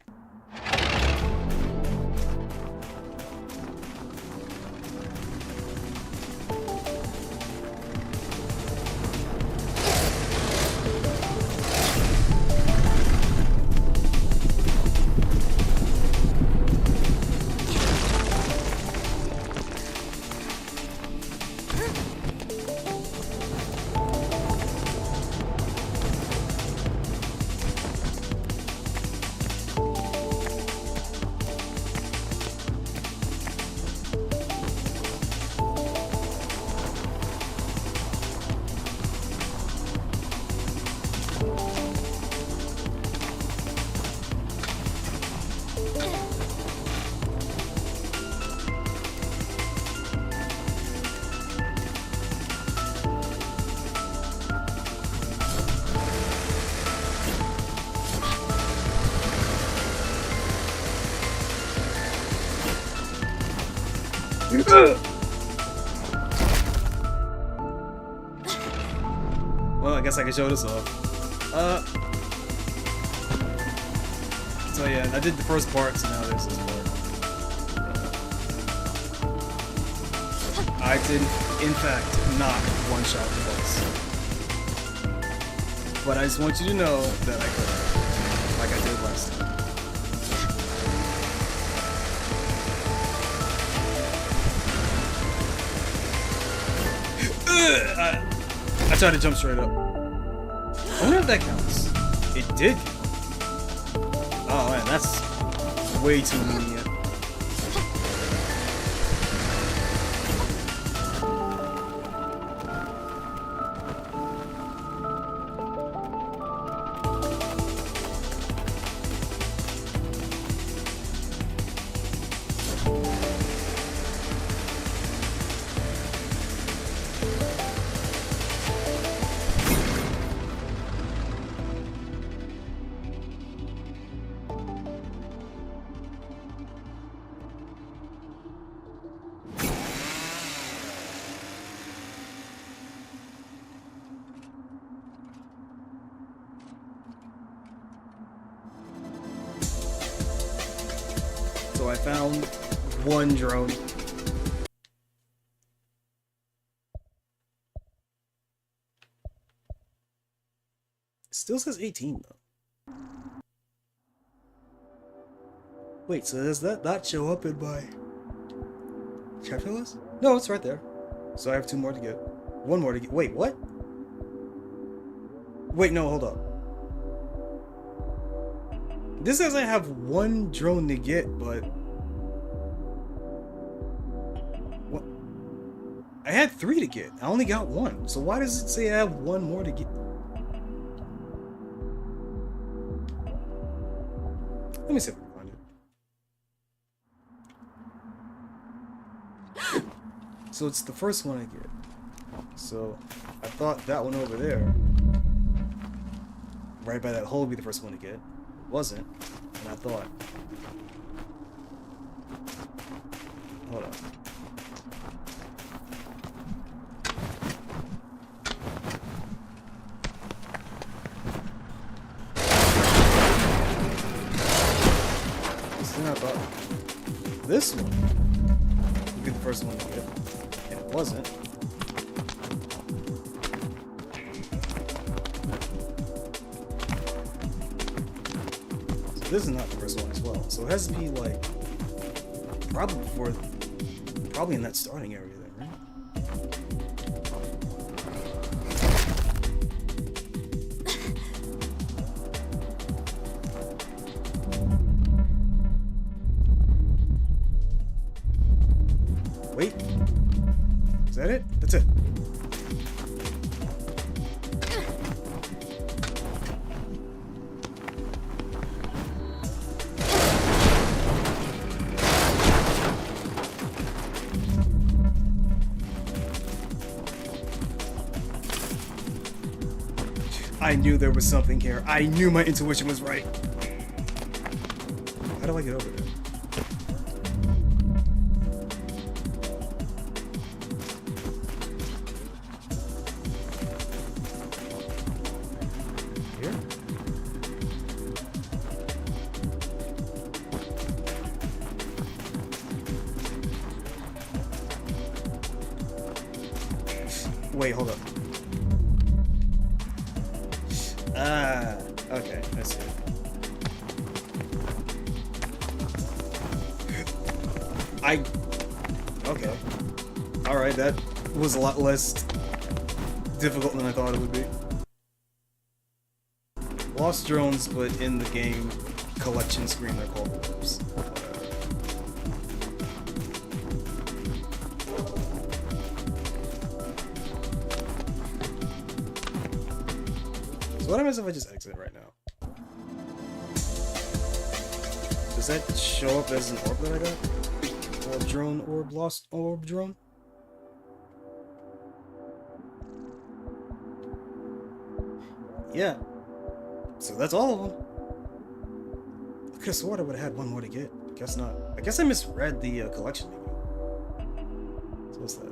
Speaker 1: Well, I guess I can show this off. So yeah, I did the first part, so now there's this part. I did, in fact, not one-shot the boss. But I just want you to know that I could, like I did last time. I tried to jump straight up. I wonder if that counts. It did. Oh man, that's way too lenient. So I found one drone. It still says 18 though. Wait, so does that not show up in my chapter list? No, it's right there. So I have 2 more to get. 1 more to get. Wait, what? Wait, no, hold up. This says I have 1 drone to get, but... What? I had 3 to get. I only got 1. So why does it say I have 1 more to get? Let me see if I can find it. So it's the first one I get. So I thought that one over there, right by that hole, would be the first one to get. Wasn't, and I thought, hold on. So then I thought, this one would be the first one to get, and it wasn't. this is not the first one as well. So it has to be like probably in that starting area then, right? Wait. Is that it? That's it. I knew there was something here. I knew my intuition was right. How do I get over there? Here? Wait, hold up. Ah, okay, I see. Okay. Alright, that was a lot less difficult than I thought it would be. Lost drones, but in the game collection screen they're called orbs. So what happens if I just exit right now? Does that show up as an orb that I got? Orb drone, orb, lost orb drone? Yeah. So that's all of them. I could have sworn I would have had one more to get. Guess not. I guess I misread the collection menu. So what's that?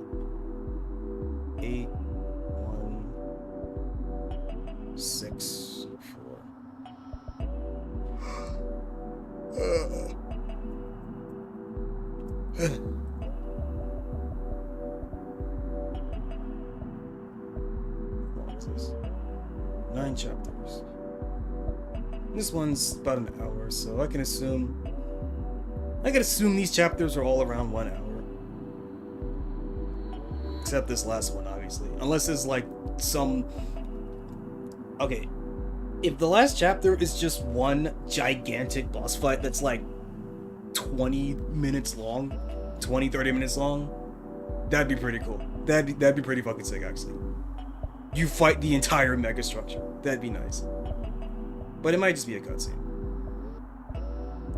Speaker 1: 8, 1, 6, 4. What is this? 9 chapters. This one's about an hour, so I can assume these chapters are all around 1 hour. Except this last one, obviously. Unless there's like some... Okay. If the last chapter is just one gigantic boss fight that's like 20 minutes long, 20-30 minutes long, that'd be pretty cool. That'd be pretty fucking sick, actually. You fight the entire mega structure. That'd be nice. But it might just be a cutscene.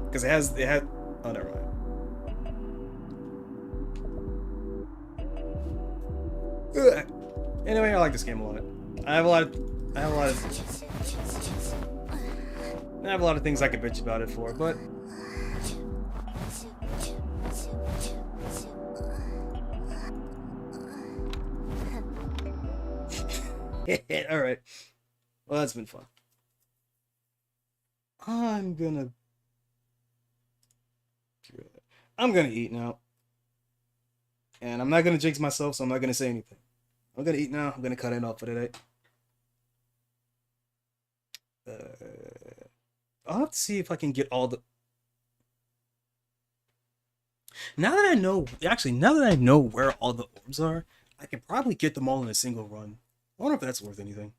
Speaker 1: Because it had oh, never mind. Ugh. Anyway, I like this game a lot. I have a lot of things I could bitch about it for, but alright. Well, that's been fun. I'm gonna eat now. And I'm not gonna jinx myself, so I'm not gonna say anything. I'm gonna eat now. I'm gonna cut it off for today. I'll have to see if I can get all the... Now that I know where all the orbs are, I can probably get them all in a single run. I wonder if that's worth anything.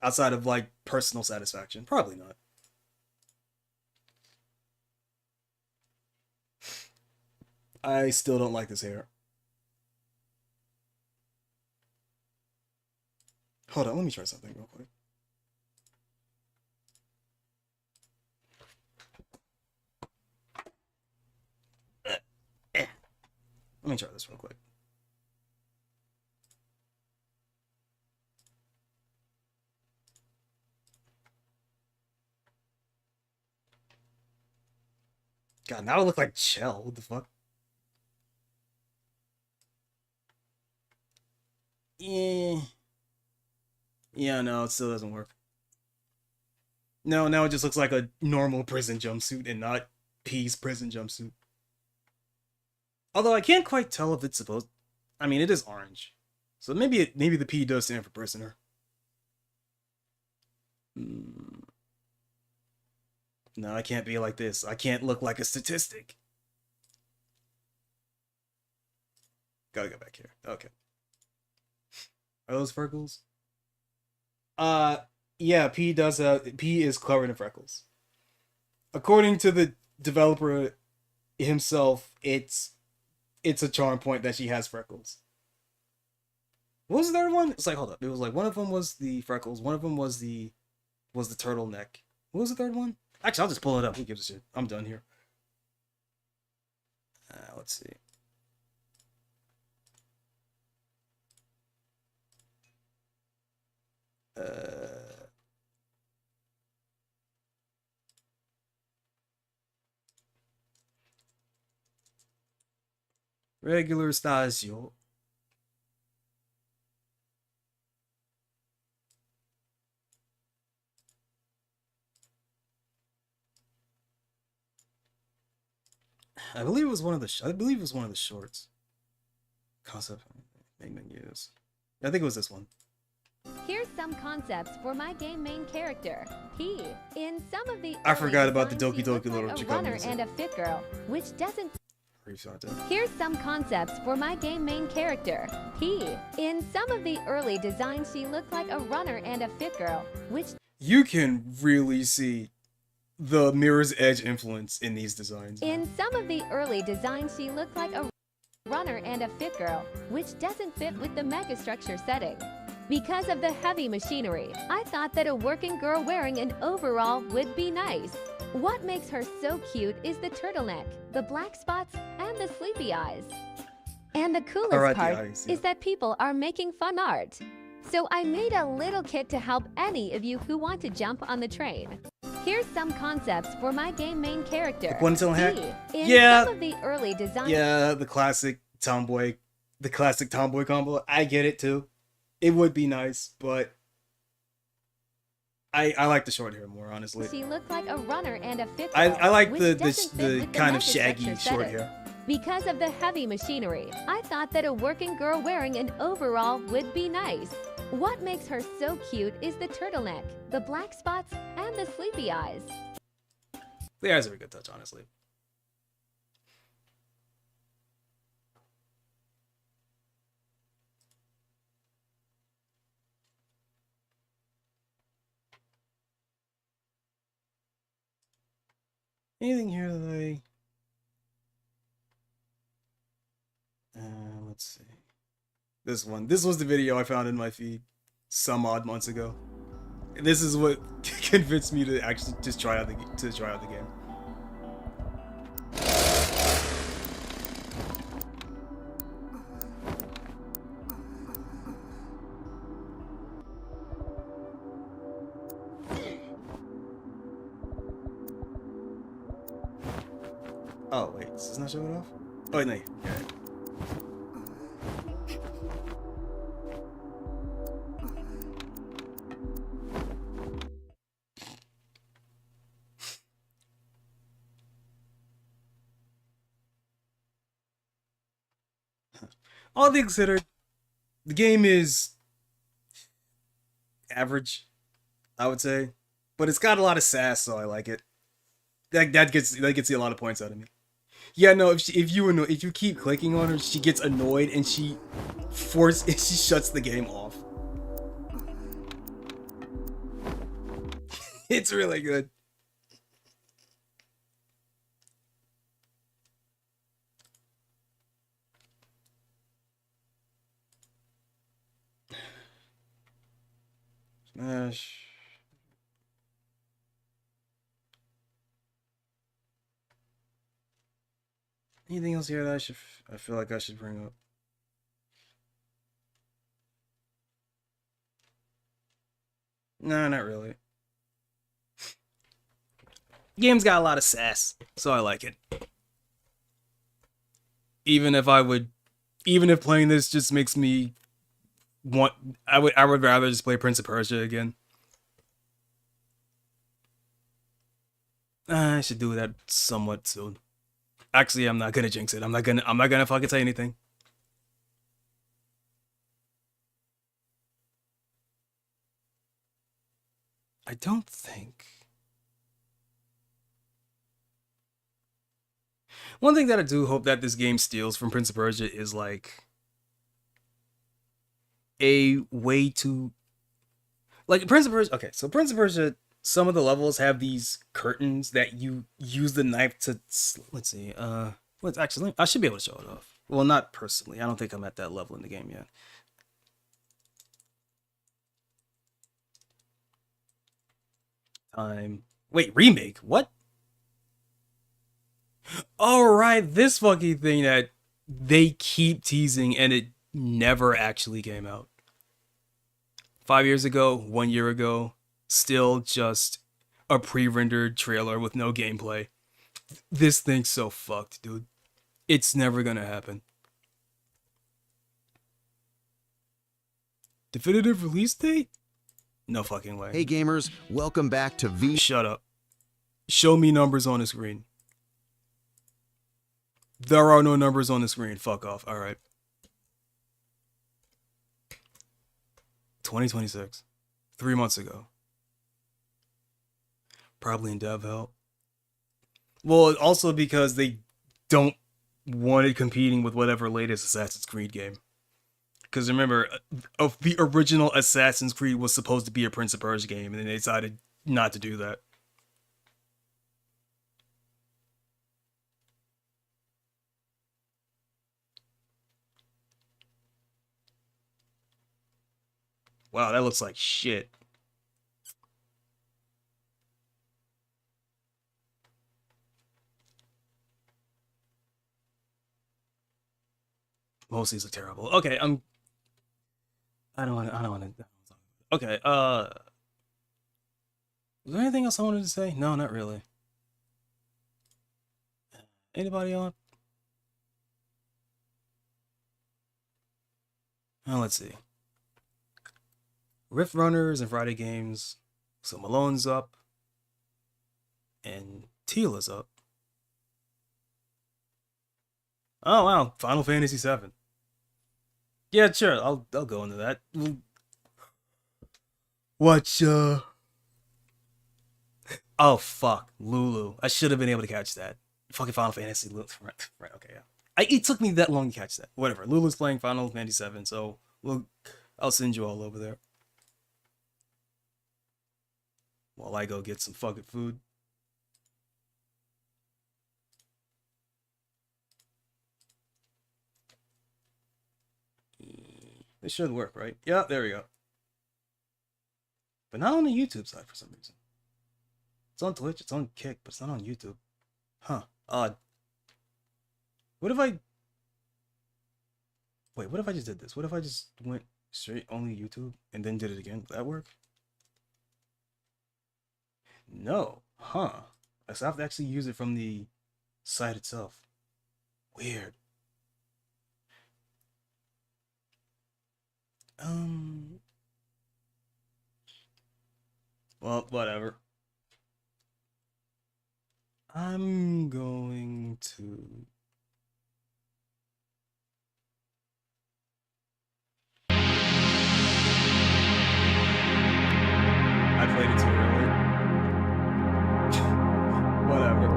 Speaker 1: Outside of, like, personal satisfaction. Probably not. I still don't like this hair. Hold on, let me try something real quick. Let me try this real quick. God, now I look like Chell. What the fuck? Yeah. Yeah, no, it still doesn't work. No, now it just looks like a normal prison jumpsuit and not P's prison jumpsuit. Although I can't quite tell if it's supposed... I mean, it is orange. So maybe the P does stand for prisoner. No, I can't be like this. I can't look like a statistic. Gotta go back here. Okay. Are those freckles? Yeah, P is covered in freckles. According to the developer himself, it's a charm point that she has freckles. What was the third one? It's like, hold up. It was like one of them was the freckles, one of them was the turtleneck. What was the third one? Actually, I'll just pull it up. Who gives a shit? I'm done here. Let's see. Regular Stasio. I believe it was one of the shorts. Concept main menus. I think it was this one.
Speaker 4: Here's some concepts for my game main character, P. In some of the
Speaker 1: I forgot about the
Speaker 4: designs,
Speaker 1: Doki
Speaker 4: she looks
Speaker 1: Doki Little
Speaker 4: like a
Speaker 1: Chica
Speaker 4: runner
Speaker 1: music.
Speaker 4: and a fit girl, which doesn't.
Speaker 1: Reshot it.
Speaker 4: Here's some concepts for my game main character, P. In some of the early designs, she looked like a runner and a fit girl, which
Speaker 1: You can really see the Mirror's Edge influence in these designs.
Speaker 4: in some of the early designs, she looked like a runner and a fit girl, which doesn't fit with the megastructure setting. Because of the heavy machinery, I thought that a working girl wearing an overall would be nice. What makes her so cute is the turtleneck, the black spots, and the sleepy eyes. And the coolest
Speaker 1: Alright, the
Speaker 4: part
Speaker 1: eyes, yeah.
Speaker 4: is that people are making fun art. So I made a little kit to help any of you who want to jump on the train. Here's some concepts for my game main character.
Speaker 1: The Quintil hack?
Speaker 4: P. In
Speaker 1: Yeah.
Speaker 4: some of the early designs.
Speaker 1: Yeah, the classic tomboy combo. I get it too. It would be nice, but I like the short hair more, honestly.
Speaker 4: She looked like a runner and a fit
Speaker 1: I
Speaker 4: girl,
Speaker 1: like
Speaker 4: which
Speaker 1: the
Speaker 4: doesn't fit with
Speaker 1: kind of
Speaker 4: megastructure
Speaker 1: shaggy short
Speaker 4: setting.
Speaker 1: hair.
Speaker 4: Because of the heavy machinery, I thought that a working girl wearing an overall would be nice. What makes her so cute is the turtleneck, the black spots, and the sleepy eyes.
Speaker 1: The eyes are a good touch, honestly. Anything here that let's see. This one. This was the video I found in my feed some odd months ago. And this is what convinced me to actually just try out the game. Oh wait, is this not showing off? Oh no. Yeah. All things considered, the game is average, I would say, but it's got a lot of sass, so I like it. That gets you a lot of points out of me. Yeah, no, if you keep clicking on her, she gets annoyed and she shuts the game off. It's really good. Smash. Anything else here that I feel like I should bring up? No, not really. Game's got a lot of sass, so I like it. Even if playing this just makes me I would rather just play Prince of Persia again. I should do that somewhat soon. Actually, I'm not gonna jinx it. I'm not gonna fucking say anything. I don't think. One thing that I do hope that this game steals from Prince of Persia is like a way to like Prince of Persia. Okay, so Prince of Persia, some of the levels have these curtains that you use the knife to. Let's see. Let's actually. I should be able to show it off. Well, not personally. I don't think I'm at that level in the game yet. Wait, remake? What? Alright, this fucking thing that they keep teasing and it never actually came out. 5 years ago, 1 year ago, still just a pre-rendered trailer with no gameplay. This thing's so fucked, dude. It's never gonna happen. Definitive release date? No fucking way.
Speaker 5: Hey gamers, welcome back to V.
Speaker 1: Shut up. Show me numbers on the screen. There are no numbers on the screen. Fuck off. Alright. 2026. 3 months ago. Probably in dev hell. Well, also because they don't want it competing with whatever latest Assassin's Creed game. Because remember, the original Assassin's Creed was supposed to be a Prince of Persia game, and then they decided not to do that. Wow, that looks like shit. Most of these look terrible. Okay, I don't want to. Okay, was there anything else I wanted to say? No, not really. Anybody on? Let's see. Rift Runners and Friday Games. So Malone's up. And Teela's up. Oh wow, Final Fantasy VII. Yeah, sure, I'll go into that. Watch Oh fuck, Lulu. I should have been able to catch that. Fucking Final Fantasy. Right, okay, yeah. It took me that long to catch that. Whatever. Lulu's playing Final Fantasy VII, so I'll send you all over there. While I go get some fucking food. This should work, right? Yeah, there we go. But not on the YouTube side for some reason. It's on Twitch, it's on Kick, but it's not on YouTube. Huh, odd. What if I... Wait, what if I just did this? What if I just went straight only YouTube and then did it again? Would that work? No. Huh. So I have to actually use it from the site itself. Weird. Well, whatever. I'm going to... I played it too early. Whatever.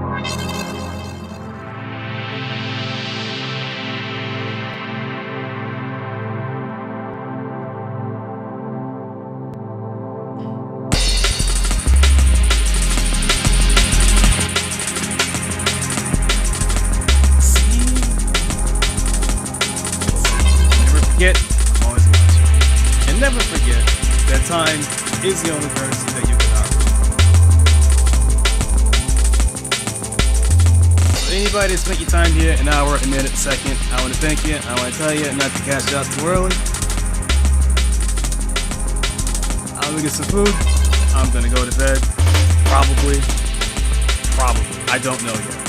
Speaker 1: Forget, I'm always watching. And never forget that time is the only currency that you can offer. So anybody that spent your time here, an hour, a minute, a second, I want to thank you. I want to tell you not to cash out too early. I'm gonna get some food. I'm gonna go to bed. Probably. I don't know yet.